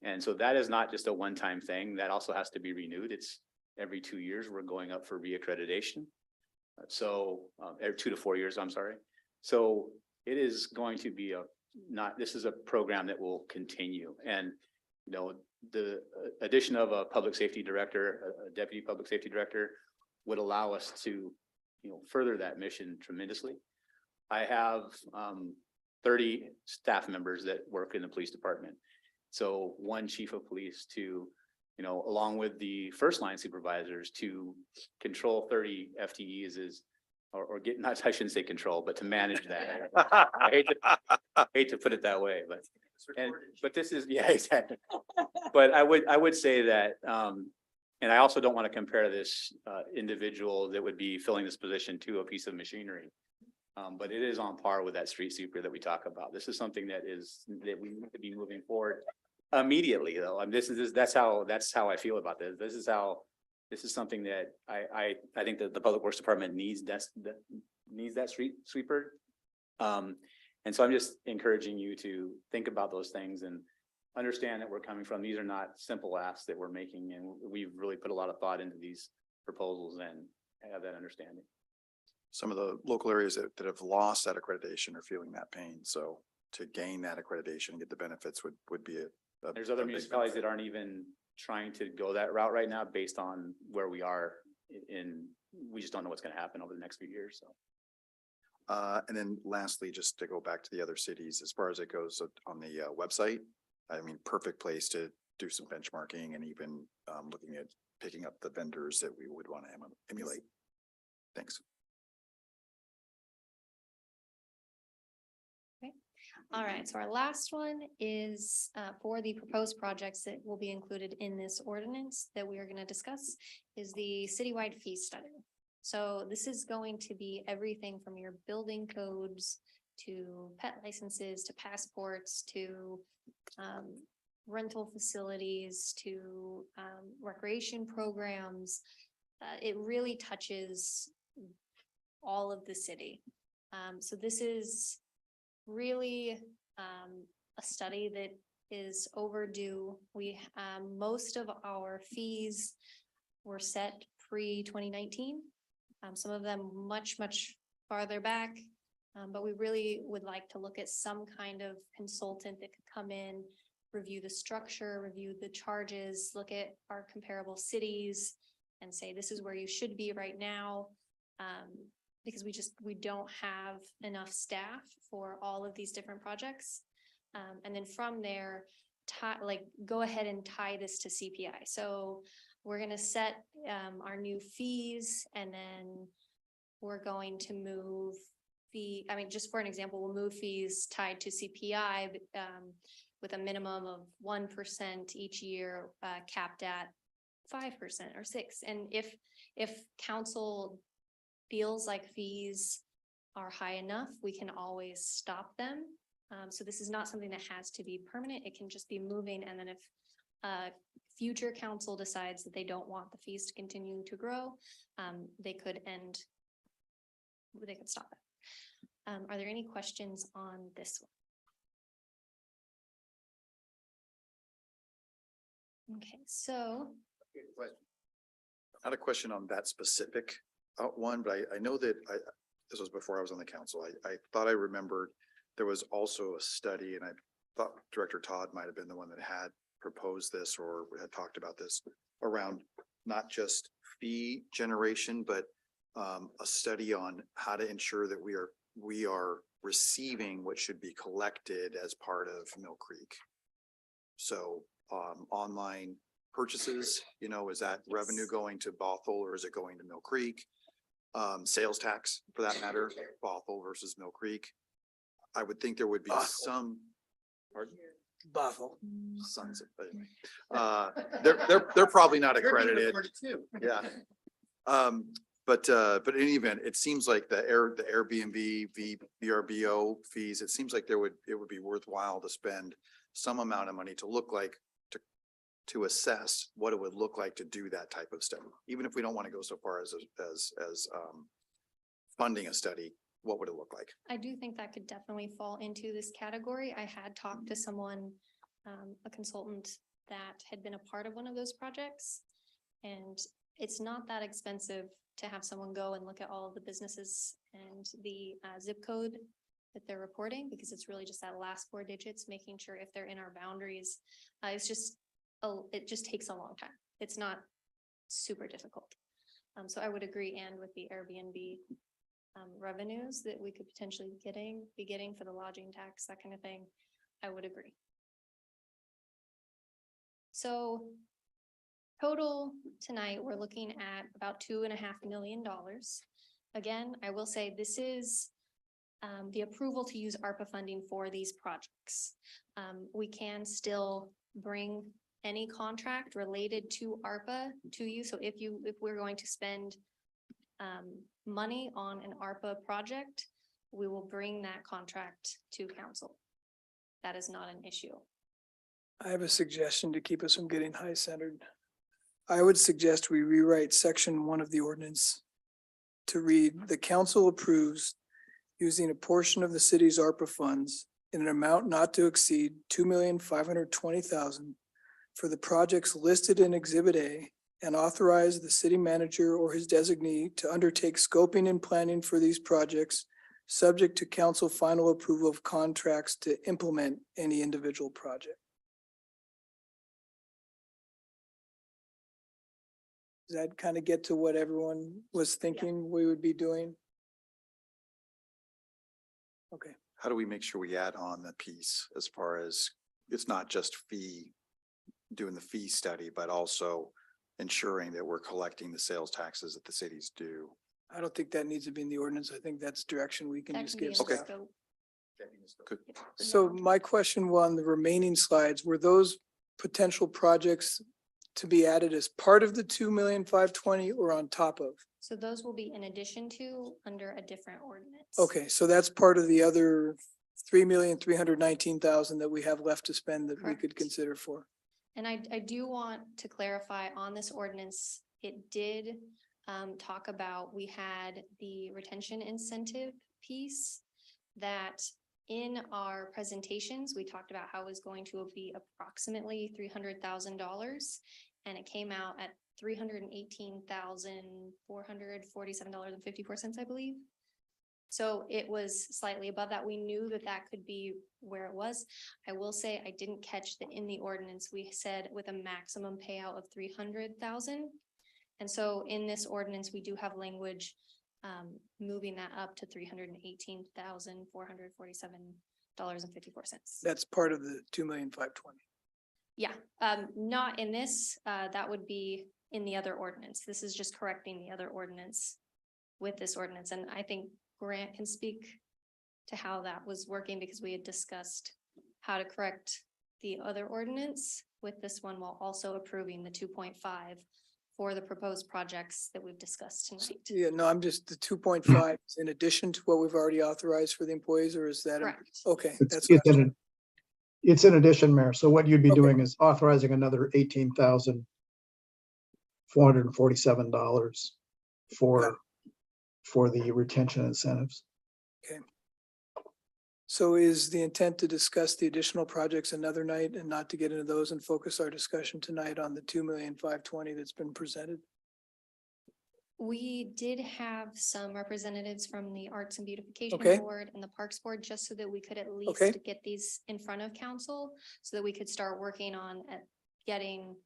And so that is not just a one-time thing. That also has to be renewed. It's every 2 years, we're going up for reaccreditation. So every 2 to 4 years, I'm sorry. So it is going to be this is a program that will continue. And, you know, the addition of a public safety director, a deputy public safety director would allow us to, you know, further that mission tremendously. I have 30 staff members that work in the police department. So one chief of police to, you know, along with the first line supervisors to control 30 FTEs is, or get, not, I shouldn't say control, but to manage that. I hate to put it that way, but this is, yeah, exactly. But I would say that, and I also don't want to compare this individual that would be filling this position to a piece of machinery. But it is on par with that street sweeper that we talk about. This is something that we need to be moving forward immediately, though. I mean, that's how I feel about this. This is something that I think that the Public Works Department needs that street sweeper. And so I'm just encouraging you to think about those things and understand that we're coming from. These are not simple asks that we're making, and we've really put a lot of thought into these proposals and have that understanding. Some of the local areas that have lost that accreditation are feeling that pain. So to gain that accreditation and get the benefits would be There's other municipalities that aren't even trying to go that route right now based on where we are we just don't know what's going to happen over the next few years. So. And then lastly, just to go back to the other cities, as far as it goes on the website, I mean, perfect place to do some benchmarking and even looking at picking up the vendors that we would want to emulate. Thanks. All right, so our last one is for the proposed projects that will be included in this ordinance that we are going to discuss is the citywide fee study. So this is going to be everything from your building codes to pet licenses, to passports, to rental facilities, to recreation programs. It really touches all of the city. So this is really a study that is overdue. We most of our fees were set pre-2019. Some of them much farther back, but we really would like to look at some kind of consultant that could come in, review the structure, review the charges, look at our comparable cities and say, this is where you should be right now. Because we don't have enough staff for all of these different projects. And then from there, go ahead and tie this to CPI. So we're gonna set our new fees, and then we're going to move just for an example, we'll move fees tied to CPI with a minimum of 1% each year, capped at 5% or 6%. And if council feels like fees are high enough, we can always stop them. So this is not something that has to be permanent. It can just be moving. And then if future council decides that they don't want the fees to continue to grow, they could stop it. Are there any questions on this one? Okay, so. Not a question on that specific one, but I know that this was before I was on the council. I thought I remembered there was also a study, and I thought Director Todd might have been the one that had proposed this or had talked about this around not just fee generation, but a study on how to ensure that we are receiving what should be collected as part of Mill Creek. So online purchases, is that revenue going to Bothell or is it going to Mill Creek? Sales tax for that matter, Bothell versus Mill Creek. I would think there would be some. Pardon? Bothell. Sons of, they're probably not accredited. Yeah. But in any event, it seems like the Airbnb, VRBO fees, it seems like it would be worthwhile to spend some amount of money to look like, to assess what it would look like to do that type of study. Even if we don't want to go so far as funding a study, what would it look like? I do think that could definitely fall into this category. I had talked to someone, a consultant that had been a part of one of those projects. And it's not that expensive to have someone go and look at all of the businesses and the zip code that they're reporting, because it's really just that last 4 digits, making sure if they're in our boundaries. It's just, it just takes a long time. It's not super difficult. So I would agree, and with the Airbnb revenues that we could potentially be getting for the lodging tax, that kind of thing, I would agree. So total tonight, we're looking at about $2.5 million. Again, I will say this is the approval to use ARPA funding for these projects. We can still bring any contract related to ARPA to you. So if we're going to spend money on an ARPA project, we will bring that contract to council. That is not an issue. I have a suggestion to keep us from getting high centered. I would suggest we rewrite section 1 of the ordinance to read, the council approves using a portion of the city's ARPA funds in an amount not to exceed $2,520,000 for the projects listed in Exhibit A, and authorize the city manager or his designee to undertake scoping and planning for these projects, subject to council final approval of contracts to implement any individual project. Does that kind of get to what everyone was thinking we would be doing? Okay. How do we make sure we add on the piece as far as it's not just doing the fee study, but also ensuring that we're collecting the sales taxes that the cities do? I don't think that needs to be in the ordinance. I think that's direction we can That just can be give. in the staff. scope. Good. So my question on the remaining slides, were those potential projects to be added as part of the 2,520,000 or on top of? So those will be in addition to under a different ordinance. Okay, so that's part of the other 3,319,000 that we have left to spend that we could Correct. consider for. And I do want to clarify on this ordinance, it did talk about, we had the retention incentive piece that in our presentations, we talked about how it was going to be approximately $300,000, and it came out at $318,447.54, I believe. So it was slightly above that. We knew that that could be where it was. I will say I didn't catch that in the ordinance. We said with a maximum payout of 300,000. And so in this ordinance, we do have language moving that up to $318,447.54. That's part of the 2,520,000. Yeah, not in this, that would be in the other ordinance. This is just correcting the other ordinance with this ordinance. And I think Grant can speak to how that was working, because we had discussed how to correct the other ordinance with this one while also approving the 2.5 for the proposed projects that we've discussed tonight. Yeah, no, I'm just the 2.5 in addition to what we've already authorized for the employees, or is that? Correct. Okay, that's. It's in addition, Mayor. So what you'd be Okay. doing is authorizing another $18,447 for the retention incentives. Okay. So is the intent to discuss the additional projects another night and not to get into those and focus our discussion tonight on the 2,520,000 that's been presented? We did have some representatives from the Arts and Beautification Okay. Board and the Parks Board, just so that we could at Okay. least get these in front of council, so that we could start working on getting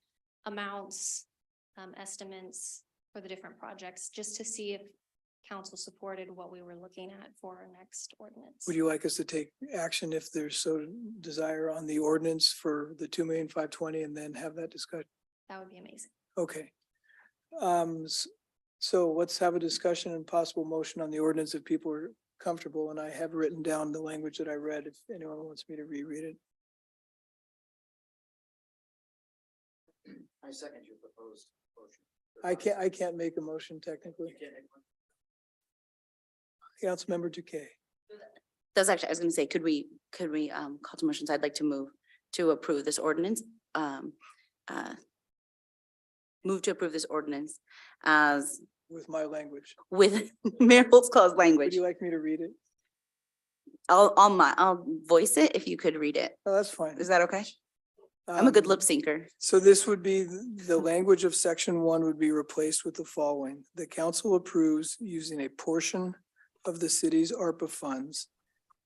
amounts, estimates for the different projects, just to see if council supported what we were looking at for our next ordinance. Would you like us to take action if there's so desire on the ordinance for the 2,520,000 and then have that discussion? That would be amazing. Okay. So let's have a discussion and possible motion on the ordinance if people are comfortable, and I have written down the language that I read if anyone wants me to reread it. I second your proposed motion. I can't make a motion technically. Councilmember Duque. That's actually, I was gonna say, could we call to motions? I'd like to move to approve this ordinance. Move to approve this ordinance as With my language. with Merrill's clause Would language. you like me to read it? I'll voice it if you could read it. Oh, that's fine. Is that okay? I'm a good Um, lip syncer. So this would be, the language of section 1 would be replaced with the following. The council approves using a portion of the city's ARPA funds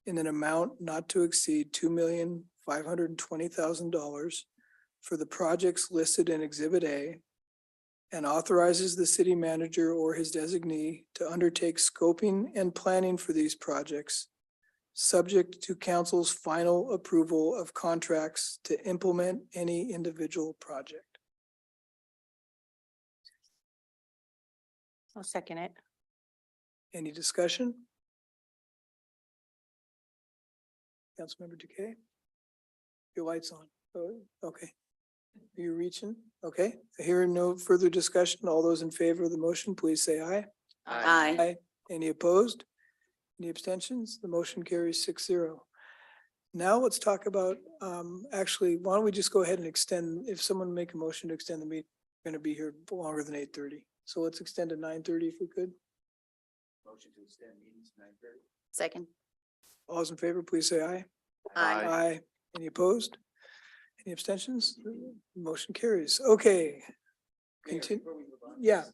in an amount not to exceed $2,520,000 for the projects listed in Exhibit A, and authorizes the city manager or his designee to undertake scoping and planning for these projects, subject to council's final approval of contracts to implement any individual project. I'll second it. Any discussion? Councilmember Duque? Your light's on. Oh, okay. Are you reaching? Okay, hearing no further discussion. All those in favor of the motion, please say aye. Aye. Any opposed? Any abstentions? The motion carries 6-0. Now let's talk about, actually, why don't we just go ahead and extend, if someone make a motion to extend the meeting, we're gonna be here longer than 8:30. So let's extend to 9:30 if we could. Motion to extend meetings to 9:30. Second. All those in favor, please say aye. Aye. Aye. Any opposed? Any abstentions? Motion carries. Okay. Continue. Yeah.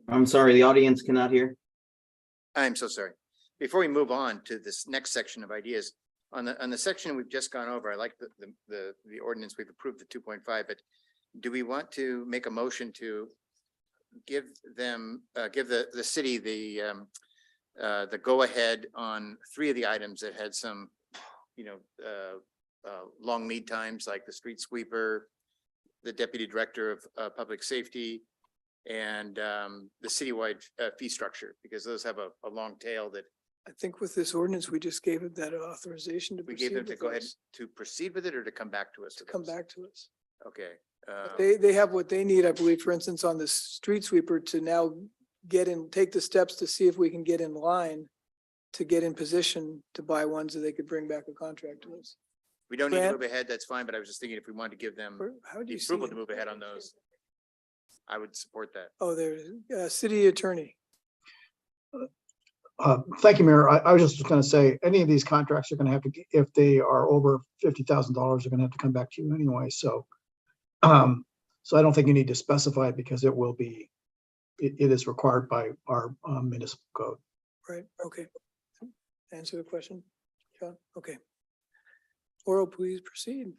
I'm sorry, the audience cannot hear. I'm so sorry. Before we move on to this next section of ideas, on the section we've just gone over, I like the ordinance, we've approved the 2.5, but do we want to make a motion to give them, give the city the go-ahead on 3 of the items that had some, long lead times, like the street sweeper, the deputy director of public safety, and the citywide fee structure, because those have a long tail that I think with this ordinance, we just gave it that authorization to we gave proceed them to with go ahead those, to proceed with it or to come back to us. to with come those? back to us. Okay. They have what they need, I believe, for instance, on the street sweeper to now take the steps to see if we can get in line to get in position to buy ones that they could bring back a contract to us. We don't need to Grant? move ahead, that's fine, but I was just thinking if we wanted to give them How do the you see approval it? to move ahead on those, I would support that. Oh, there's city attorney. Thank you, Mayor. I was just gonna say, any of these contracts are gonna have to, if they are over $50,000, they're gonna have to come back to you anyway, so. So I don't think you need to specify it because it will be, it is required by our municipal code. Right, okay. Answer the question, John? Okay. Oral, please proceed.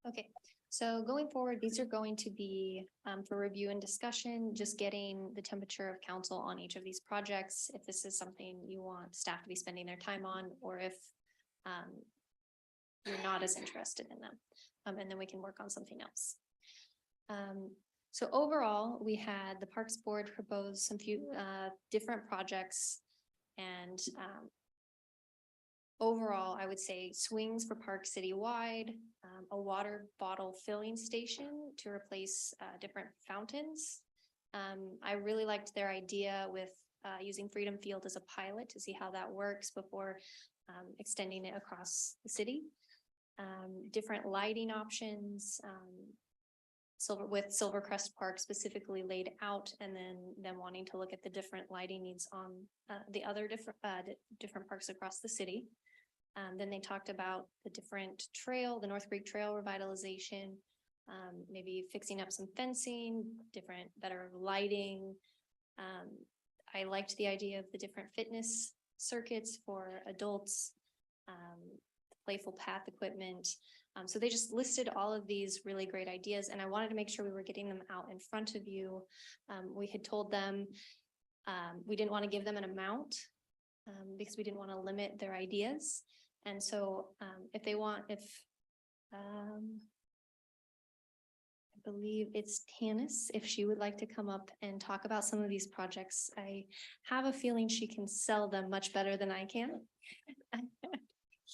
Okay, so going forward, these are going to be for review and discussion, just getting the temperature of council on each of these projects. If this is something you want staff to be spending their time on, or if you're not as interested in them. And then we can work on something else. So overall, we had the Parks Board propose some few different projects, and overall, I would say swings for parks citywide, a water bottle filling station to replace different fountains. I really liked their idea with using Freedom Field as a pilot to see how that works before extending it across the city. Different lighting options, Silvercrest Park specifically laid out, and then them wanting to look at the different lighting needs on the other different parks across the city. Then they talked about the different trail, the North Creek Trail revitalization, maybe fixing up some fencing, better lighting. I liked the idea of the different fitness circuits for adults, playful path equipment. So they just listed all of these really great ideas, and I wanted to make sure we were getting them out in front of you. We had told them we didn't want to give them an amount because we didn't want to limit their ideas. And so if they want, if believe it's Tannis, if she would like to come up and talk about some of these projects. I have a feeling she can sell them much better than I can.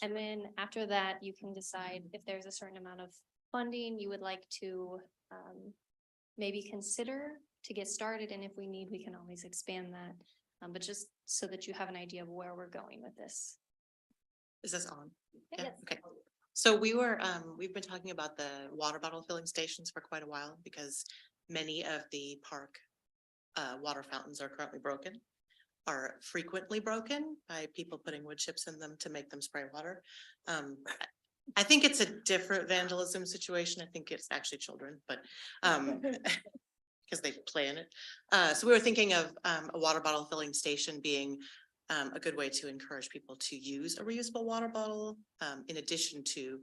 And then after that, you can decide if there's a certain amount of funding you would like to maybe consider to get started. And if we need, we can always expand that. But just so that you have an idea of where we're going with this. Is this on? Yeah. Okay. So we've been talking about the water bottle filling stations for quite a while because many of the park water fountains are currently broken, are frequently broken by people putting wood chips in them to make them spray water. I think it's a different vandalism situation. I think it's actually children, but because they play in it. So we were thinking of a water bottle filling station being a good way to encourage people to use a reusable water bottle, in addition to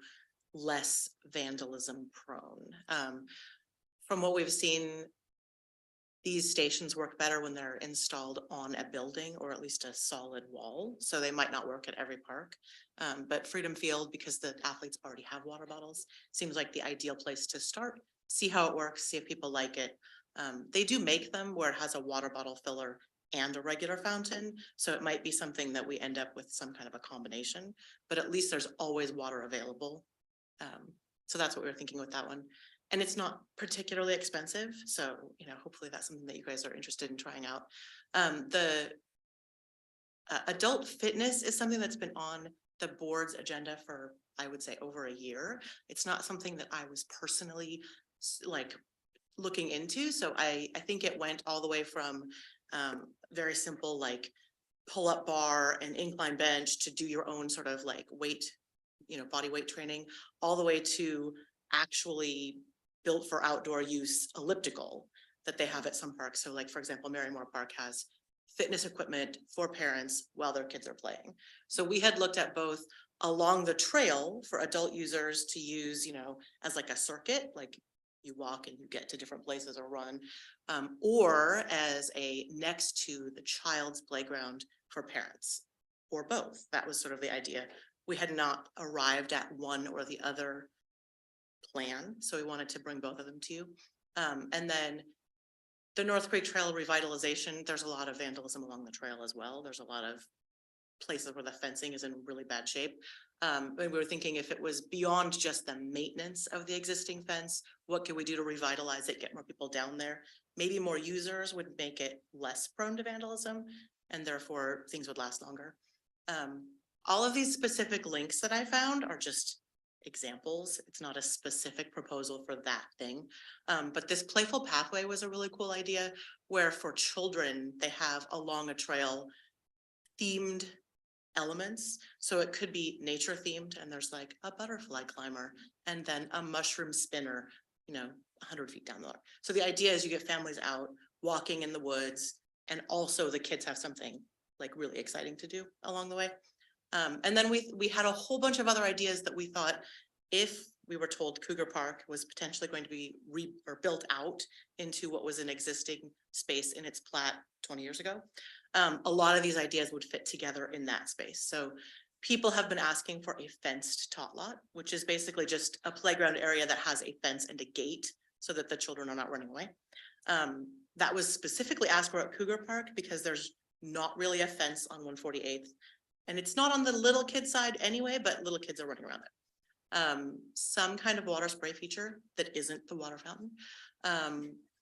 less vandalism prone. From what we've seen, these stations work better when they're installed on a building or at least a solid wall. So they might not work at every park. But Freedom Field, because the athletes already have water bottles, seems like the ideal place to start, see how it works, see if people like it. They do make them where it has a water bottle filler and a regular fountain. So it might be something that we end up with some kind of a combination, but at least there's always water available. So that's what we were thinking with that one. And it's not particularly expensive. So, hopefully that's something that you guys are interested in trying out. The adult fitness is something that's been on the board's agenda for, I would say, over a year. It's not something that I was personally looking into. So I think it went all the way from very simple, pull-up bar and incline bench to do your own sort of weight, body weight training, all the way to actually built for outdoor use elliptical that they have at some parks. So for example, Marymore Park has fitness equipment for parents while their kids are playing. So we had looked at both along the trail for adult users to use, as a circuit, you walk and you get to different places or run, or as a next to the child's playground for parents, or both. That was sort of the idea. We had not arrived at one or the other plan, so we wanted to bring both of them to you. And then the North Creek Trail revitalization, there's a lot of vandalism along the trail as well. There's a lot of places where the fencing is in really bad shape. And we were thinking if it was beyond just the maintenance of the existing fence, what could we do to revitalize it, get more people down there? Maybe more users would make it less prone to vandalism, and therefore things would last longer. All of these specific links that I found are just examples. It's not a specific proposal for that thing. But this playful pathway was a really cool idea where for children, they have along a trail themed elements. So it could be nature themed, and there's a butterfly climber and then a mushroom spinner, 100 feet down the road. So the idea is you get families out walking in the woods, and also the kids have something really exciting to do along the way. And then we had a whole bunch of other ideas that we thought, if we were told Cougar Park was potentially going to be built out into what was an existing space in its plat 20 years ago, a lot of these ideas would fit together in that space. So people have been asking for a fenced tot lot, which is basically just a playground area that has a fence and a gate so that the children are not running away. That was specifically asked for at Cougar Park because there's not really a fence on 148th. And it's not on the little kid side anyway, but little kids are running around it. Some kind of water spray feature that isn't the water fountain.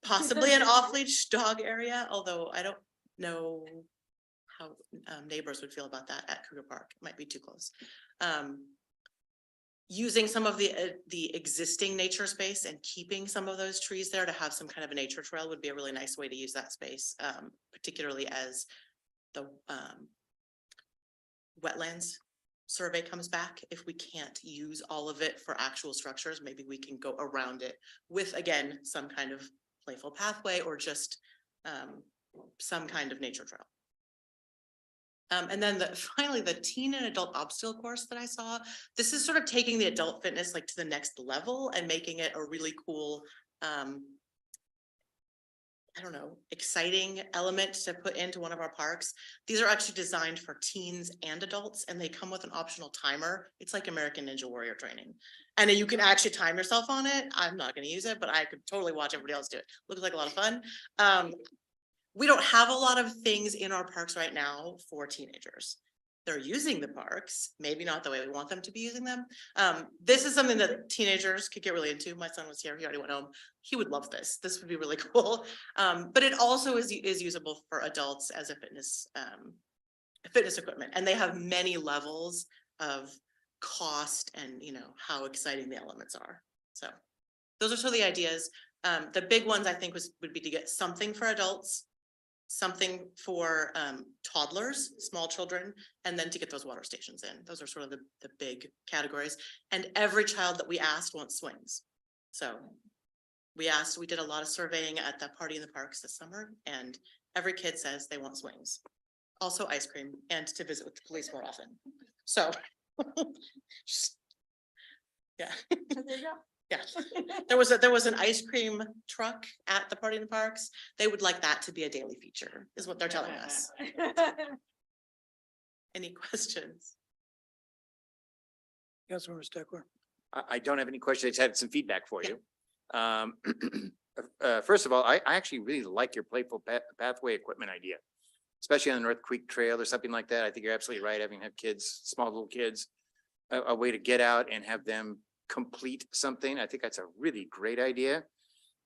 Possibly an off-leash dog area, although I don't know how neighbors would feel about that at Cougar Park. It might be too close. Using some of the existing nature space and keeping some of those trees there to have some kind of a nature trail would be a really nice way to use that space, particularly as the wetlands survey comes back. If we can't use all of it for actual structures, maybe we can go around it with, again, some kind of playful pathway or just some kind of nature trail. And then finally, the teen and adult obstacle course that I saw, this is sort of taking the adult fitness to the next level and making it a really cool I don't know, exciting element to put into one of our parks. These are actually designed for teens and adults, and they come with an optional timer. It's like American Ninja Warrior training. And then you can actually time yourself on it. I'm not gonna use it, but I could totally watch everybody else do it. Looks like a lot of fun. We don't have a lot of things in our parks right now for teenagers. They're using the parks, maybe not the way we want them to be using them. This is something that teenagers could get really into. My son was here, he already went home. He would love this. This would be really cool. But it also is usable for adults as a fitness equipment. And they have many levels of cost and, you know, how exciting the elements are. So those are sort of the ideas. The big ones I think would be to get something for adults, something for toddlers, small children, and then to get those water stations in. Those are sort of the big categories. And every child that we asked wants swings. So we did a lot of surveying at the Party in the Parks this summer, and every kid says they want swings. Also ice cream and to visit with the police more often. So yeah. There you go. Yeah, there was an ice cream truck at the Party in the Parks. They would like that to be a daily feature, is what they're telling us. Any questions? Councilmember Steckler. I don't have any questions. I just had some feedback for you. First of all, I actually really like your playful pathway equipment idea, especially on the North Creek Trail or something like that. I think you're absolutely right. Having kids, small little kids, a way to get out and have them complete something. I think that's a really great idea.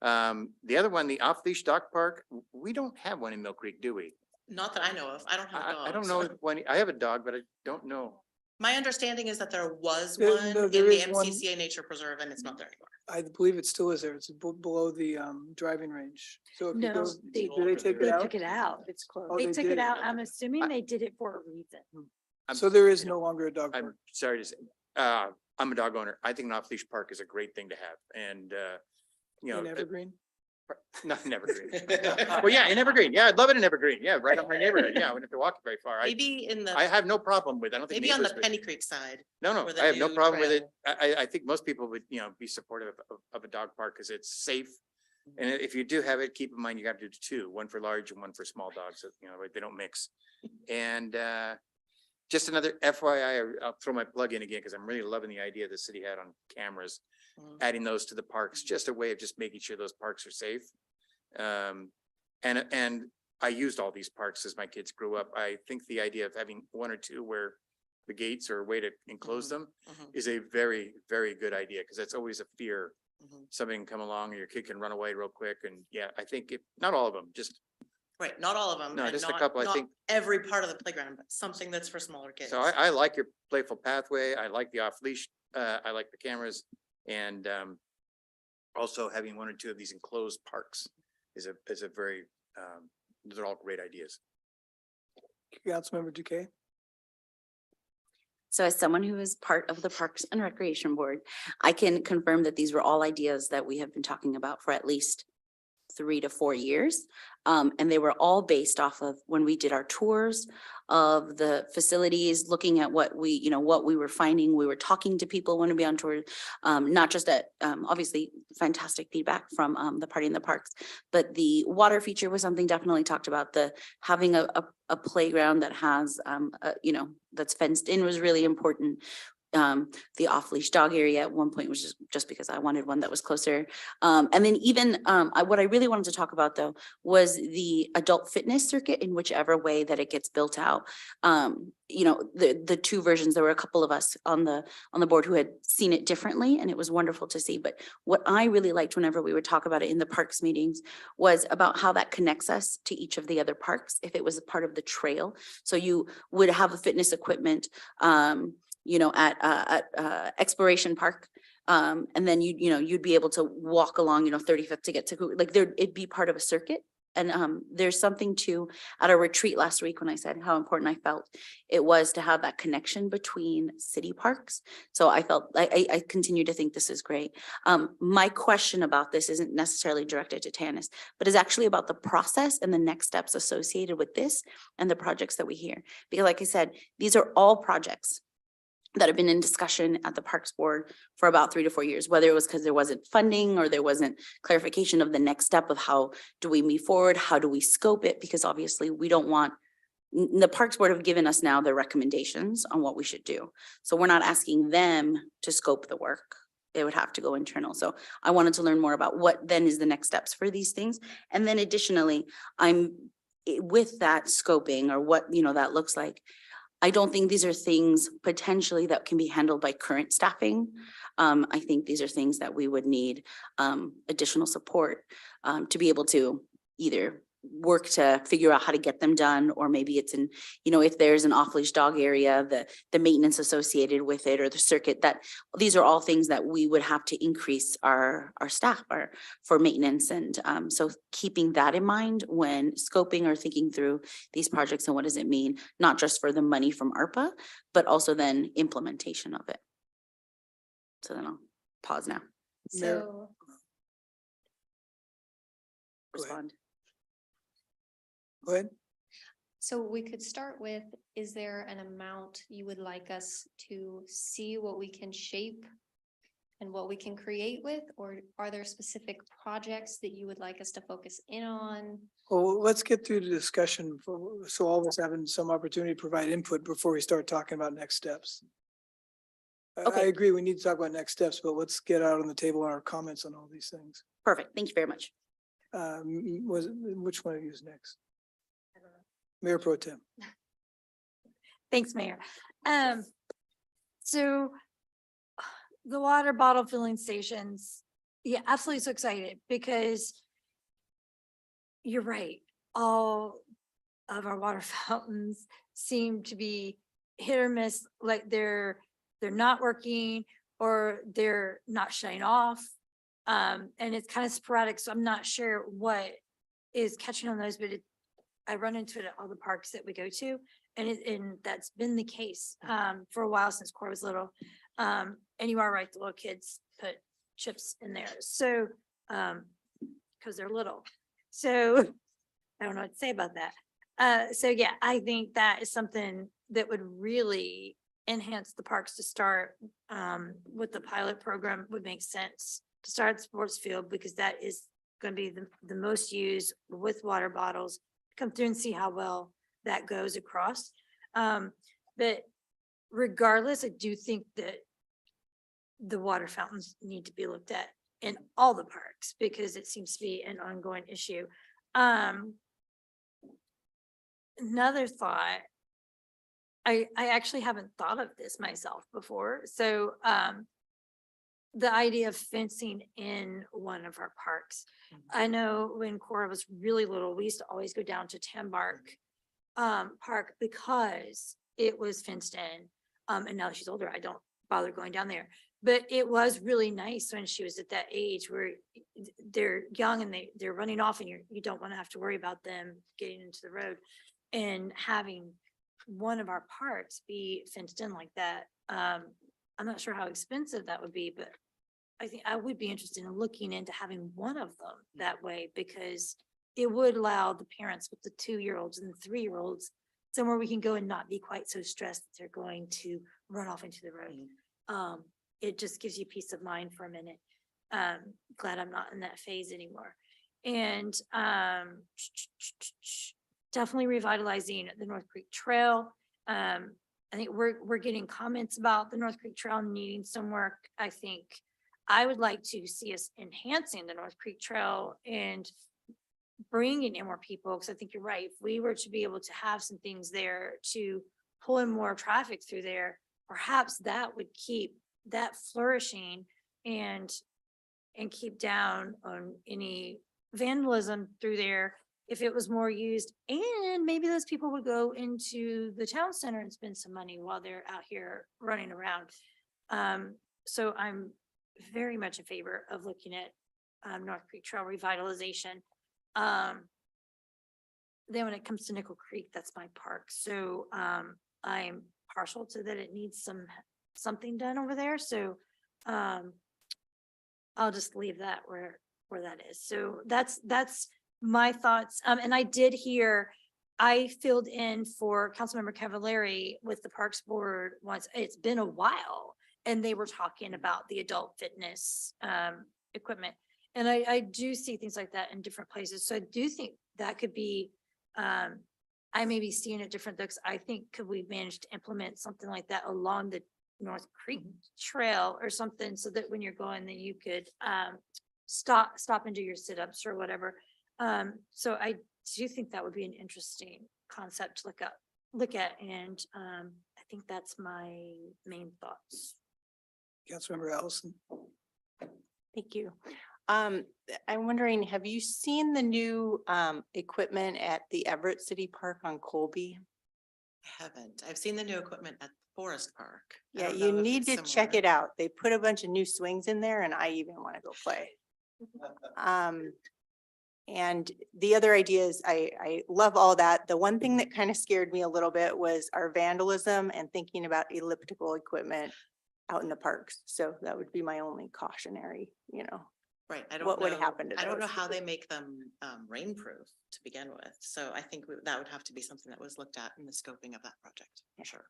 The other one, the off-leash dog park, we don't have one in Mill Creek, do we? Not that I know of. I don't have a dog. I don't know when I have a dog, but I don't know. My understanding is that there was There- one no, in there the is one. MCCA Nature Preserve, and it's not there anymore. I believe it still is there. It's below the driving range. So if you No, go, they, did they take it they out? took it out. It's closed. They took it out. I'm assuming they did it for a reason. So there is no longer a dog I'm park. sorry to say, I'm a dog owner. I think an off-leash park is a great thing to have. And, you know, In Evergreen. not in Evergreen. Well, yeah, in Evergreen. Yeah, I'd love it in Evergreen. Yeah, right on my neighborhood. Yeah, I wouldn't have to walk very far. Maybe in I the, have no problem with it. I don't think maybe on the neighbors would. Penny Creek side. No, for the I have no new problem with it. trail. I think most people would, you know, be supportive of a dog park because it's safe. And if you do have it, keep in mind, you got to do two, one for large and one for small dogs, so, you know, they don't mix. And just another FYI, I'll throw my plug in again because I'm really loving the idea the city had on cameras, adding those to the parks, just a way of just making sure those parks are safe. And I used all these parks as my kids grew up. I think the idea of having one or two where the gates or a way to enclose them is a very, very good idea because that's always a fear. Somebody can come along or your kid can run away real quick. And yeah, I think not all of them, just. Right, not all of them. No, and just a not- couple, I not think. Every part of the playground, but something that's for smaller kids. So I like your playful pathway. I like the off leash. I like the cameras and also having one or two of these enclosed parks is a very, those are all great ideas. Councilmember Duque. So as someone who is part of the Parks and Recreation Board, I can confirm that these were all ideas that we have been talking about for at least 3 to 4 years. And they were all based off of when we did our tours of the facilities, looking at what we were finding. We were talking to people when we be on tour, not just at, obviously fantastic feedback from the Party in the Parks, but the water feature was something definitely talked about. The having a playground that has, that's fenced in was really important. The off-leash dog area at one point was just because I wanted one that was closer. And then even what I really wanted to talk about though was the adult fitness circuit in whichever way that it gets built out. The two versions, there were a couple of us on the board who had seen it differently and it was wonderful to see. But what I really liked whenever we would talk about it in the parks meetings was about how that connects us to each of the other parks if it was a part of the trail. So you would have a fitness equipment at Exploration Park. And then you'd be able to walk along, 35th to get to, it'd be part of a circuit. And there's something to, at a retreat last week when I said how important I felt it was to have that connection between city parks. So I felt, I continue to think this is great. My question about this isn't necessarily directed to Tannis, but is actually about the process and the next steps associated with this and the projects that we hear. Because like I said, these are all projects that have been in discussion at the Parks Board for about 3 to 4 years, whether it was because there wasn't funding or there wasn't clarification of the next step of how do we move forward, how do we scope it? Because obviously we don't want, the Parks Board have given us now their recommendations on what we should do. So we're not asking them to scope the work. It would have to go internal. So I wanted to learn more about what then is the next steps for these things. And then additionally, with that scoping or what, that looks like, I don't think these are things potentially that can be handled by current staffing. I think these are things that we would need additional support to be able to either work to figure out how to get them done, or maybe it's in, if there's an off-leash dog area, the maintenance associated with it, or the circuit, that these are all things that we would have to increase our staff for maintenance. And so keeping that in mind when scoping or thinking through these projects and what does it mean, not just for the money from ARPA, but also then implementation of it. So then I'll pause now. So Respond. Go ahead. So we could start with, is there an amount you would like us to see what we can shape and what we can create with, or are there specific projects that you would like us to focus in on? Well, let's get through the discussion so all of us having some opportunity to provide input before we start talking about next steps. I agree, we need to talk about next steps, but let's get out on the table our comments on all these things. Perfect. Thank you very much. Which one of you is next? Mayor Pro Tem. Thanks, Mayor. So the water bottle filling stations, yeah, absolutely so excited because you're right. All of our water fountains seem to be hit or miss, like they're not working or they're not shutting off. And it's kind of sporadic, so I'm not sure what is catching on those, but I run into it at all the parks that we go to, and that's been the case for a while since Cora was little. And you are right, the little kids put chips in there, so because they're little. So I don't know what to say about that. So yeah, I think that is something that would really enhance the parks to start with the pilot program. Would make sense to start at sports field, because that is going to be the most used with water bottles. Come through and see how well that goes across. But regardless, I do think that the water fountains need to be looked at in all the parks because it seems to be an ongoing issue. Another thought, I actually haven't thought of this myself before. So the idea of fencing in one of our parks. I know when Cora was really little, we used to always go down to Tambark Park because it was fenced in. And now that she's older, I don't bother going down there. But it was really nice when she was at that age where they're young and they're running off and you don't want to have to worry about them getting into the road. And having one of our parks be fenced in like that, I'm not sure how expensive that would be, but I think I would be interested in looking into having one of them that way, because it would allow the parents with the 2-year-olds and the 3-year-olds somewhere we can go and not be quite so stressed that they're going to run off into the road. It just gives you peace of mind for a minute. Glad I'm not in that phase anymore. And definitely revitalizing the North Creek Trail. I think we're getting comments about the North Creek Trail needing some work. I think I would like to see us enhancing the North Creek Trail and bringing in more people, because I think you're right. If we were to be able to have some things there to pull in more traffic through there, perhaps that would keep that flourishing and keep down on any vandalism through there if it was more used. And maybe those people would go into the town center and spend some money while they're out here running around. So I'm very much in favor of looking at North Creek Trail revitalization. Then when it comes to Nickel Creek, that's my park. So I'm partial to that. It needs something done over there. So I'll just leave that where that is. So that's my thoughts. And I did hear I filled in for Councilmember Cavallari with the Parks Board once. It's been a while. And they were talking about the adult fitness equipment. And I do see things like that in different places. So I do think that could be, I may be seeing it different though, 'cause I think could we manage to implement something like that along the North Creek Trail or something so that when you're going, then you could stop and do your sit-ups or whatever. So I do think that would be an interesting concept to look at. And I think that's my main thoughts. Councilmember Allison. Thank you. I'm wondering, have you seen the new equipment at the Everett City Park on Colby? I haven't. I've seen the new equipment at Forest Park. I Yeah, don't you know if need it's to check similar. it out. They put a bunch of new swings in there and I even want to go play. And the other idea is I love all that. The one thing that kind of scared me a little bit was our vandalism and thinking about elliptical equipment out in the parks. So that would be my only cautionary, Right, I don't know. what would happen to I don't know those? how they make them rainproof to begin with. So I think that would have to be something that was looked at in the scoping of that project, for sure.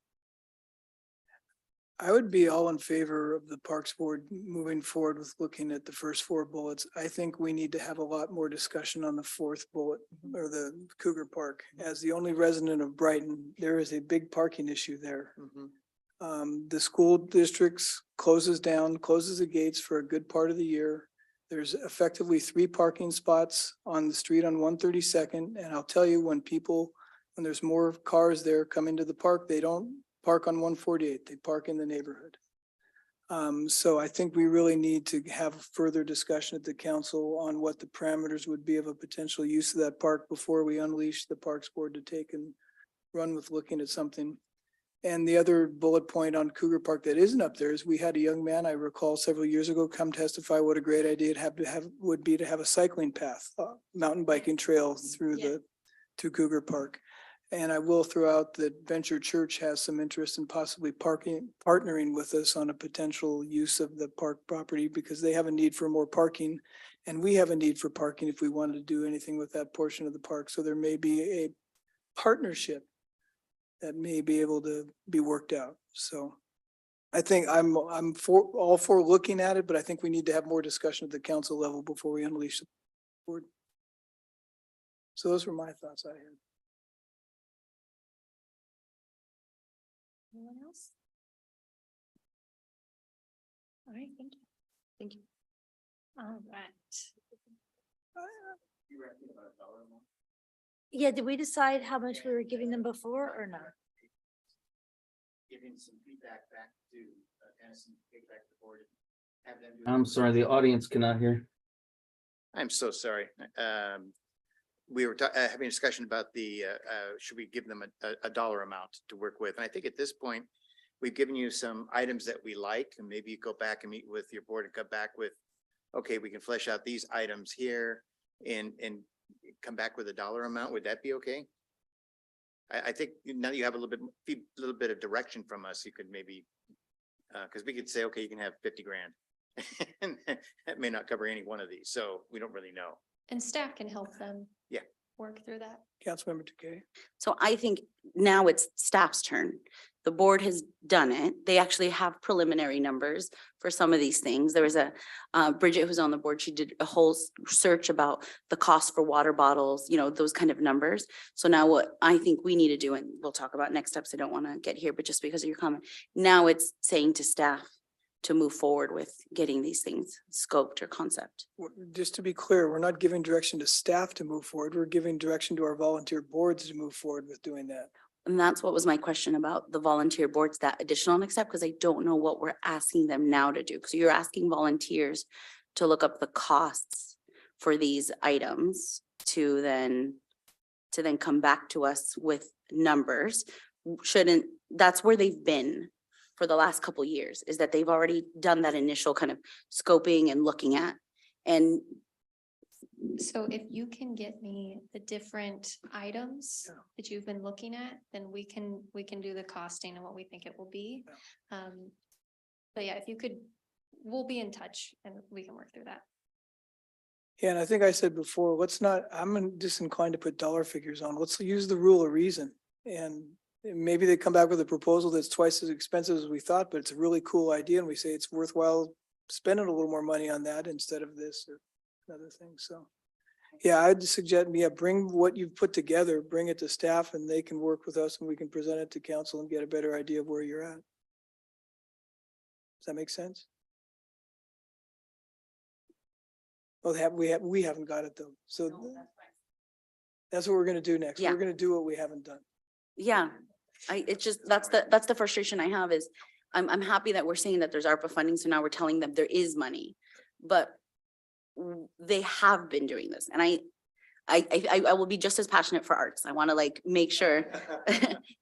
I would be all in favor of the Parks Board moving forward with looking at the first 4 bullets. I think we need to have a lot more discussion on the 4th bullet or the Cougar Park. As the only resident of Brighton, there is a big parking issue there. The school districts closes the gates for a good part of the year. There's effectively 3 parking spots on the street on 132nd. And I'll tell you, when there's more cars there come into the park, they don't park on 148, they park in the neighborhood. So I think we really need to have further discussion at the council on what the parameters would be of a potential use of that park before we unleash the Parks Board to take and run with looking at something. And the other bullet point on Cougar Park that isn't up there is we had a young man, I recall several years ago, come testify what a great idea would be to have a cycling path, mountain biking trail through Cougar Park. And I will throw out that Venture Church has some interest in possibly partnering with us on a potential use of the park property because they have a need for more parking. And we have a need for parking if we wanted to do anything with that portion of the park. So there may be a partnership that may be able to be worked out. So I think I'm all for looking at it, but I think we need to have more discussion at the council level before we unleash the board. So those were my thoughts I had. Anyone else? All right, thank you. Thank you. All right. Yeah, did we decide how much we were giving them before or not? Giving some feedback back to Tannis and feedback to the board. Have them do. I'm sorry, the audience cannot hear. I'm so sorry. We were having a discussion about should we give them a dollar amount to work with? And I think at this point, we've given you some items that we like, and maybe you go back and meet with your board and come back with, okay, we can flesh out these items here and come back with a dollar amount. Would that be okay? I think now that you have a little bit of direction from us, you could maybe, because we could say, okay, you can have 50 grand. And that may not cover any one of these, so we don't really know. And staff can help them. Yeah. Work through that. Councilmember Takei. So I think now it's staff's turn. The board has done it. They actually have preliminary numbers for some of these things. There was a Bridget who's on the board. She did a whole search about the cost for water bottles, those kind of numbers. So now what I think we need to do, and we'll talk about next steps. I don't want to get here, but just because of your comment, now it's saying to staff to move forward with getting these things scoped or concept. Just to be clear, we're not giving direction to staff to move forward. We're giving direction to our volunteer boards to move forward with doing that. And that's what was my question about the volunteer boards, that additional next step, because I don't know what we're asking them now to do. So you're asking volunteers to look up the costs for these items to then come back to us with numbers. That's where they've been for the last couple of years, is that they've already done that initial kind of scoping and looking at. And So if you can get me the different items that you've been looking at, then we can do the costing and what we think it will be. But yeah, if you could, we'll be in touch and we can work through that. Yeah, and I think I said before, I'm disinclined to put dollar figures on. Let's use the rule of reason. And maybe they come back with a proposal that's twice as expensive as we thought, but it's a really cool idea. And we say it's worthwhile spending a little more money on that instead of this or another thing. So, yeah, I'd suggest, bring what you've put together, bring it to staff and they can work with us and we can present it to council and get a better idea of where you're at. Does that make sense? Well, we haven't got it though. So that's what we're gonna do next. Yeah. We're gonna do what we haven't done. Yeah, it's just, that's the frustration I have is, I'm happy that we're saying that there's ARPA funding, so now we're telling them there is money. But they have been doing this, and I will be just as passionate for arts. I want to like make sure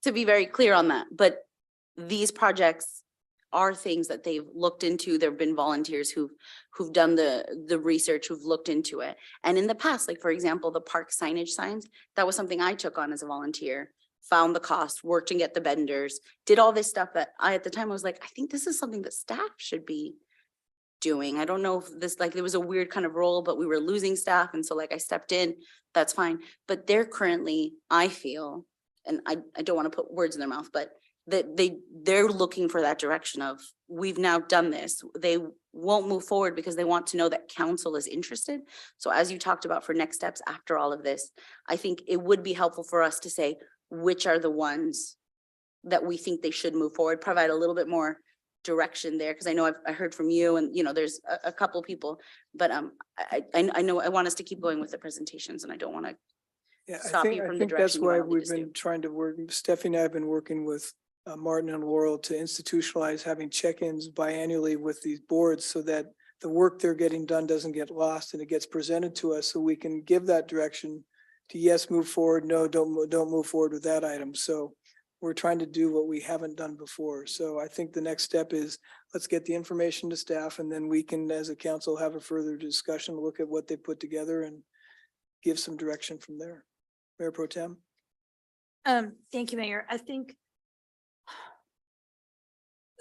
to be very clear on that, but these projects are things that they've looked into. There've been volunteers who've done the research, who've looked into it. And in the past, like for example, the park signage signs, that was something I took on as a volunteer, found the cost, worked to get the vendors, did all this stuff that at the time I was like, I think this is something that staff should be doing. I don't know if this, like, there was a weird kind of role, but we were losing staff. And so like I stepped in, that's fine. But they're currently, I feel, and I don't want to put words in their mouth, but that they're looking for that direction of, we've now done this. They won't move forward because they want to know that council is interested. So as you talked about for next steps after all of this, I think it would be helpful for us to say, which are the ones that we think they should move forward, provide a little bit more direction there. Cause I know I heard from you and, there's a couple people, but I know I want us to keep going with the presentations and I don't want to stop you from the direction. That's why we've been trying to work, Stephanie and I have been working with Martin and Laurel to institutionalize having check-ins biannually with these boards so that the work they're getting done doesn't get lost and it gets presented to us so we can give that direction to yes, move forward, no, don't move forward with that item. So we're trying to do what we haven't done before. So I think the next step is let's get the information to staff and then we can, as a council, have a further discussion, look at what they put together and give some direction from there. Mayor Pro Tem. Thank you, Mayor. I think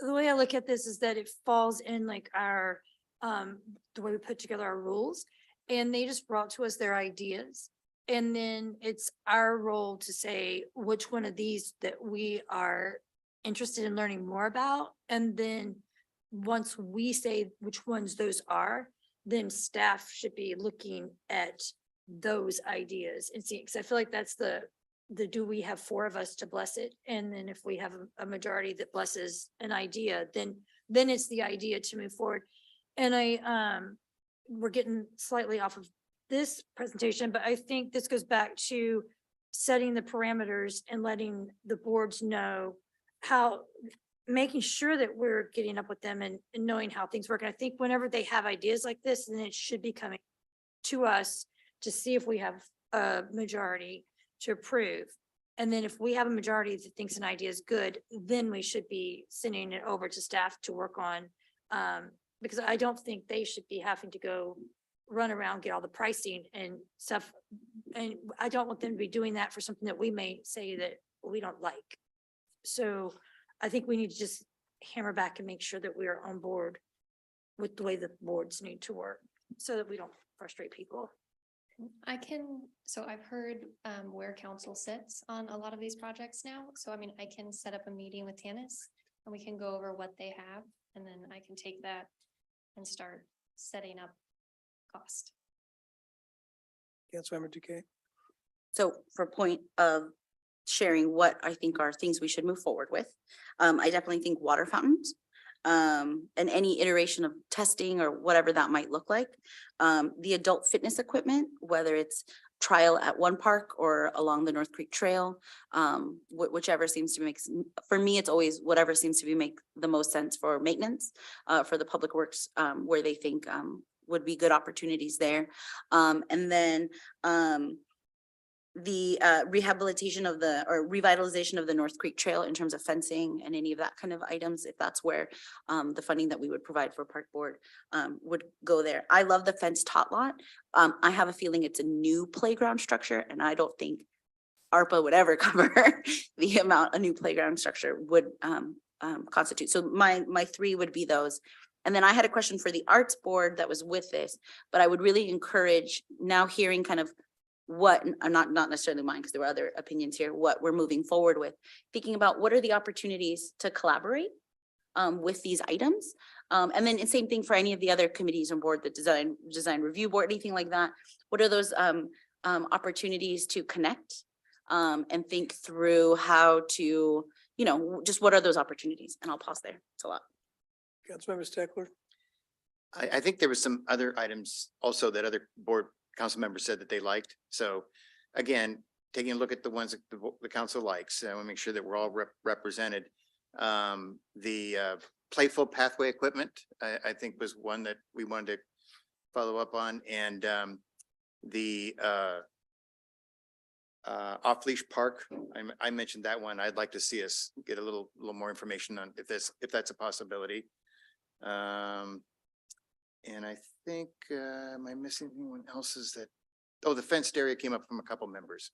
the way I look at this is that it falls in like our, the way we put together our rules, and they just brought to us their ideas. And then it's our role to say which one of these that we are interested in learning more about. And then once we say which ones those are, then staff should be looking at those ideas and see, because I feel like that's do we have 4 of us to bless it? And then if we have a majority that blesses an idea, then it's the idea to move forward. And we're getting slightly off of this presentation, but I think this goes back to setting the parameters and letting the boards know how, making sure that we're getting up with them and knowing how things work. And I think whenever they have ideas like this, then it should be coming to us to see if we have a majority to approve. And then if we have a majority that thinks an idea is good, then we should be sending it over to staff to work on. Because I don't think they should be having to go run around, get all the pricing and stuff. And I don't want them to be doing that for something that we may say that we don't like. So I think we need to just hammer back and make sure that we are on board with the way the boards need to work so that we don't frustrate people. So I've heard where council sits on a lot of these projects now. So I mean, I can set up a meeting with Tannis and we can go over what they have. And then I can take that and start setting up cost. Councilmember Duque. So for point of sharing what I think are things we should move forward with, I definitely think water fountains, and any iteration of testing or whatever that might look like. The adult fitness equipment, whether it's trial at one park or along the North Creek Trail, whichever seems to make, for me, it's always whatever seems to make the most sense for maintenance, for the public works, where they think would be good opportunities there. And then the rehabilitation of or revitalization of the North Creek Trail in terms of fencing and any of that kind of items, if that's where the funding that we would provide for park board would go there. I love the fence tot lot. I have a feeling it's a new playground structure, and I don't think ARPA would ever cover the amount a new playground structure would constitute. So my 3 would be those. And then I had a question for the arts board that was with this, but I would really encourage now hearing kind of what, not necessarily mine, because there were other opinions here, what we're moving forward with, thinking about what are the opportunities to collaborate with these items. And then the same thing for any of the other committees on board, the design review board, anything like that. What are those opportunities to connect and think through how to, just what are those opportunities? And I'll pause there. It's a lot. Councilmember Steckler. I think there was some other items also that other board council members said that they liked. So again, taking a look at the ones that the council likes, I want to make sure that we're all represented. The playful pathway equipment, I think was one that we wanted to follow up on, and the off-leash park. I mentioned that one. I'd like to see us get a little more information on if that's a possibility. And I think, am I missing anyone else? Is that, oh, the fenced area came up from a couple members.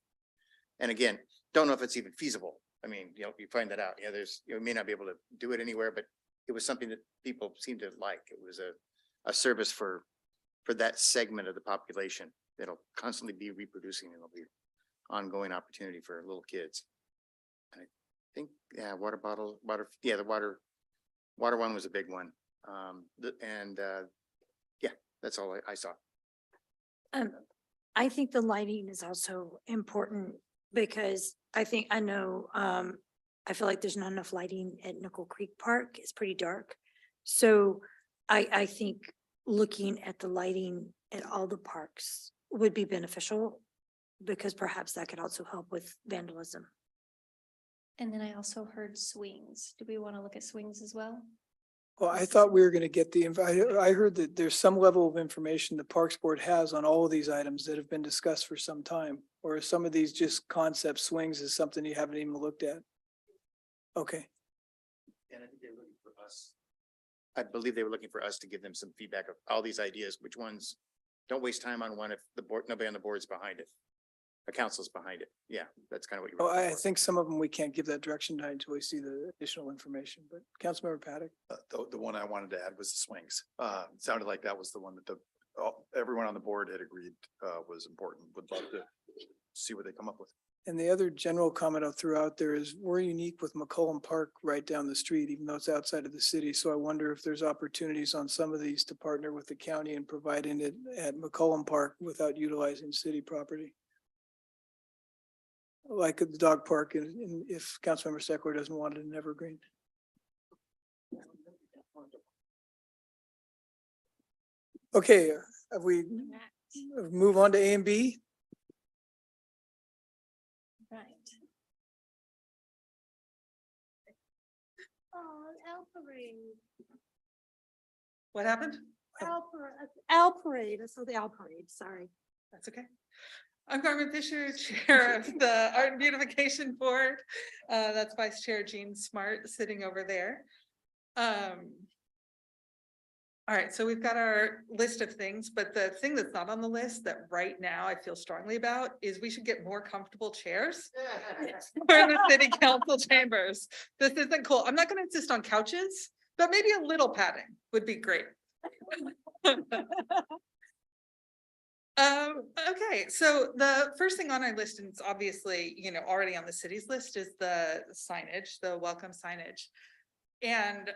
And again, don't know if it's even feasible. I mean, you find that out. Yeah, you may not be able to do it anywhere, but it was something that people seem to like. It was a service for that segment of the population that'll constantly be reproducing, and it'll be ongoing opportunity for little kids. And I think, yeah, the water one was a big one. Yeah, that's all I saw. I think the lighting is also important because I feel like there's not enough lighting at Nickel Creek Park. It's pretty dark. So I think looking at the lighting at all the parks would be beneficial because perhaps that could also help with vandalism. And then I also heard swings. Do we want to look at swings as well? Well, I thought we were going to get I heard that there's some level of information the Parks Board has on all of these items that have been discussed for some time, or some of these just concept swings is something you haven't even looked at. Okay. And I think they were looking for us. I believe they were looking for us to give them some feedback of all these ideas, which ones, don't waste time on one if nobody on the board's behind it. The council's behind it. Yeah, that's kind of what you were. Oh, I think some of them we can't give that direction tonight until we see the additional information, but Councilmember Paddock. The one I wanted to add was the swings. It sounded like that was the one that everyone on the board had agreed was important. Would love to see what they come up with. And the other general comment I'll throw out there is we're unique with McCollum Park right down the street, even though it's outside of the city. So I wonder if there's opportunities on some of these to partner with the county and providing it at McCollum Park without utilizing city property. Like at the dog park, and if Councilmember Steckler doesn't want it in Evergreen. Okay, have we move on to A and B? Right. Oh, Al Parade. What happened? Al Parade. I saw the Al Parade. Sorry. That's okay. I'm Carmen Fisher, Chair of the Art and Beautification Board. That's Vice Chair Jeanne Smart sitting over there. All right, so we've got our list of things, but the thing that's not on the list that right now I feel strongly about is we should get more comfortable chairs for the city council chambers. This isn't cool. I'm not going to insist on couches, but maybe a little padding would be great. Okay, so the first thing on our list, and it's obviously, already on the city's list, is the signage, the welcome signage. And,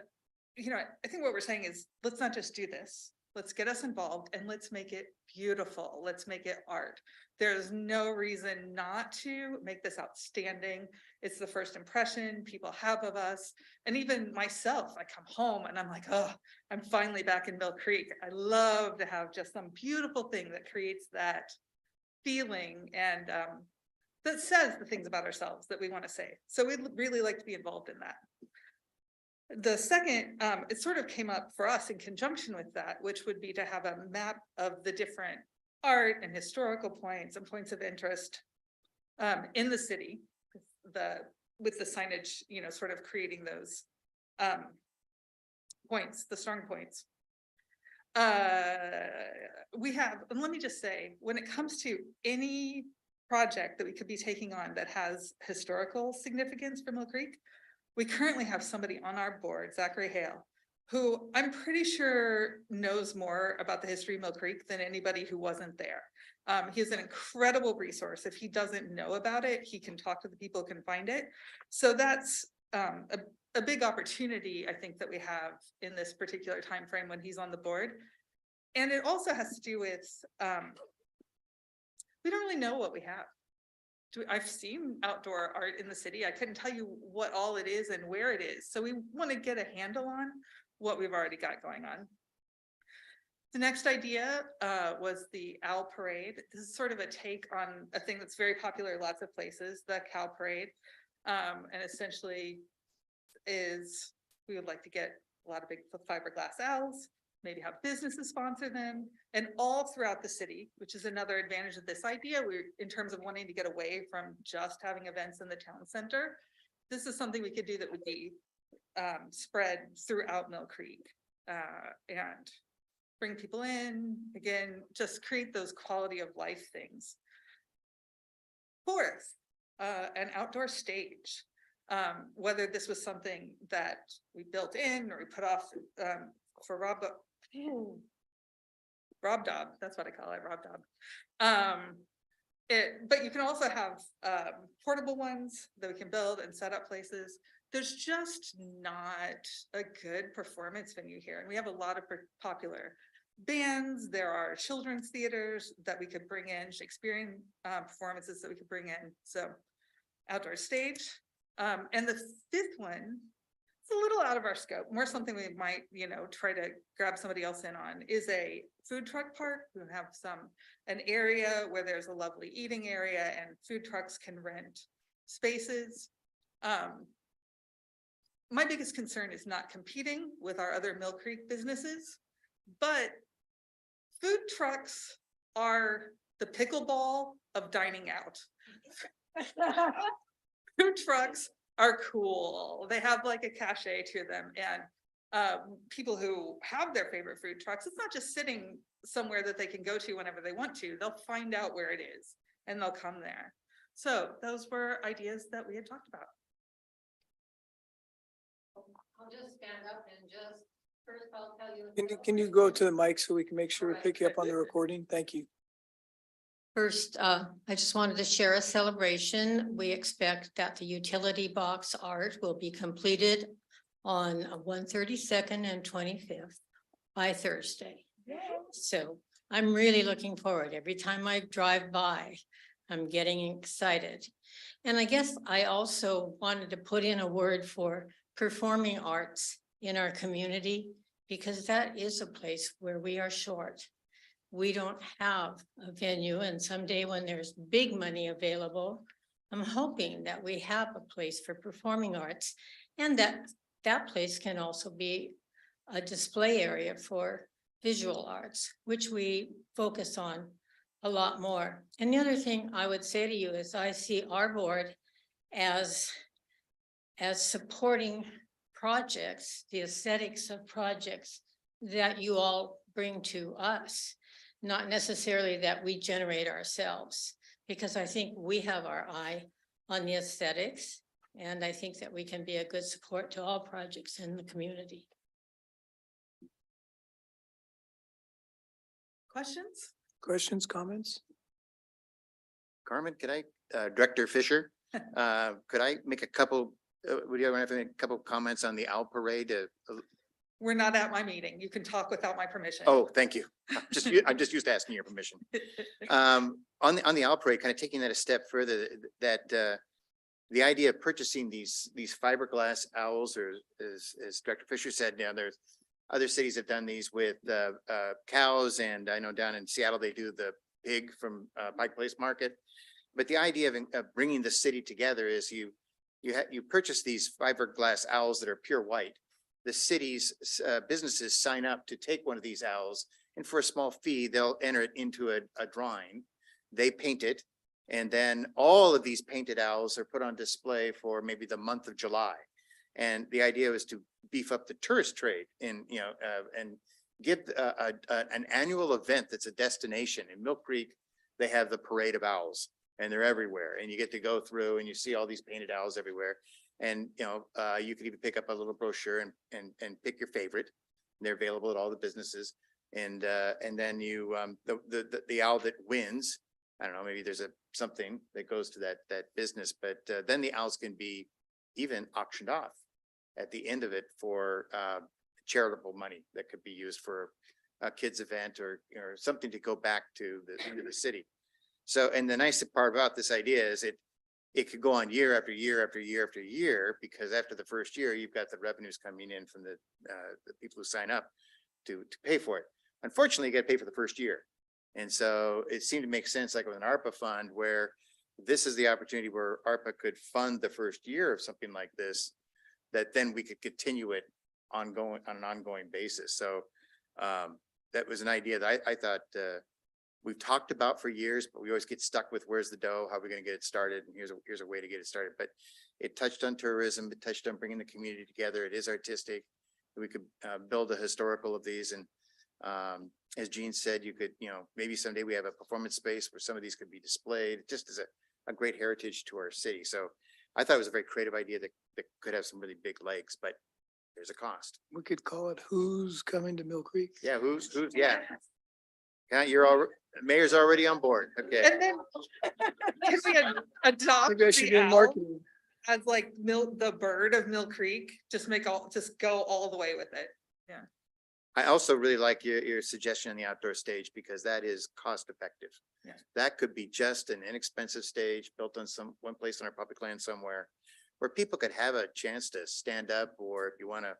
I think what we're saying is, let's not just do this. Let's get us involved and let's make it beautiful. Let's make it art. There's no reason not to make this outstanding. It's the first impression people have of us. And even myself, I come home and I'm like, oh, I'm finally back in Mill Creek. I love to have just some beautiful thing that creates that feeling and that says the things about ourselves that we want to say. So we'd really like to be involved in that. The second, it sort of came up for us in conjunction with that, which would be to have a map of the different art and historical points and points of interest in the city, with the signage, sort of creating those points, the strong points. We have, and let me just say, when it comes to any project that we could be taking on that has historical significance for Mill Creek, we currently have somebody on our board, Zachary Hale, who I'm pretty sure knows more about the history of Mill Creek than anybody who wasn't there. He's an incredible resource. If he doesn't know about it, he can talk to the people who can find it. So that's a big opportunity, I think, that we have in this particular time frame when he's on the board. And it also has to do with, we don't really know what we have. I've seen outdoor art in the city. I couldn't tell you what all it is and where it is. So we want to get a handle on what we've already got going on. The next idea was the Owl Parade. This is sort of a take on a thing that's very popular in lots of places, the Cow Parade. And essentially is, we would like to get a lot of big fiberglass owls, maybe have businesses sponsor them, and all throughout the city, which is another advantage of this idea. We're in terms of wanting to get away from just having events in the town center. This is something we could do that would be spread throughout Mill Creek and bring people in, again, just create those quality of life things. Fourth, an outdoor stage. Whether this was something that we built in or we put off for Rob Dob, that's what I call it, Rob Dob. But you can also have portable ones that we can build and set up places. There's just not a good performance venue here. And we have a lot of popular bands. There are children's theaters that we could bring in, Shakespearean performances that we could bring in. So outdoor stage. And the fifth one, it's a little out of our scope, more something we might, try to grab somebody else in on, is a food truck park. We have an area where there's a lovely eating area and food trucks can rent spaces. My biggest concern is not competing with our other Mill Creek businesses, but food trucks are the pickleball of dining out. Food trucks are cool. They have like a cachet to them, and people who have their favorite food trucks, it's not just sitting somewhere that they can go to whenever they want to. They'll find out where it is and they'll come there. So those were ideas that we had talked about. I'll just stand up and just, first I'll tell you. Can you go to the mic so we can make sure we pick you up on the recording? Thank you. First, I just wanted to share a celebration. We expect that the utility box art will be completed on 132nd and 25th by Thursday. So I'm really looking forward. Every time I drive by, I'm getting excited. And I guess I also wanted to put in a word for performing arts in our community, because that is a place where we are short. We don't have a venue, and someday when there's big money available, I'm hoping that we have a place for performing arts, and that place can also be a display area for visual arts, which we focus on a lot more. And the other thing I would say to you is I see our board as supporting projects, the aesthetics of projects that you all bring to us. Not necessarily that we generate ourselves, because I think we have our eye on the aesthetics, and I think that we can be a good support to all projects in the community. Questions? Questions, comments? Carmen, could I, Director Fisher, could I make a couple, would you have a couple comments on the Owl Parade? We're not at my meeting. You can talk without my permission. Oh, thank you. I'm just used to asking your permission. On the Owl Parade, kind of taking that a step further, that the idea of purchasing these fiberglass owls, or as Director Fisher said, there's other cities have done these with cows, and I know down in Seattle they do the pig from Pike Place Market. But the idea of bringing the city together is you purchase these fiberglass owls that are pure white. The city's businesses sign up to take one of these owls, and for a small fee, they'll enter it into a drawing. They paint it, and then all of these painted owls are put on display for maybe the month of July. And the idea was to beef up the tourist trade and give an annual event that's a destination. In Mill Creek, they have the Parade of Owls, and they're everywhere. And you get to go through and you see all these painted owls everywhere. And, you could even pick up a little brochure and pick your favorite. They're available at all the businesses. And then you, the owl that wins, I don't know, maybe there's something that goes to that business, but then the owls can be even auctioned off at the end of it for charitable money that could be used for a kids event or something to go back to the city. So, and the nice part about this idea is it could go on year after year after year after year, because after the first year, you've got the revenues coming in from the people who sign up to pay for it. Unfortunately, you got to pay for the first year. And so it seemed to make sense, like with an ARPA fund, where this is the opportunity where ARPA could fund the first year of something like this, that then we could continue it on an ongoing basis. So that was an idea that I thought we've talked about for years, but we always get stuck with where's the dough, how are we going to get it started? And here's a way to get it started. But it touched on tourism, it touched on bringing the community together. It is artistic. We could build a historical of these. And as Jeanne said, you could, maybe someday we have a performance space where some of these could be displayed, just as a great heritage to our city. So I thought it was a very creative idea that could have some really big legs, but there's a cost. We could call it Who's Coming to Mill Creek? Yeah, who's, yeah. Yeah, mayor's already on board. Okay. And then can we adopt Maybe I should the be in owl marketing. as like the bird of Mill Creek? Just go all the way with it. Yeah. I also really like your suggestion on the outdoor stage, because that is cost effective. Yeah. That could be just an inexpensive stage built on one place on our public land somewhere, where people could have a chance to stand up, or if you want to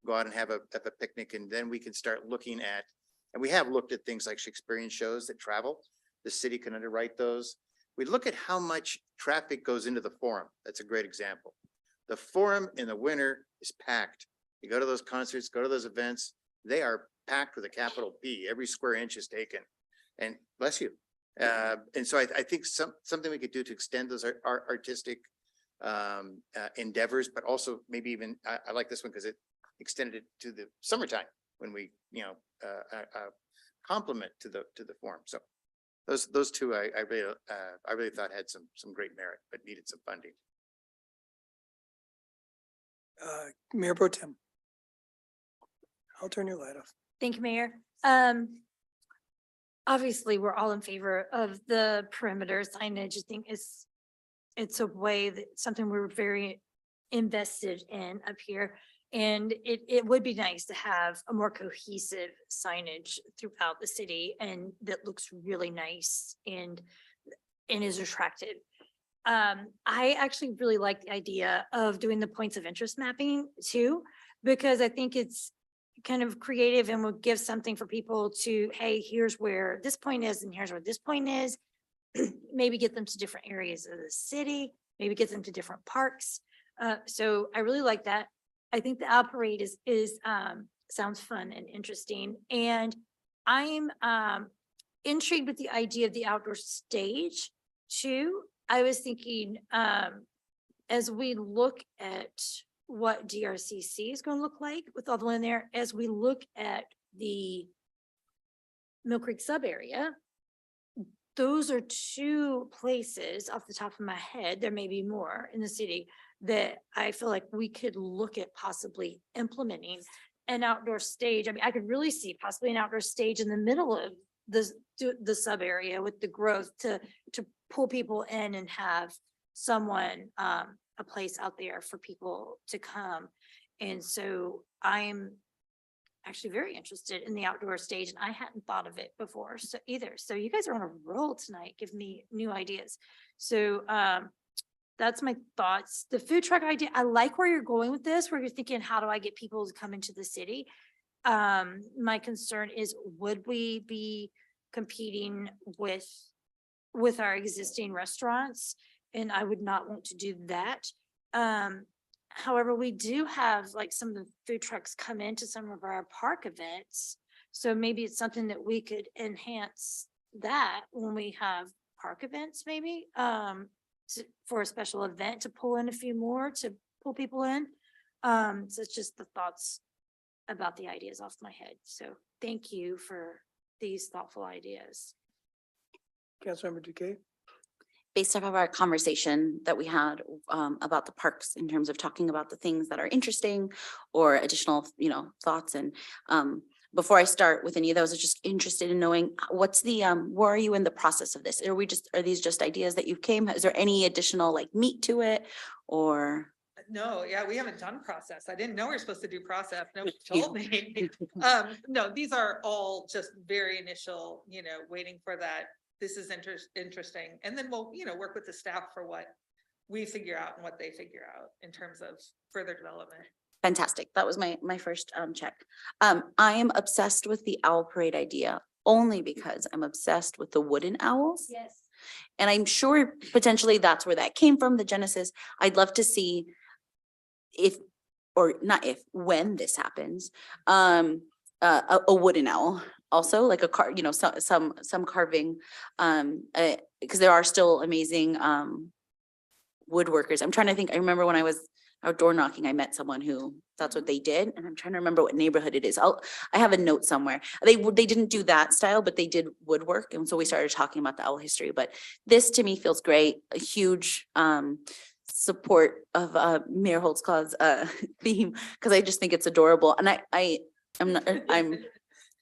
go out and have a picnic, and then we can start looking at, and we have looked at things like Shakespearean shows that travel. The city can underwrite those. We look at how much traffic goes into the Forum. That's a great example. The Forum in the winter is packed. You go to those concerts, go to those events, they are packed with a capital P. Every square inch is taken. And bless you. And so I think something we could do to extend those artistic endeavors, but also maybe even, I like this one because it extended it to the summertime when we, complement to the Forum. So those two, I really thought had some great merit, but needed some funding. Mayor Pro Tem. I'll turn your light off. Thank you, Mayor. Obviously, we're all in favor of the perimeter signage. I think it's a way that something we're very invested in up here. And it would be nice to have a more cohesive signage throughout the city, and that looks really nice and is attractive. I actually really like the idea of doing the points of interest mapping too, because I think it's kind of creative and will give something for people to, hey, here's where this point is and here's where this point is. Maybe get them to different areas of the city, maybe get them to different parks. So I really like that. I think the owl parade is sounds fun and interesting. And I'm intrigued with the idea of the outdoor stage too. I was thinking as we look at what DRCC is going to look like with all the land there, as we look at the Mill Creek sub area, those are two places off the top of my head, there may be more in the city, that I feel like we could look at possibly implementing an outdoor stage. I mean, I could really see possibly an outdoor stage in the middle of the sub area with the growth to pull people in and have someone, a place out there for people to come. And so I'm actually very interested in the outdoor stage, and I hadn't thought of it before either. So you guys are on a roll tonight, give me new ideas. So that's my thoughts. The food truck idea, I like where you're going with this, where you're thinking, how do I get people to come into the city? My concern is, would we be competing with our existing restaurants? And I would not want to do that. However, we do have like some of the food trucks come into some of our park events. So maybe it's something that we could enhance that when we have park events, maybe for a special event, to pull in a few more, to pull people in. So it's just the thoughts about the ideas off my head. So thank you for these thoughtful ideas. Councilmember Duque. based off of our conversation that we had about the parks in terms of talking about the things that are interesting or additional, thoughts. And before I start with any of those, I'm just interested in knowing what's the, where are you in the process of this? Are these just ideas that you came? Is there any additional like meat to it or? No, yeah, we haven't done process. I didn't know we were supposed to do process. Nobody told me. No, these are all just very initial, waiting for that. This is interesting. And then we'll, work with the staff for what we figure out and what they figure out in terms of further development. Fantastic. That was my first check. I am obsessed with the owl parade idea only because I'm obsessed with the wooden owls. Yes. And I'm sure potentially that's where that came from, the genesis. I'd love to see when this happens, a wooden owl, also like a some carving, because there are still amazing woodworkers. I'm trying to think. I remember when I was outdoor knocking, I met someone who that's what they did, and I'm trying to remember what neighborhood it is. I have a note somewhere. They didn't do that style, but they did woodwork, and so we started talking about the owl history. But this to me feels great. A huge support of Mayor Holtzclaw's theme, because I just think it's adorable. And I'm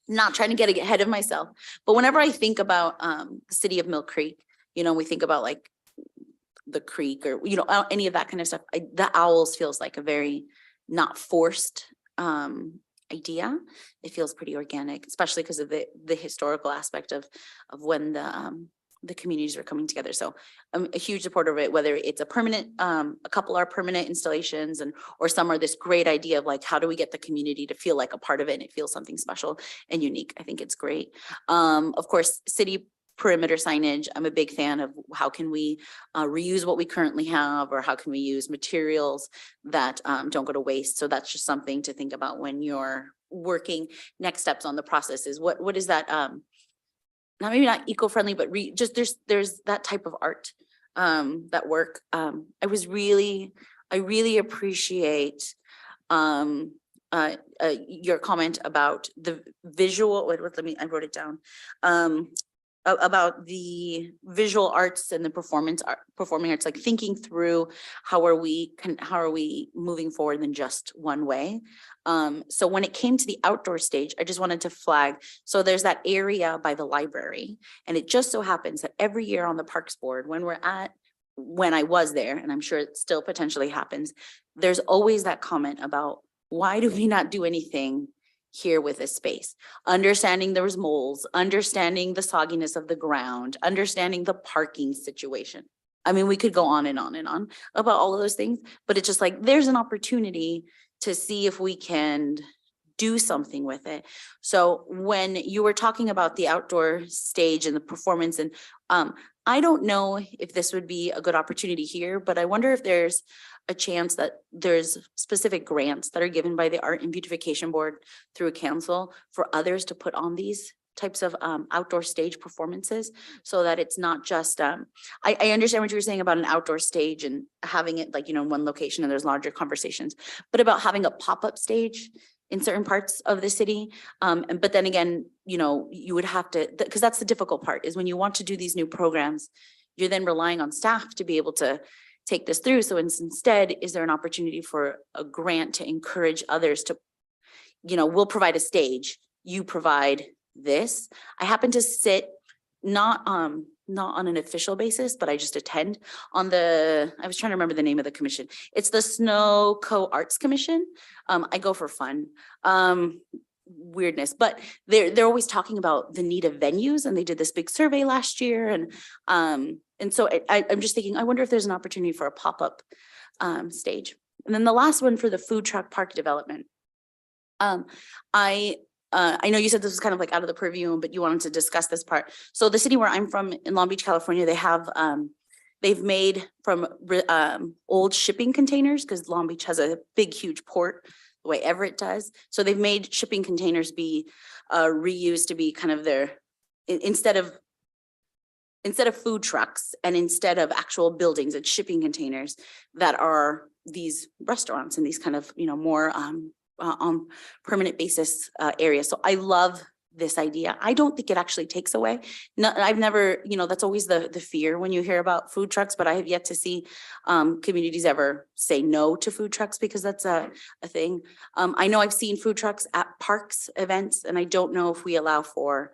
not trying to get ahead of myself, but whenever I think about the city of Mill Creek, we think about like the creek or any of that kind of stuff. The owls feels like a very not forced idea. It feels pretty organic, especially because of the historical aspect of when the communities are coming together. So I'm a huge supporter of it, whether it's a permanent, a couple are permanent installations or some are this great idea of like, how do we get the community to feel like a part of it and it feels something special and unique. I think it's great. Of course, city perimeter signage. I'm a big fan of how can we reuse what we currently have, or how can we use materials that don't go to waste. So that's just something to think about when you're working. Next steps on the process is what is that? Maybe not eco-friendly, but just there's that type of art that work. I really appreciate your comment about the visual. I wrote it down. About the visual arts and the performing arts, like thinking through how are we moving forward in just one way. So when it came to the outdoor stage, I just wanted to flag. So there's that area by the library, and it just so happens that every year on the Parks Board, when I was there, and I'm sure it still potentially happens, there's always that comment about why do we not do anything here with this space, understanding there was moles, understanding the sogginess of the ground, understanding the parking situation. I mean, we could go on and on and on about all of those things, but it's just like, there's an opportunity to see if we can do something with it. So when you were talking about the outdoor stage and the performance, and I don't know if this would be a good opportunity here, but I wonder if there's a chance that there's specific grants that are given by the Art and Beautification Board through a council for others to put on these types of outdoor stage performances, so that it's not just, I understand what you were saying about an outdoor stage and having it like, in one location and there's larger conversations, but about having a pop-up stage in certain parts of the city. But then again, you would have to, because that's the difficult part, is when you want to do these new programs, you're then relying on staff to be able to take this through. So instead, is there an opportunity for a grant to encourage others to, we'll provide a stage, you provide this. I happen to sit not on an official basis, but I just attend on I was trying to remember the name of the commission. It's the Snow Co Arts Commission. I go for fun. Weirdness, but they're always talking about the need of venues, and they did this big survey last year, and so I'm just thinking, I wonder if there's an opportunity for a pop-up stage. And then the last one for the food truck park development. I know you said this was kind of like out of the purview, but you wanted to discuss this part. So the city where I'm from in Long Beach, California, they've made from old shipping containers, because Long Beach has a big, huge port the way Everett does. So they've made shipping containers be reused to be kind of their, instead of food trucks and instead of actual buildings, it's shipping containers that are these restaurants and these kind of, more on permanent basis areas. So I love this idea. I don't think it actually takes away. No, I've never, that's always the fear when you hear about food trucks, but I have yet to see communities ever say no to food trucks because that's a thing. I know I've seen food trucks at parks events, and I don't know if we allow for,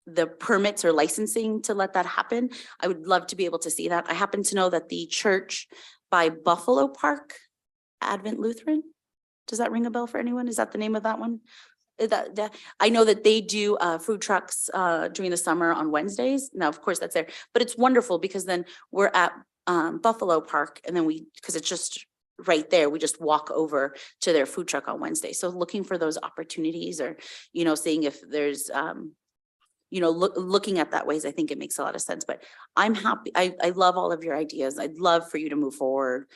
the permits or licensing to let that happen. I would love to be able to see that. I happen to know that the church by Buffalo Park, Advent Lutheran, does that ring a bell for anyone? Is that the name of that one? I know that they do food trucks during the summer on Wednesdays. Now, of course, that's there, but it's wonderful because then we're at Buffalo Park, and then because it's just right there, we just walk over to their food truck on Wednesday. So looking for those opportunities, or seeing if there's looking at that ways, I think it makes a lot of sense. But I'm happy. I love all of your ideas. I'd love for you to move forward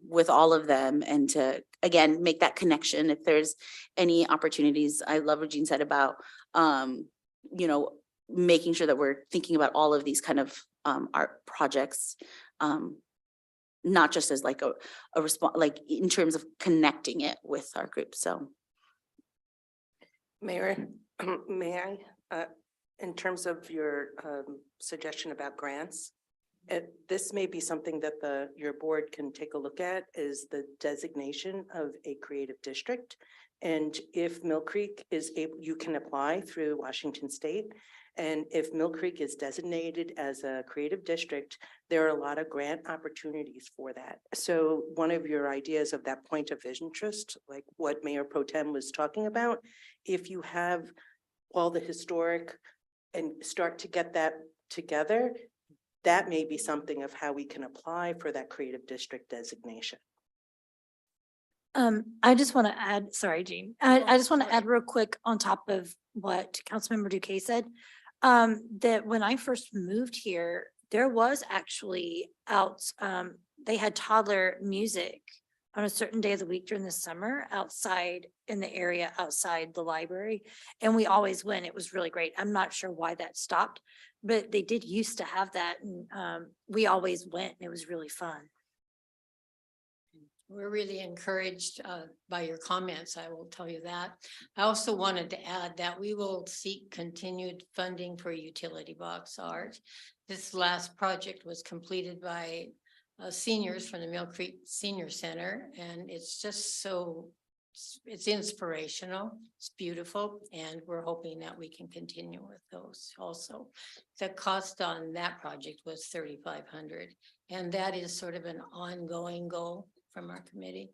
with all of them, and to, again, make that connection. If there's any opportunities, I love what Jeanne said about, making sure that we're thinking about all of these kind of art projects, not just as like a response, like in terms of connecting it with our group. So. Mayor, may I, in terms of your suggestion about grants, this may be something that your board can take a look at, is the designation of a creative district. And if Mill Creek is able, you can apply through Washington State. And if Mill Creek is designated as a creative district, there are a lot of grant opportunities for that. So one of your ideas of that point of interest, like what Mayor Pro Tem was talking about, if you have all the historic and start to get that together, that may be something of how we can apply for that creative district designation. I just want to add, sorry, Jeanne, I just want to add real quick on top of what Councilmember Duque said, that when I first moved here, there was actually they had toddler music on a certain day of the week during the summer outside in the area outside the library. And we always went. It was really great. I'm not sure why that stopped, but they did used to have that. And we always went, and it was really fun. We're really encouraged by your comments, I will tell you that. I also wanted to add that we will seek continued funding for utility box art. This last project was completed by seniors from the Mill Creek Senior Center, and it's just it's inspirational, it's beautiful, and we're hoping that we can continue with those also. The cost on that project was $3,500, and that is sort of an ongoing goal from our committee.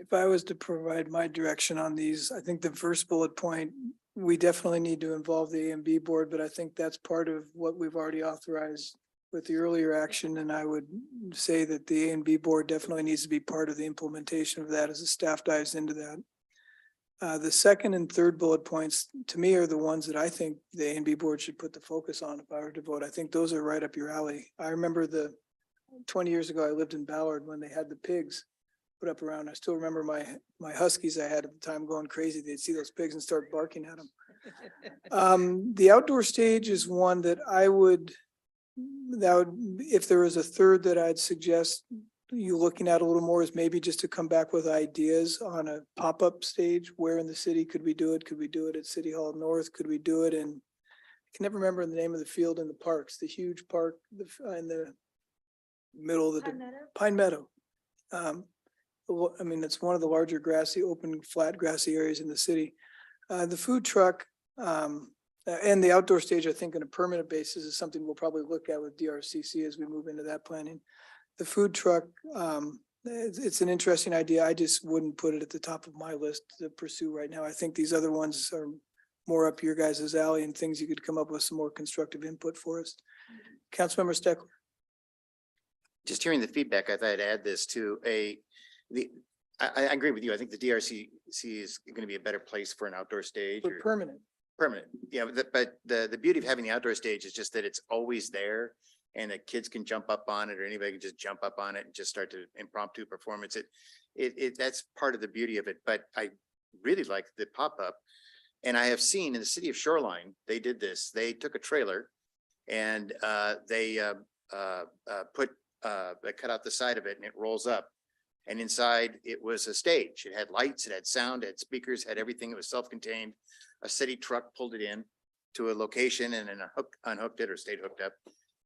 If I was to provide my direction on these, I think the first bullet point, we definitely need to involve the A&B board, but I think that's part of what we've already authorized with the earlier action. And I would say that the A&B board definitely needs to be part of the implementation of that as the staff dives into that. The second and third bullet points to me are the ones that I think the A&B board should put the focus on if I were to vote. I think those are right up your alley. I remember 20 years ago, I lived in Ballard when they had the pigs put up around. I still remember my huskies I had at the time going crazy. They'd see those pigs and start barking at them. The outdoor stage is one that if there was a third that I'd suggest you looking at a little more, is maybe just to come back with ideas on a pop-up stage. Where in the city could we do it? Could we do it at City Hall North? Could we do it in, I can never remember the name of the field in the parks, the huge park in the middle of the Pine Meadow. I mean, it's one of the larger grassy, open, flat, grassy areas in the city. The food truck and the outdoor stage, I think on a permanent basis, is something we'll probably look at with DRCC as we move into that planning. The food truck, it's an interesting idea. I just wouldn't put it at the top of my list to pursue right now. I think these other ones are more up your guys' alley and things you could come up with some more constructive input for us. Councilmember Steckler. Just hearing the feedback, I thought I'd add this to I agree with you. I think the DRCC is going to be a better place for an outdoor stage. For permanent. Permanent, yeah, but the beauty of having the outdoor stage is just that it's always there, and that kids can jump up on it, or anybody can just jump up on it and just start to impromptu performance. That's part of the beauty of it. But I really like the pop-up, and I have seen in the city of Shoreline, they did this. They took a trailer and they cut out the side of it, and it rolls up. And inside it was a stage. It had lights, it had sound, it had speakers, had everything. It was self-contained. A city truck pulled it in to a location and then unhooked it or stayed hooked up.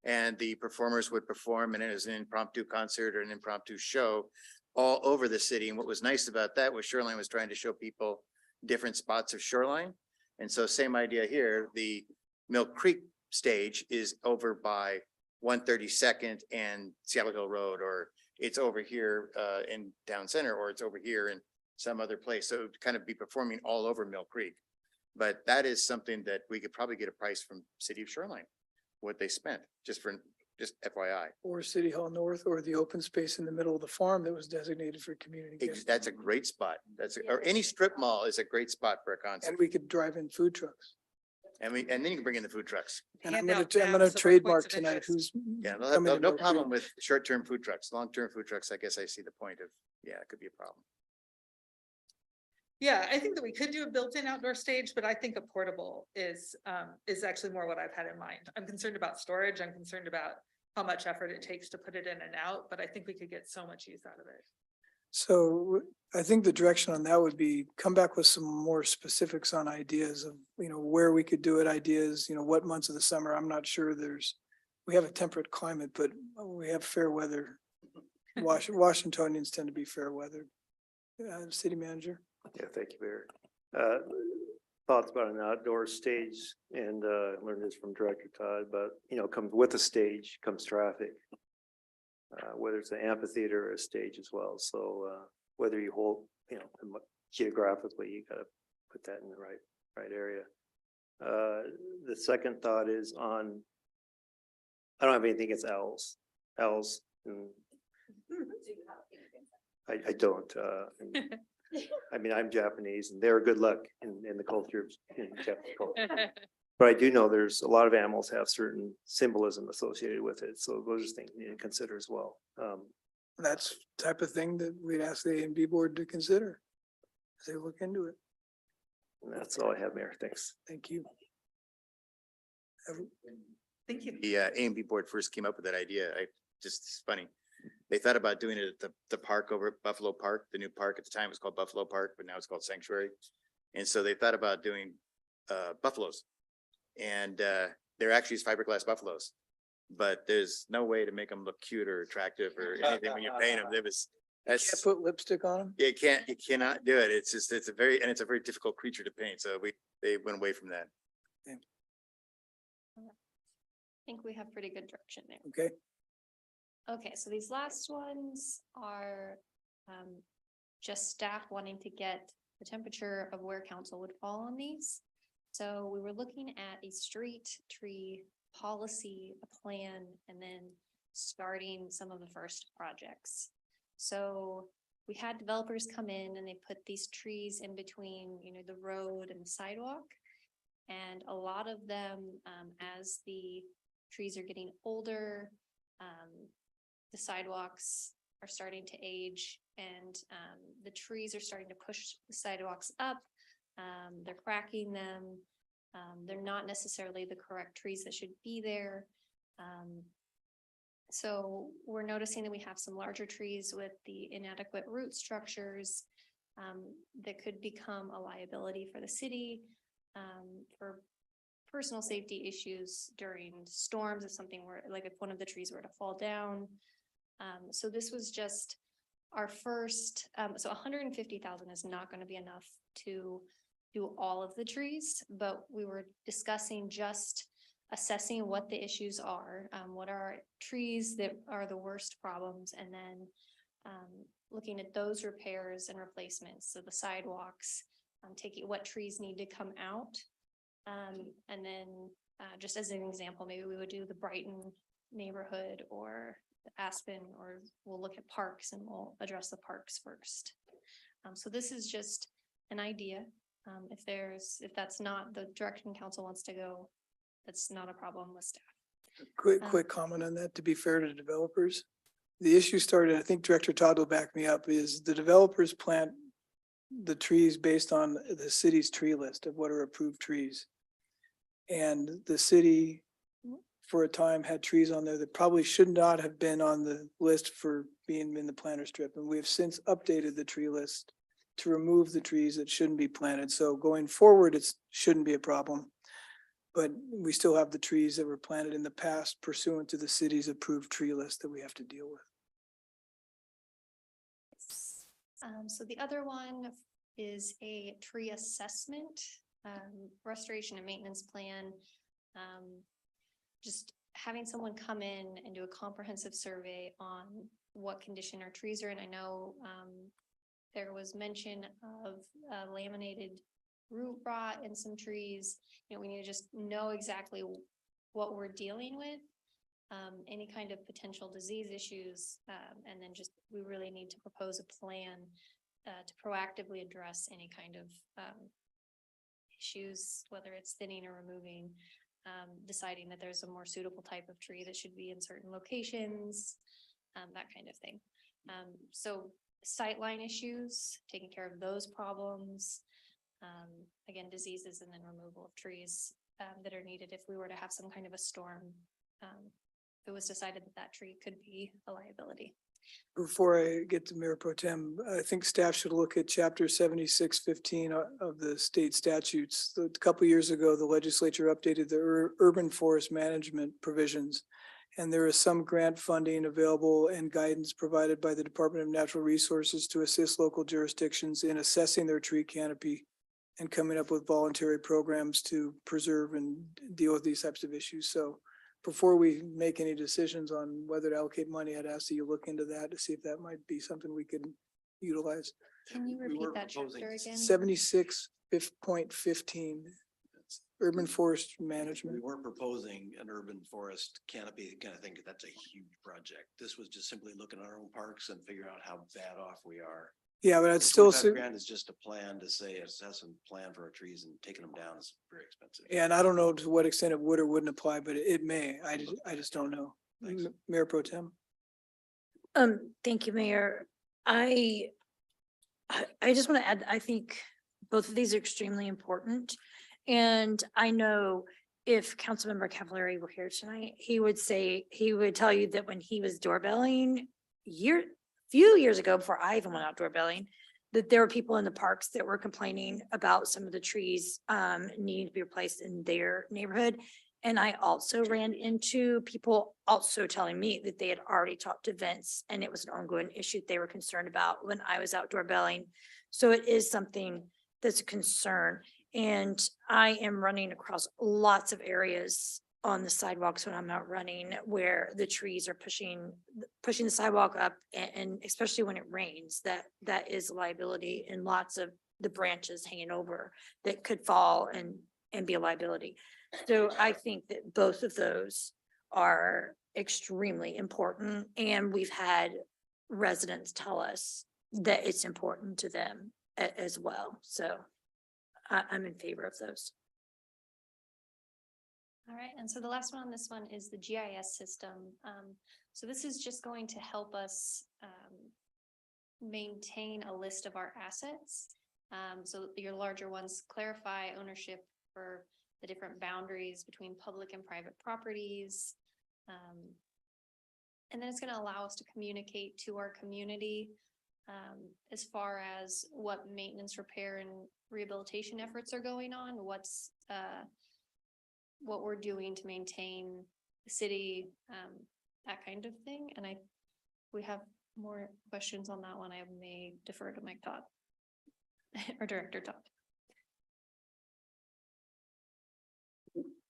And the performers would perform, and it was an impromptu concert or an impromptu show all over the city. And what was nice about that was Shoreline was trying to show people different spots of Shoreline. And so same idea here, the Mill Creek stage is over by 132nd and Seattle Hill Road, or it's over here in Town Center, or it's over here in some other place. So it would kind of be performing all over Mill Creek. But that is something that we could probably get a price from City of Shoreline, what they spent, just FYI. Or City Hall North, or the open space in the middle of the farm that was designated for community. gatherings. That's a great spot. Or any strip mall is a great spot for a concert. And we could drive in food trucks. And then you can bring in the food trucks. And Hand I'm out gonna maps of our trademark points of tonight interest. who's. Yeah, coming to no Mill problem Creek. with short-term food trucks. Long-term food trucks, I guess I see the point of, yeah, it could be a problem. Yeah, I think that we could do a built-in outdoor stage, but I think a portable is actually more what I've had in mind. I'm concerned about storage. I'm concerned about how much effort it takes to put it in and out, but I think we could get so much use out of it. So I think the direction on that would be come back with some more specifics on ideas of, where we could do it, ideas, what months of the summer. I'm not sure we have a temperate climate, but we have fair weather. Washingtonians tend to be fair weather. City manager. Yeah, thank you, Mayor. Thoughts about an outdoor stage, and learned this from Director Todd, but comes with a stage comes traffic. Whether it's an amphitheater or a stage as well. So whether you hold, geographically, you gotta put that in the right area. The second thought is on, I don't have anything against owls. And I don't. I mean, I'm Japanese, and they're good luck in the culture in Japanese culture. But I do know there's a lot of animals have certain symbolism associated with it. So those are things you need to consider as well. That's the type of thing that we'd ask the A&B board to consider as they look into it. And that's all I have, Mayor. Thanks. Thank you. Thank you. The A&B board first came up with that idea. It's funny. They thought about doing it at the park over at Buffalo Park. The new park at the time was called Buffalo Park, but now it's called Sanctuary. And so they thought about doing buffaloes. And they're actually fiberglass buffaloes, but there's no way to make them look cute or attractive or anything when you paint them. Can't put lipstick on them. You cannot do it. It's a very difficult creature to paint. So they went away from that. I think we have pretty good direction there. Okay. Okay, so these last ones are just staff wanting to get the temperature of where council would fall on these. So we were looking at a street tree policy, a plan, and then starting some of the first projects. So we had developers come in and they put these trees in between, the road and the sidewalk. And a lot of them, as the trees are getting older, the sidewalks are starting to age, and the trees are starting to push the sidewalks up. They're cracking them. They're not necessarily the correct trees that should be there. So we're noticing that we have some larger trees with the inadequate root structures that could become a liability for the city for personal safety issues during storms. If something were, like if one of the trees were to fall down. So this was just our first, so 150,000 is not going to be enough to do all of the trees, but we were discussing just assessing what the issues are, what are trees that are the worst problems, and then looking at those repairs and replacements. So the sidewalks, taking what trees need to come out. And then just as an example, maybe we would do the Brighton neighborhood or the Aspen, or we'll look at parks and we'll address the parks first. So this is just an idea. If that's not the direction council wants to go, that's not a problem with staff. Quick comment on that, to be fair to developers. The issue started, I think Director Todd will back me up, is the developers plant the trees based on the city's tree list of what are approved trees. And the city, for a time had trees on there that probably should not have been on the list for being in the planter strip. And we have since updated the tree list to remove the trees that shouldn't be planted. So going forward, it shouldn't be a problem. But we still have the trees that were planted in the past pursuant to the city's approved tree list that we have to deal with. So the other one is a tree assessment, restoration and maintenance plan. Just having someone come in and do a comprehensive survey on what condition our trees are in. I know there was mention of laminated root rot in some trees. You know, we need to just know exactly what we're dealing with, any kind of potential disease issues, and then just we really need to propose a plan to proactively address any kind of issues, whether it's thinning or removing, deciding that there's a more suitable type of tree that should be in certain locations, that kind of thing. So sightline issues, taking care of those problems, again, diseases, and then removal of trees that are needed if we were to have some kind of a storm. If it was decided that that tree could be a liability. Before I get to Mayor Pro Tem, I think staff should look at chapter 7615 of the state statutes. A couple of years ago, the legislature updated the urban forest management provisions. And there is some grant funding available and guidance provided by the Department of Natural Resources to assist local jurisdictions in assessing their tree canopy and coming up with voluntary programs to preserve and deal with these types of issues. So before we make any decisions on whether to allocate money, I'd ask that you look into that to see if that might be something we could utilize. Can you repeat that chapter again? 76.15, urban forest management. We weren't proposing an urban forest canopy kind of thing, 'cause that's a huge project. This was just simply looking at our own parks and figure out how bad off we are. Yeah, but I'd still, 25 grand is just a plan to say, assess and plan for our trees, and taking them down is very expensive. yeah, and I don't know to what extent it would or wouldn't apply, but it may. I just don't know. Mayor Pro Tem. Thank you, Mayor. I just want to add, I think both of these are extremely important. And I know if Councilmember Cavallari were here tonight, he would tell you that when he was doorbelling few years ago, before I even went out doorbelling, that there were people in the parks that were complaining about some of the trees needing to be replaced in their neighborhood. And I also ran into people also telling me that they had already talked to Vince and it was an ongoing issue they were concerned about when I was out doorbelling. So it is something that's a concern. And I am running across lots of areas on the sidewalks when I'm out running where the trees are pushing the sidewalk up, and especially when it rains, that is a liability, and lots of the branches hanging over that could fall and be a liability. So I think that both of those are extremely important, and we've had residents tell us that it's important to them as well. So I'm in favor of those. All right, and so the last one on this one is the GIS system. So this is just going to help us maintain a list of our assets. So your larger ones clarify ownership for the different boundaries between public and private properties. And then it's going to allow us to communicate to our community as far as what maintenance, repair, and rehabilitation efforts are going on, what we're doing to maintain the city, that kind of thing. And we have more questions on that one. I may defer to Mike Todd or Director Todd.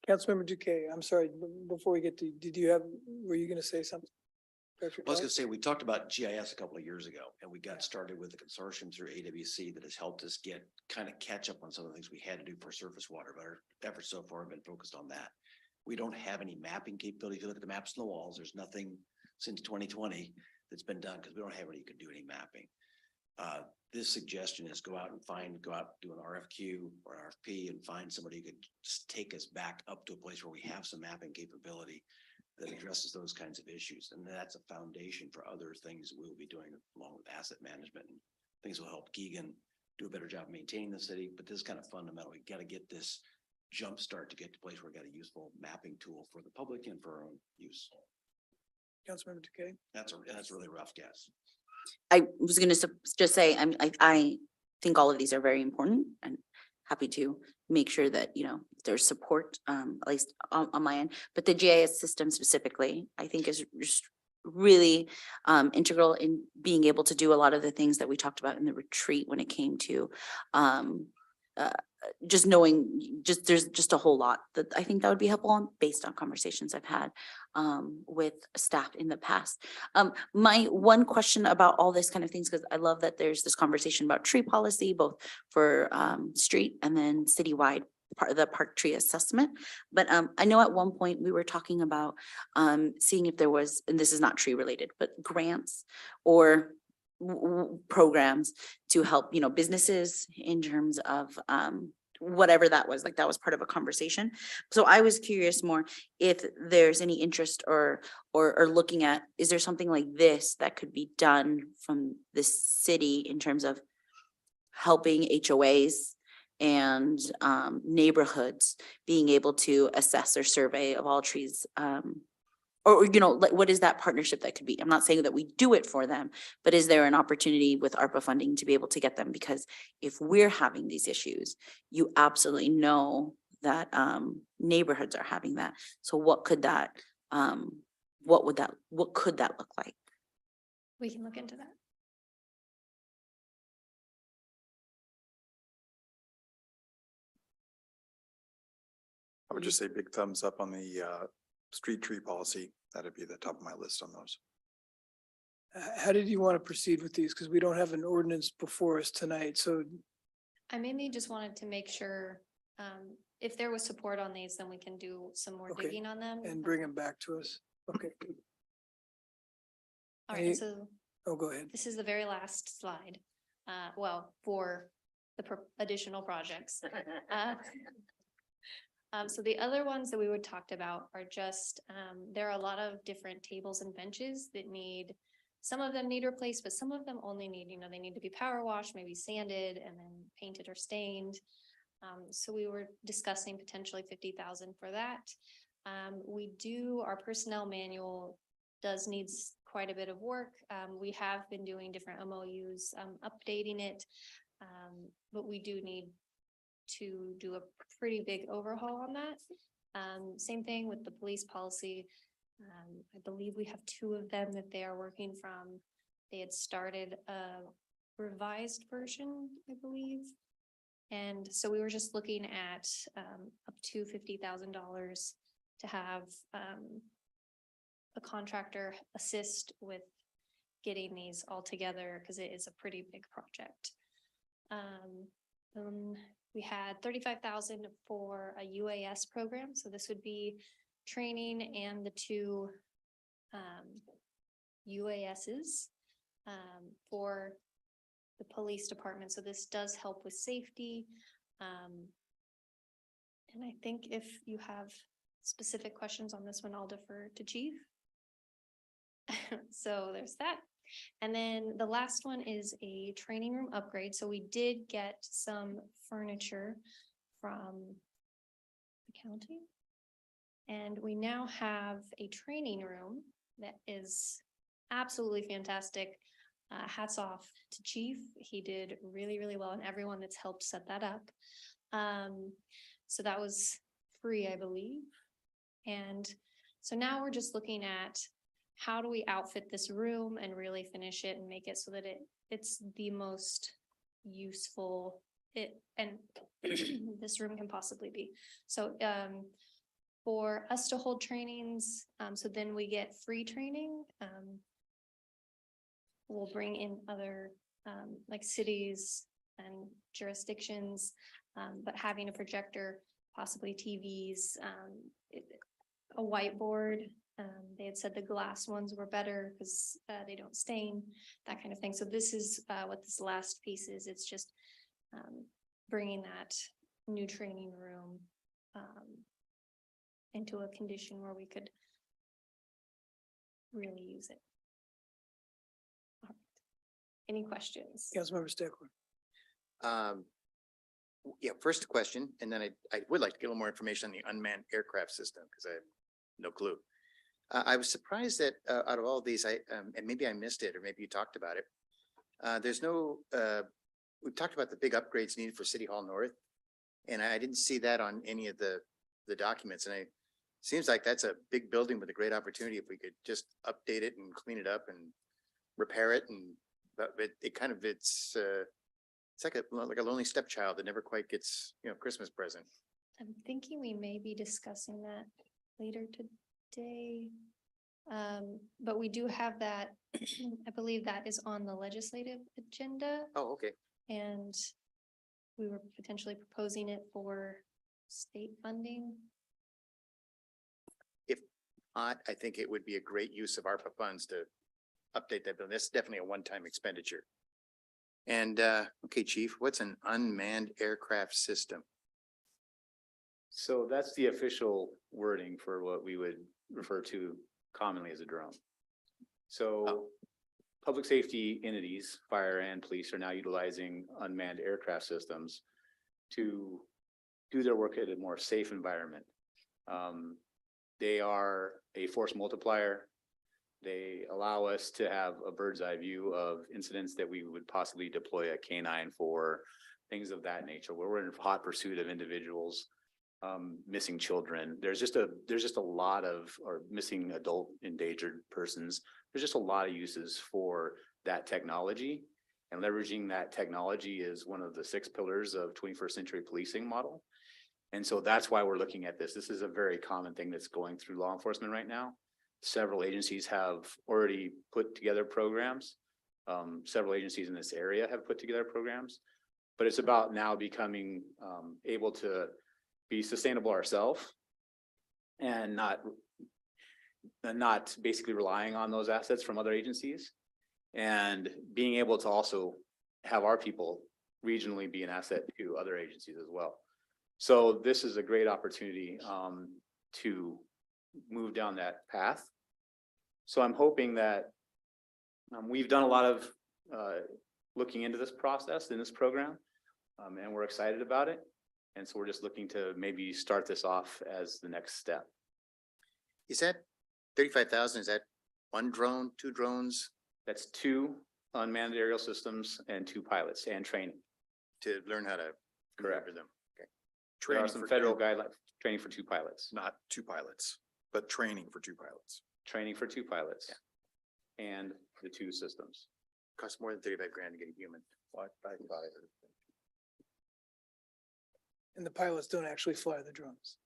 Councilmember Duque, I'm sorry, before we get to, were you going to say something? I was going to say, we talked about GIS a couple of years ago, and we got started with a consortium through AWC that has helped us catch up on some of the things we had to do for surface water, but our efforts so far have been focused on that. We don't have any mapping capability. If you look at the maps on the walls, there's nothing since 2020 that's been done because we don't have anybody who can do any mapping. This suggestion is go out, do an RFQ or an RFP and find somebody who could just take us back up to a place where we have some mapping capability that addresses those kinds of issues. And that's a foundation for other things we'll be doing along with asset management and things will help Keegan do a better job maintaining the city. But this is kind of fundamental. We got to get this jumpstart to get to a place where we got a useful mapping tool for the public and for our own use. Councilmember Takei? That's a really rough guess. I was gonna just say, I think all of these are very important and happy to make sure that, you know, there's support, at least on my end. But the GIS system specifically, I think is just really integral in being able to do a lot of the things that we talked about in the retreat when it came to just knowing, there's just a whole lot that I think that would be helpful on based on conversations I've had with staff in the past. My one question about all this kind of things, because I love that there's this conversation about tree policy, both for street and then citywide part of the park tree assessment. But I know at one point we were talking about seeing if there was, and this is not tree related, but grants or programs to help, you know, businesses in terms of whatever that was, like that was part of a conversation. So I was curious more if there's any interest or looking at, is there something like this that could be done from the city in terms of helping HOAs and neighborhoods being able to assess or survey of all trees, or, you know, like, what is that partnership that could be? I'm not saying that we do it for them, but is there an opportunity with ARPA funding to be able to get them? Because if we're having these issues, you absolutely know that neighborhoods are having that. So what could that, what could that look like? We can look into that. I would just say big thumbs up on the street tree policy. That'd be the top of my list on those. How did you want to proceed with these? Because we don't have an ordinance before us tonight, so. I mainly just wanted to make sure, if there was support on these, then we can do some more Okay, digging on them. And bring them back to us. Okay. All Any- right, so Oh, go ahead. this is the very last slide, well, for the additional projects. So the other ones that we would talked about are just, there are a lot of different tables and benches that need, some of them need replaced, but some of them only need, you know, they need to be power washed, maybe sanded and then painted or stained. So we were discussing potentially 50,000 for that. Our personnel manual does need quite a bit of work. We have been doing different MOUs, updating it. But we do need to do a pretty big overhaul on that. Same thing with the police policy. I believe we have 2 of them that they are working from. They had started a revised version, I believe. And so we were just looking at up to $50,000 to have a contractor assist with getting these all together because it is a pretty big project. We had 35,000 for a UAS program. So this would be training and the 2 UASs for the police department. So this does help with safety. And I think if you have specific questions on this one, I'll defer to Chief. So there's that. And then the last one is a training room upgrade. So we did get some furniture from the county. And we now have a training room that is absolutely fantastic. Hats off to Chief. He did really, really well, and everyone that's helped set that up. So that was free, I believe. And so now we're just looking at how do we outfit this room and really finish it and make it so that it's the most useful and this room can possibly be. So for us to hold trainings, so then we get free training. We'll bring in other like cities and jurisdictions, but having a projector, possibly TVs, a whiteboard. They had said the glass ones were better because they don't stain, that kind of thing. So this is what this last piece is. It's just bringing that new training room into a condition where we could really use it. All right. Any questions? Councilmember Steckler. Yeah, first question, and then I would like to get a little more information on the unmanned aircraft system, because I have no clue. I was surprised that out of all these, and maybe I missed it, or maybe you talked about it. There's no, we've talked about the big upgrades needed for City Hall North, and I didn't see that on any of the documents, and seems like that's a big building with a great opportunity if we could just update it and clean it up and repair it, and but it kind of, it's like a lonely stepchild that never quite gets, Christmas present. I'm thinking we may be discussing that later today. But we do have that, I believe that is on the legislative agenda, Oh, okay. and we were potentially proposing it for state funding. If not, I think it would be a great use of ARPA funds to update that building. That's definitely a one-time expenditure. And, okay, Chief, what's an unmanned aircraft system? So that's the official wording for what we would refer to commonly as a drone. So public safety entities, fire and police, are now utilizing unmanned aircraft systems to do their work at a more safe environment. They are a force multiplier. They allow us to have a bird's eye view of incidents that we would possibly deploy a canine for, things of that nature, where we're in hot pursuit of individuals, missing children. There's just a lot of, or missing adult endangered persons. There's just a lot of uses for that technology, and leveraging that technology is one of the 6 pillars of 21st century policing model. And so that's why we're looking at this. This is a very common thing that's going through law enforcement right now. Several agencies have already put together programs. Several agencies in this area have put together programs, but it's about now becoming able to be sustainable ourselves and not basically relying on those assets from other agencies, and being able to also have our people regionally be an asset to other agencies as well. So this is a great opportunity to move down that path. So I'm hoping that we've done a lot of looking into this process in this program, and we're excited about it. And so we're just looking to maybe start this off as the next step. Is that 35,000? Is that 1 drone, 2 drones? That's 2 unmanned aerial systems and 2 pilots and training. To learn how to maneuver them. Okay. There are some federal guidelines, training for 2 pilots. Not 2 pilots, but training for 2 pilots. Training for 2 pilots. Yeah. And the 2 systems. Costs more than 35 grand to get a human. What? And the pilots don't actually fly the drones.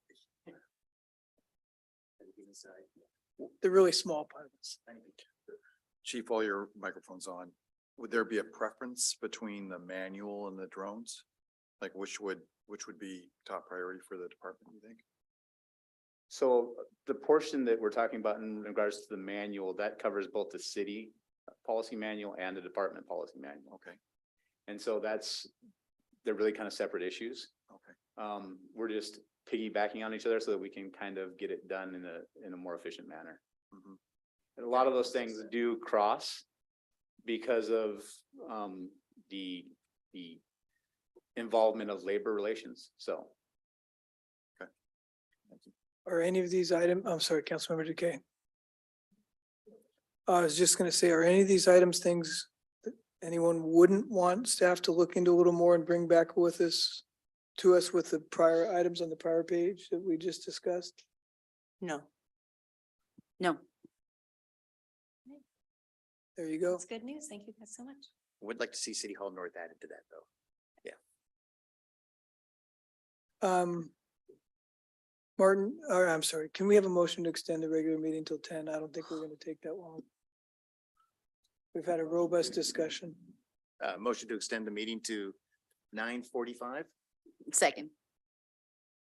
They're really small pilots. Chief, while your microphone's on, would there be a preference between the manual and the drones? Like which would be top priority for the department, you think? So the portion that we're talking about in regards to the manual, that covers both the city policy manual and the department policy manual. Okay. And so they're really kind of separate issues. Okay. We're just piggybacking on each other so that we can kind of get it done in a more efficient manner. Mhm. And a lot of those things do cross because of the involvement of labor relations. So. Okay. Thank you. Are any of these items, I'm sorry, Councilmember Decay. I was just gonna say, are any of these items things that anyone wouldn't want staff to look into a little more and bring back with us to us with the prior items on the prior page that we just discussed? No. No. There you go. That's good news. Thank you guys so much. Would like to see City Hall North added to that, though. Martin, or I'm sorry, can we have a motion to extend the regular meeting till 10? I don't think we're gonna take that long. We've had a robust discussion. Motion to extend the meeting to 9:45. Second.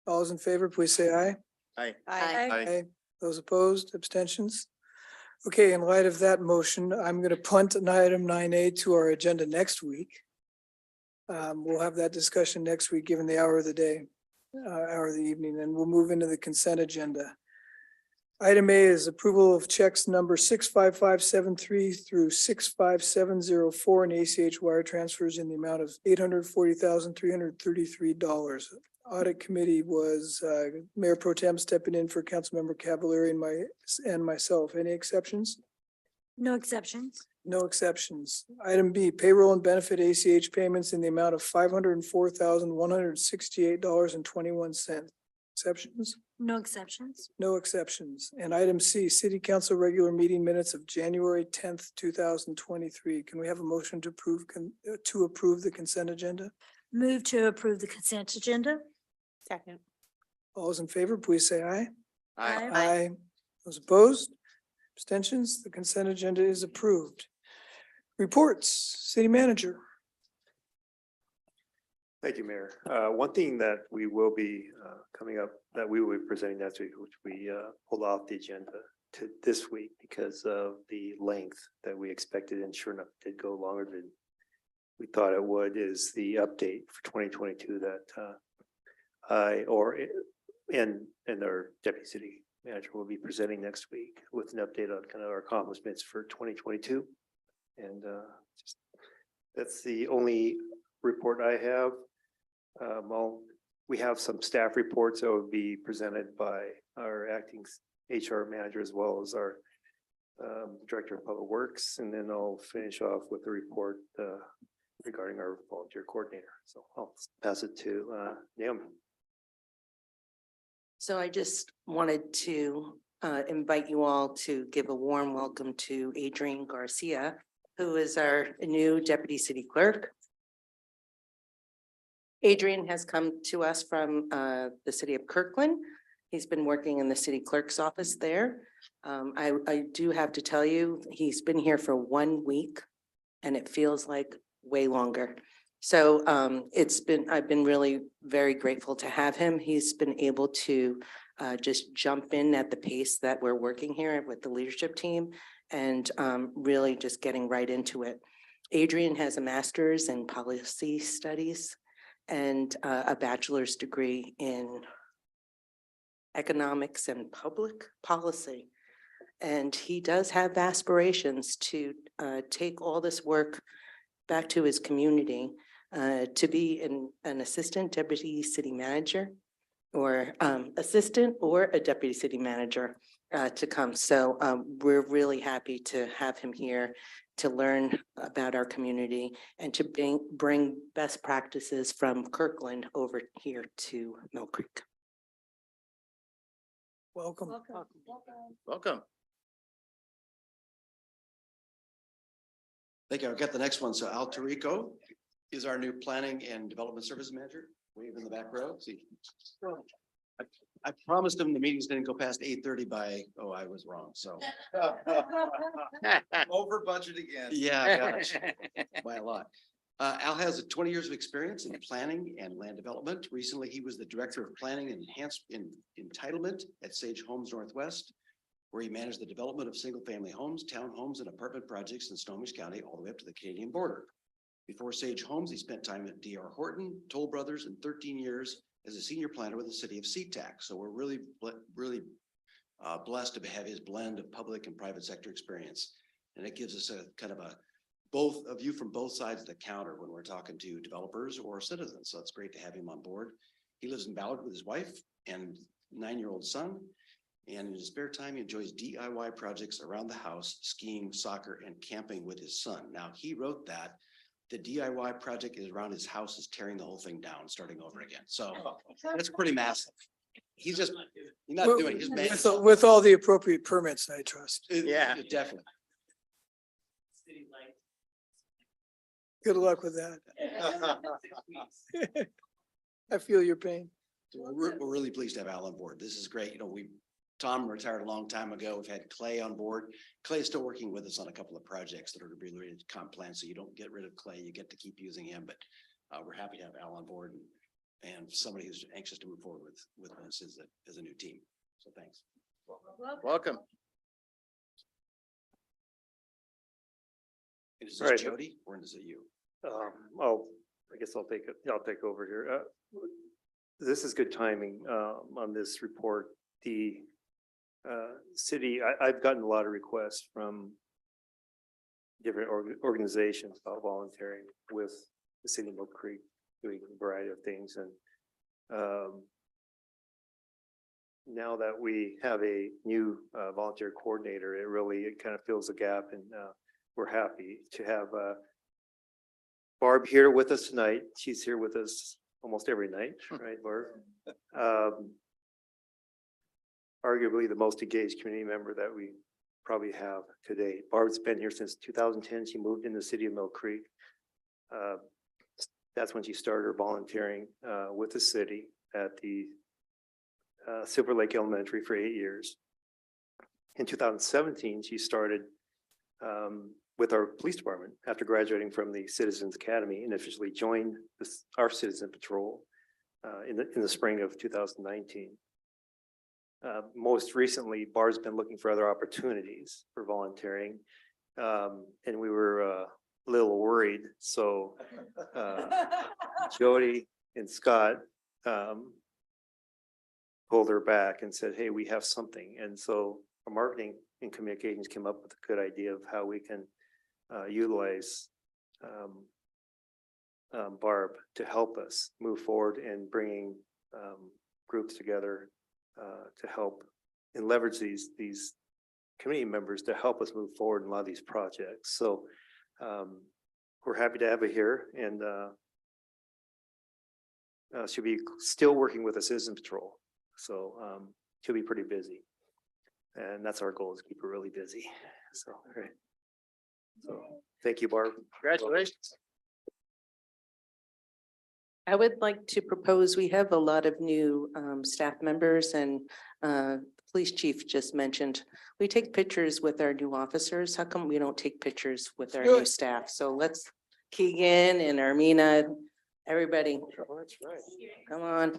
All those in favor, please say aye. Aye. Aye. Those opposed, abstentions? Okay, in light of that motion, I'm gonna punt an item 9A to our agenda next week. We'll have that discussion next week, given the hour of the day, hour of the evening, and we'll move into the consent agenda. Item A is approval of checks number 65573 through 65704 and ACH wire transfers in the amount of $840,333. Audit committee was Mayor Pro Tem stepping in for Councilmember Cavallari and myself. Any exceptions? No exceptions. No exceptions. Item B, payroll and benefit ACH payments in the amount of $504,168.21. Exceptions? No exceptions. No exceptions. And item C, city council regular meeting minutes of January 10th, 2023. Can we have a motion to approve the consent agenda? Move to approve the consent agenda. Second. All those in favor, please say aye. Aye. Aye. Those opposed? Abstentions? The consent agenda is approved. Reports, city manager. Thank you, Mayor. One thing that we will be coming up, that we will be presenting next week, which we pulled off the agenda to this week because of the length that we expected, and sure enough, it did go longer than we thought it would, is the update for 2022 that and our deputy city manager will be presenting next week with an update on kind of our accomplishments for 2022. And that's the only report I have. We have some staff reports that will be presented by our acting HR manager as well as our director of public works, and then I'll finish off with the report regarding our volunteer coordinator. So I'll pass it to Naomi. So I just wanted to invite you all to give a warm welcome to Adrian Garcia, who is our new deputy city clerk. Adrian has come to us from the city of Kirkland. He's been working in the city clerk's office there. I do have to tell you, he's been here for 1 week and it feels like way longer. So I've been really very grateful to have him. He's been able to just jump in at the pace that we're working here with the leadership team and really just getting right into it. Adrian has a master's in policy studies and a bachelor's degree in economics and public policy. And he does have aspirations to take all this work back to his community, to be an assistant deputy city manager or assistant or a deputy city manager to come. So we're really happy to have him here to learn about our community and to bring best practices from Kirkland over here to Mill Creek. Welcome. Welcome. Thank you. I've got the next one. So Al Tarico is our new planning and development service manager. Wave in the back row. See. I promised him the meetings didn't go past 8:30 by, I was wrong. So. Over budget again. Yeah, gosh, by a lot. Al has 20 years of experience in planning and land development. Recently, he was the director of planning and entitlement at Sage Homes Northwest, where he managed the development of single-family homes, townhomes, and apartment projects in Snohomish County all the way up to the Canadian border. Before Sage Homes, he spent time at DR Horton, Toll Brothers, and 13 years as a senior planner with the city of SeaTac. So we're really blessed to have his blend of public and private sector experience. And it gives us a kind of a view from both sides of the counter when we're talking to developers or citizens. So it's great to have him on board. He lives in Ballard with his wife and 9-year-old son. And in his spare time, he enjoys DIY projects around the house, skiing, soccer, and camping with his son. Now, he wrote that. The DIY project is around his house is tearing the whole thing down, starting over again. So that's pretty massive. He's not doing it. He's With all the appropriate permits, I trust. Yeah, definitely. Good luck with that. I feel your pain. So we're really pleased to have Al on board. This is great. Tom retired a long time ago. We've had Clay on board. Clay is still working with us on a couple of projects that are related to comp plan. So you don't get rid of Clay, you get to keep using him, but we're happy to have Al on board and somebody who's anxious to move forward with us as a new team. So thanks. Welcome. Is All this right. Jody or is it you? I guess I'll take over here. This is good timing on this report. city, I've gotten a lot of requests from different organizations about volunteering with the city of Mill Creek, doing a variety of things. And now that we have a new volunteer coordinator, it kind of fills the gap, and we're happy to have Barb here with us tonight. She's here with us almost every night, right, Barb? Arguably the most engaged community member that we probably have today. Barb's been here since 2010. She moved in the city of Mill Creek. That's when she started her volunteering with the city at the Silver Lake Elementary for 8 years. In 2017, she started with our police department after graduating from the Citizens Academy, and officially joined our Citizen Patrol in the spring of 2019. Most recently, Barb's been looking for other opportunities for volunteering, and we were a little worried. So Jody and Scott pulled her back and said, "Hey, we have something." And so our marketing and communications came up with a good idea of how we can utilize Barb to help us move forward and bringing groups together to help and leverage these community members to help us move forward in a lot of these projects. So we're happy to have her here, and she'll be still working with the Citizen Patrol. So she'll be pretty busy, and that's our goal, is keep her really busy. So, all right. So thank you, Barb. Congratulations. I would like to propose, we have a lot of new staff members, and the police chief just mentioned, we take pictures with our new officers. How come we don't take pictures with our new staff? So let's, Keegan and Armina, everybody. Oh, that's right. Come on.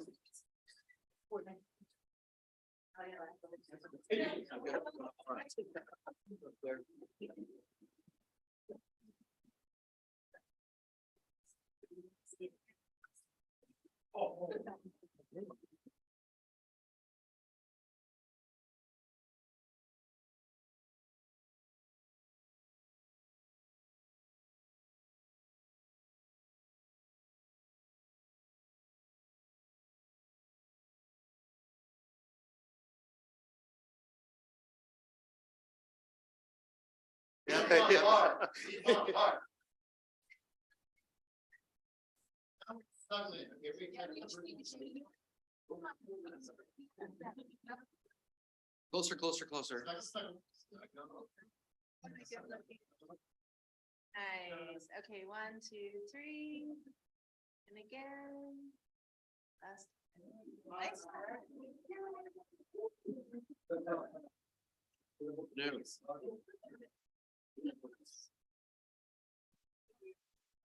Closer, closer, closer. Nice. Okay, 1, 2, 3. And again. Last. Nice.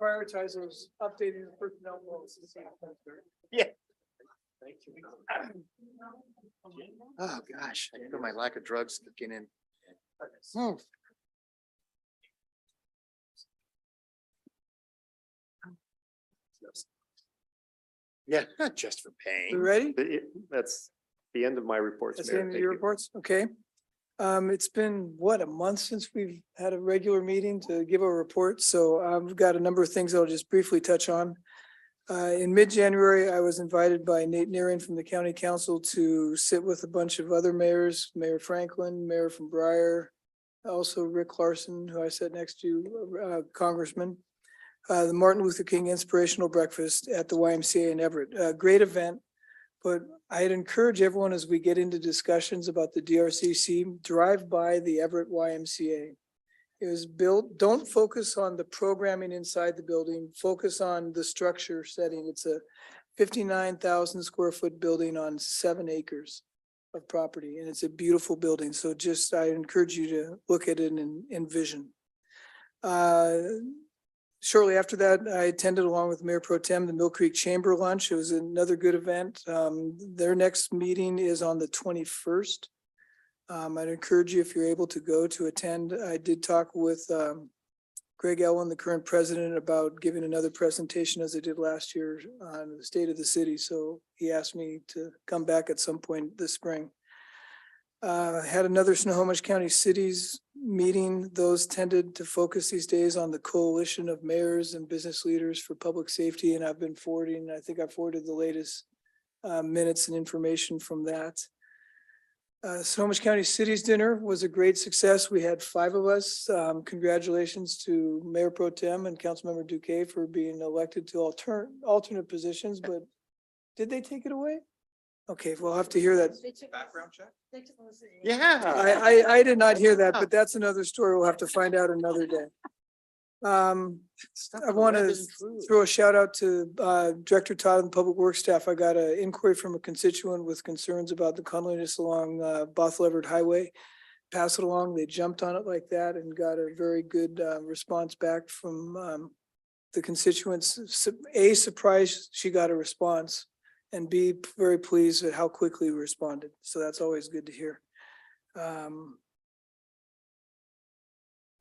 Prioritize those updating the personnel policies. Yeah. Oh, gosh, I feel my lack of drugs kicking in. Yeah, not just for You pain. ready? That's the end of my reports. That's Mayor. the end of Thank your you. reports? Okay. It's been, what, a month since we've had a regular meeting to give a report, so I've got a number of things I'll just briefly touch on. In mid-January, I was invited by Nate Nearing from the county council to sit with a bunch of other mayors, Mayor Franklin, Mayor from Breyer, also Rick Larson, who I sat next to, Congressman. The Martin Luther King Inspirational Breakfast at the YMCA in Everett. A great event, but I'd encourage everyone, as we get into discussions about the DRCC, drive by the Everett YMCA. It was built, don't focus on the programming inside the building, focus on the structure setting. It's a 59,000 square foot building on 7 acres of property, and it's a beautiful building. So just, I encourage you to look at it and envision. Shortly after that, I attended, along with Mayor Pro Tem, the Mill Creek Chamber Lunch. It was another good event. Their next meeting is on the 21st. I'd encourage you, if you're able to go, to attend. I did talk with Greg Elwood, the current president, about giving another presentation, as I did last year, on the state of the city. So he asked me to come back at some point this spring. Had another Snohomish County Cities meeting. Those tended to focus these days on the coalition of mayors and business leaders for public safety. And I've been forwarding, I think I forwarded the latest minutes and information from that. Snohomish County Cities Dinner was a great success. We had 5 of us. Congratulations to Mayor Pro Tem and Councilmember Duque for being elected to alternate positions, but did they take it away? Okay, we'll have to hear that. Background check? Yeah. I did not hear that, but that's another story. We'll have to find out another day. I want to throw a shout out to Director Todd and Public Works staff. I got an inquiry from a constituent with concerns about the cleanliness along Bothlevered Highway. Pass it along. They jumped on it like that and got a very good response back from the constituents. A, surprised she got a response, and B, very pleased at how quickly we responded. So that's always good to hear.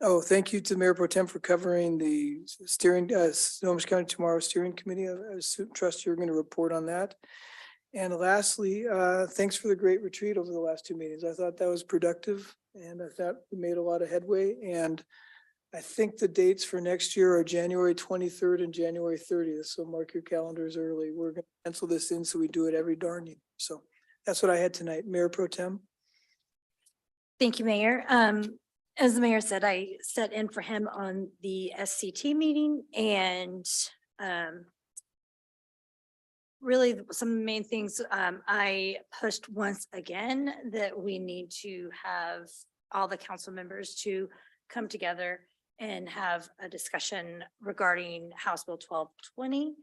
Oh, thank you to Mayor Pro Tem for covering the steering, Snohomish County Tomorrow Steering Committee. I trust you're going to report on that. And lastly, thanks for the great retreat over the last 2 meetings. I thought that was productive and I thought we made a lot of headway. And I think the dates for next year are January 23rd and January 30th. So mark your calendars early. We're going to pencil this in so we do it every darn year. So that's what I had tonight. Mayor Pro Tem. Thank you, Mayor. As the mayor said, I sat in for him on the SCT meeting and really some of the main things I pushed once again that we need to have all the council members to come together and have a discussion regarding House Bill 1220.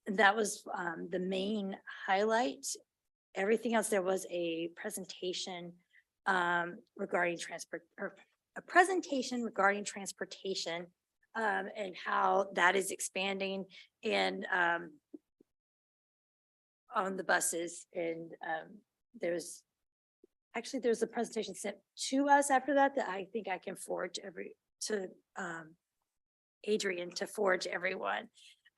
That was the main highlight. Everything else, there was a presentation regarding a presentation regarding transportation and how that is expanding and on the buses. And there's a presentation sent to us after that I think I can forward to Adrian to forward to everyone.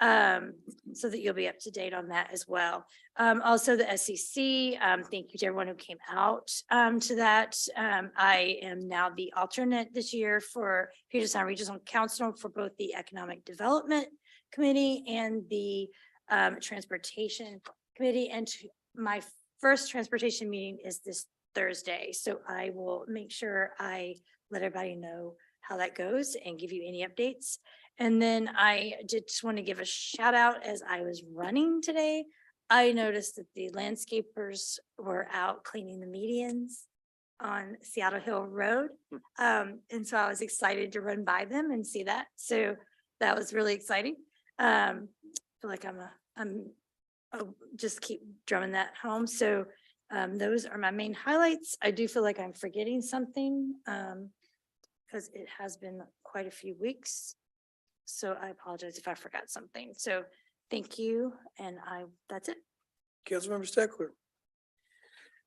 So that you'll be up to date on that as well. Also the SEC, thank you to everyone who came out to that. I am now the alternate this year for Peterson Regional Council for both the Economic Development Committee and the Transportation Committee. And my first transportation meeting is this Thursday. So I will make sure I let everybody know how that goes and give you any updates. And then I just want to give a shout out as I was running today. I noticed that the landscapers were out cleaning the medians on Seattle Hill Road. And so I was excited to run by them and see that. So that was really exciting. I feel like I'll just keep drumming that home. So those are my main highlights. I do feel like I'm forgetting something because it has been quite a few weeks. So I apologize if I forgot something. So thank you. And that's it. Councilmember Steckler.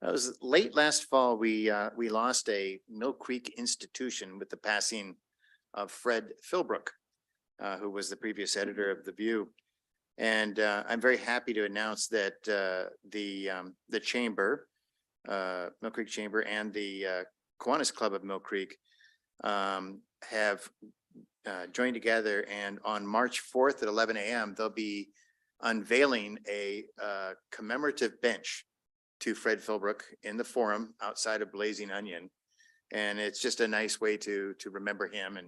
It was late last fall, we lost a Mill Creek institution with the passing of Fred Philbrook, who was the previous editor of The View. And I'm very happy to announce that the chamber, Mill Creek Chamber and the Kiwanis Club of Mill Creek have joined together, and on March 4th at 11 a.m. they'll be unveiling a commemorative bench to Fred Philbrook in the forum outside of Blazing Onion. And it's just a nice way to remember him and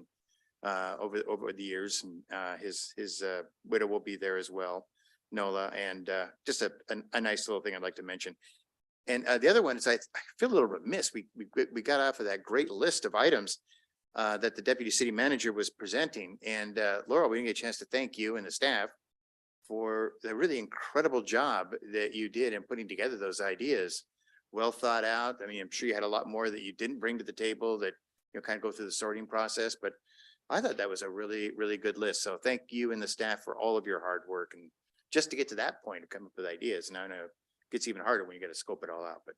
over the years. And his widow will be there as well, Nola, and just a nice little thing I'd like to mention. And the other one is I feel a little remiss. We got off of that great list of items that the deputy city manager was presenting. And Laurel, we didn't get a chance to thank you and the staff for the really incredible job that you did in putting together those ideas. Well thought out. I mean, I'm sure you had a lot more that you didn't bring to the table that, kind of go through the sorting process, but I thought that was a really, really good list. So thank you and the staff for all of your hard work. And just to get to that point to come up with ideas. Now I know it gets even harder when you got to scope it all out, but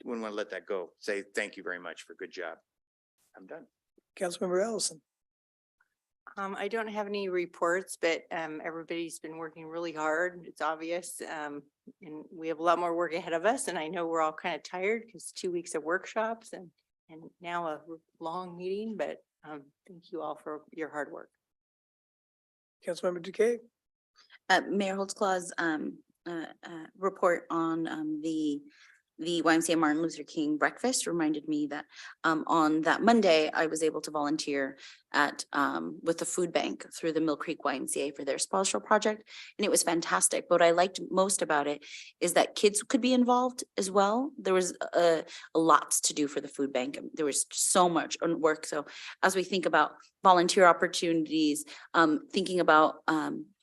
wouldn't want to let that go. Say thank you very much for a good job. I'm done. Councilmember Ellison. I don't have any reports, but everybody's been working really hard. It's obvious. And we have a lot more work ahead of us. And I know we're all kind of tired because 2 weeks of workshops and now a long meeting, but thank you all for your hard work. Councilmember Duque? Mayor Holtzclaw's report on the YMCA Martin Luther King breakfast reminded me that on that Monday, I was able to volunteer at with the food bank through the Mill Creek YMCA for their spousal project. And it was fantastic. But what I liked most about it is that kids could be involved as well. There was a lot to do for the food bank. There was so much work. So as we think about volunteer opportunities, thinking about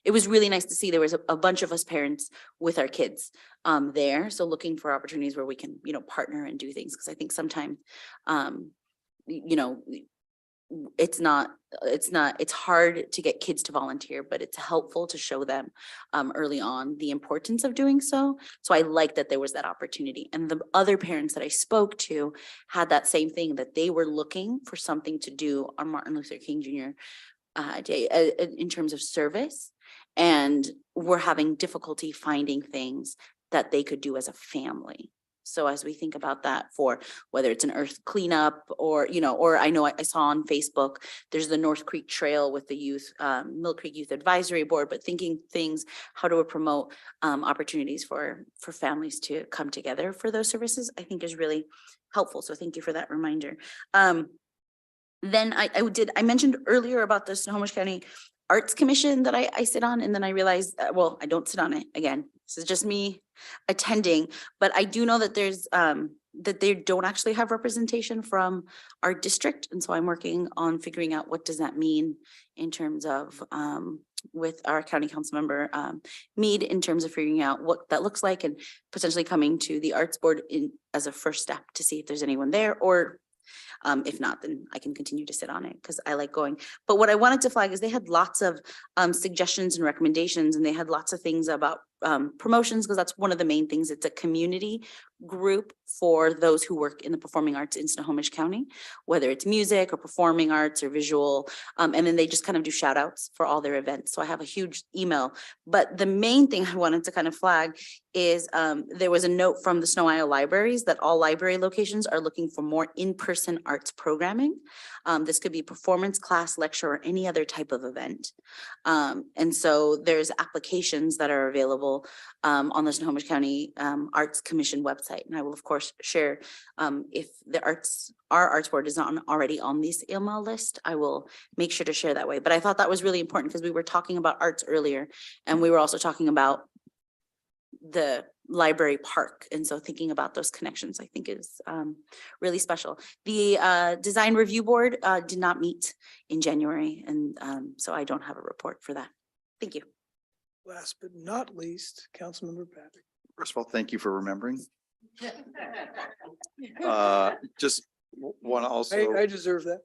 it was really nice to see there was a bunch of us parents with our kids there. So looking for opportunities where we can, partner and do things. Cause I think sometimes, it's hard to get kids to volunteer, but it's helpful to show them early on the importance of doing so. So I like that there was that opportunity. And the other parents that I spoke to had that same thing, that they were looking for something to do on Martin Luther King Jr. Day in terms of service. And we're having difficulty finding things that they could do as a family. So as we think about that, for whether it's an earth cleanup or, or I know I saw on Facebook, there's the North Creek Trail with the youth, Mill Creek Youth Advisory Board, but thinking things, how to promote opportunities for families to come together for those services, I think is really helpful. So thank you for that reminder. Then I mentioned earlier about the Snohomish County Arts Commission that I sit on, and then I realized, well, I don't sit on it again. This is just me attending, but I do know that there's that they don't actually have representation from our district. And so I'm working on figuring out what does that mean in terms of with our county council member Mead, in terms of figuring out what that looks like and potentially coming to the arts board as a first step to see if there's anyone there, or if not, then I can continue to sit on it because I like going. But what I wanted to flag is they had lots of suggestions and recommendations, and they had lots of things about promotions, because that's one of the main things. It's a community group for those who work in the performing arts in Snohomish County, whether it's music or performing arts or visual. And then they just kind of do shout outs for all their events. So I have a huge email. But the main thing I wanted to kind of flag is there was a note from the Snow Isle libraries that all library locations are looking for more in-person arts programming. This could be performance, class, lecture, or any other type of event. And so there's applications that are available on the Snohomish County Arts Commission website. And I will of course share if our arts board is not already on this email list, I will make sure to share that way. But I thought that was really important because we were talking about arts earlier, and we were also talking about the library park. And so thinking about those connections, I think is really special. The design review board did not meet in January. And so I don't have a report for that. Thank you. Last but not least, Councilmember Patrick. First of all, thank you for remembering. Just want to also. I deserve that.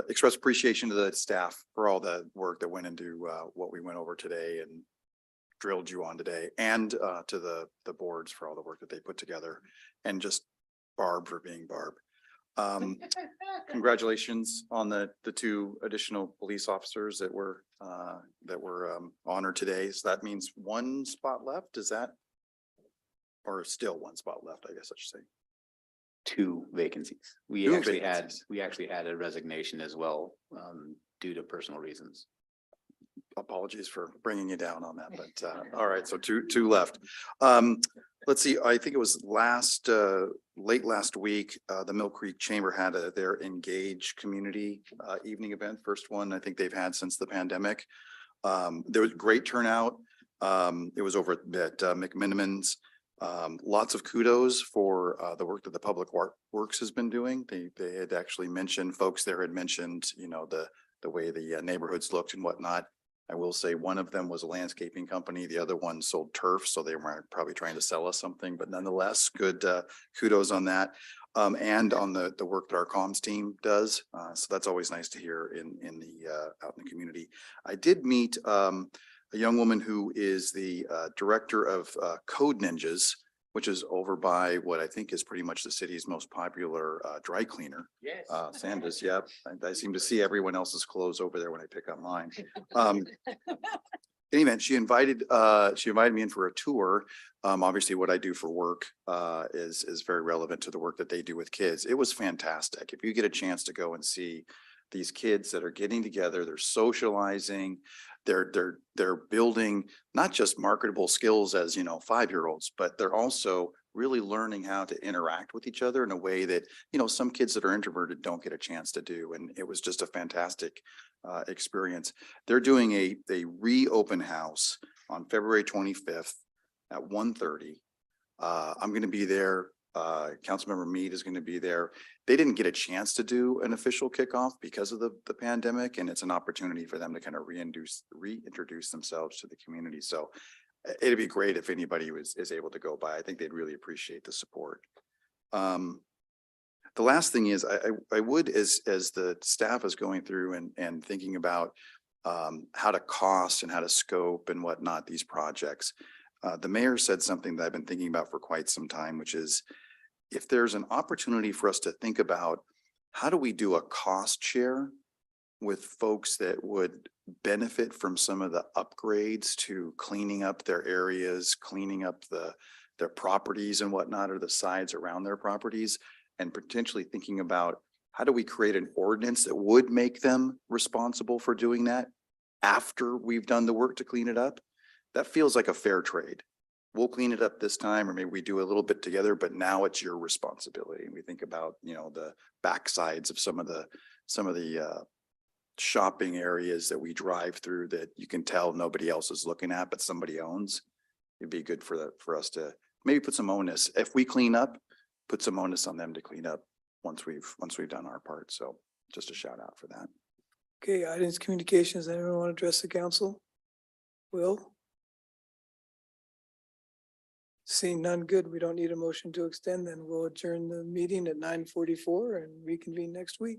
Express appreciation to the staff for all the work that went into what we went over today and drilled you on today, and to the boards for all the work that they put together, and just Barb for being Barb. Congratulations on the two additional police officers that were honored today. So that means one spot left, is that? Or still one spot left, I guess I should say. 2 vacancies. We Two actually vacancies. had a resignation as well, due to personal reasons. Apologies for bringing you down on that, but all right, so two left. Let's see, I think it was late last week, the Mill Creek Chamber had their Engage community evening event, first one I think they've had since the pandemic. There was great turnout. It was over at McMinimans. Lots of kudos for the work that the Public Works has been doing. They had actually mentioned, folks there had mentioned, the way the neighborhoods looked and whatnot. I will say one of them was a landscaping company. The other one sold turf, so they were probably trying to sell us something, but nonetheless, good kudos on that. And on the work that our comms team does. So that's always nice to hear out in the community. I did meet a young woman who is the director of Code Ninjas, which is over by what I think is pretty much the city's most popular dry cleaner. Yes. Sandus, yep. I seem to see everyone else's clothes over there when I pick up mine. In any event, she invited me in for a tour. Obviously what I do for work is very relevant to the work that they do with kids. It was fantastic. If you get a chance to go and see these kids that are getting together, they're socializing, they're building not just marketable skills as, 5-year-olds, but they're also really learning how to interact with each other in a way that, some kids that are introverted don't get a chance to do. And it was just a fantastic experience. They're doing a reopen house on February 25th at 1:30. I'm going to be there. Councilmember Mead is going to be there. They didn't get a chance to do an official kickoff because of the pandemic, and it's an opportunity for them to kind of reintroduce themselves to the community. So it'd be great if anybody is able to go by. I think they'd really appreciate the support. The last thing is I would, as the staff is going through and thinking about how to cost and how to scope and whatnot these projects, the mayor said something that I've been thinking about for quite some time, which is if there's an opportunity for us to think about how do we do a cost share with folks that would benefit from some of the upgrades to cleaning up their areas, cleaning up their properties and whatnot, or the sides around their properties, and potentially thinking about how do we create an ordinance that would make them responsible for doing that after we've done the work to clean it up. That feels like a fair trade. We'll clean it up this time, or maybe we do a little bit together, but now it's your responsibility. And we think about, the backsides of some of the shopping areas that we drive through that you can tell nobody else is looking at, but somebody owns. It'd be good for us to maybe put some onus. If we clean up, put some onus on them to clean up once we've done our part. So just a shout out for that. Okay, audience communications. Anyone want to address the council? Will? Seeing none, good. We don't need a motion to extend, then we'll adjourn the meeting at 9:44 and reconvene next week.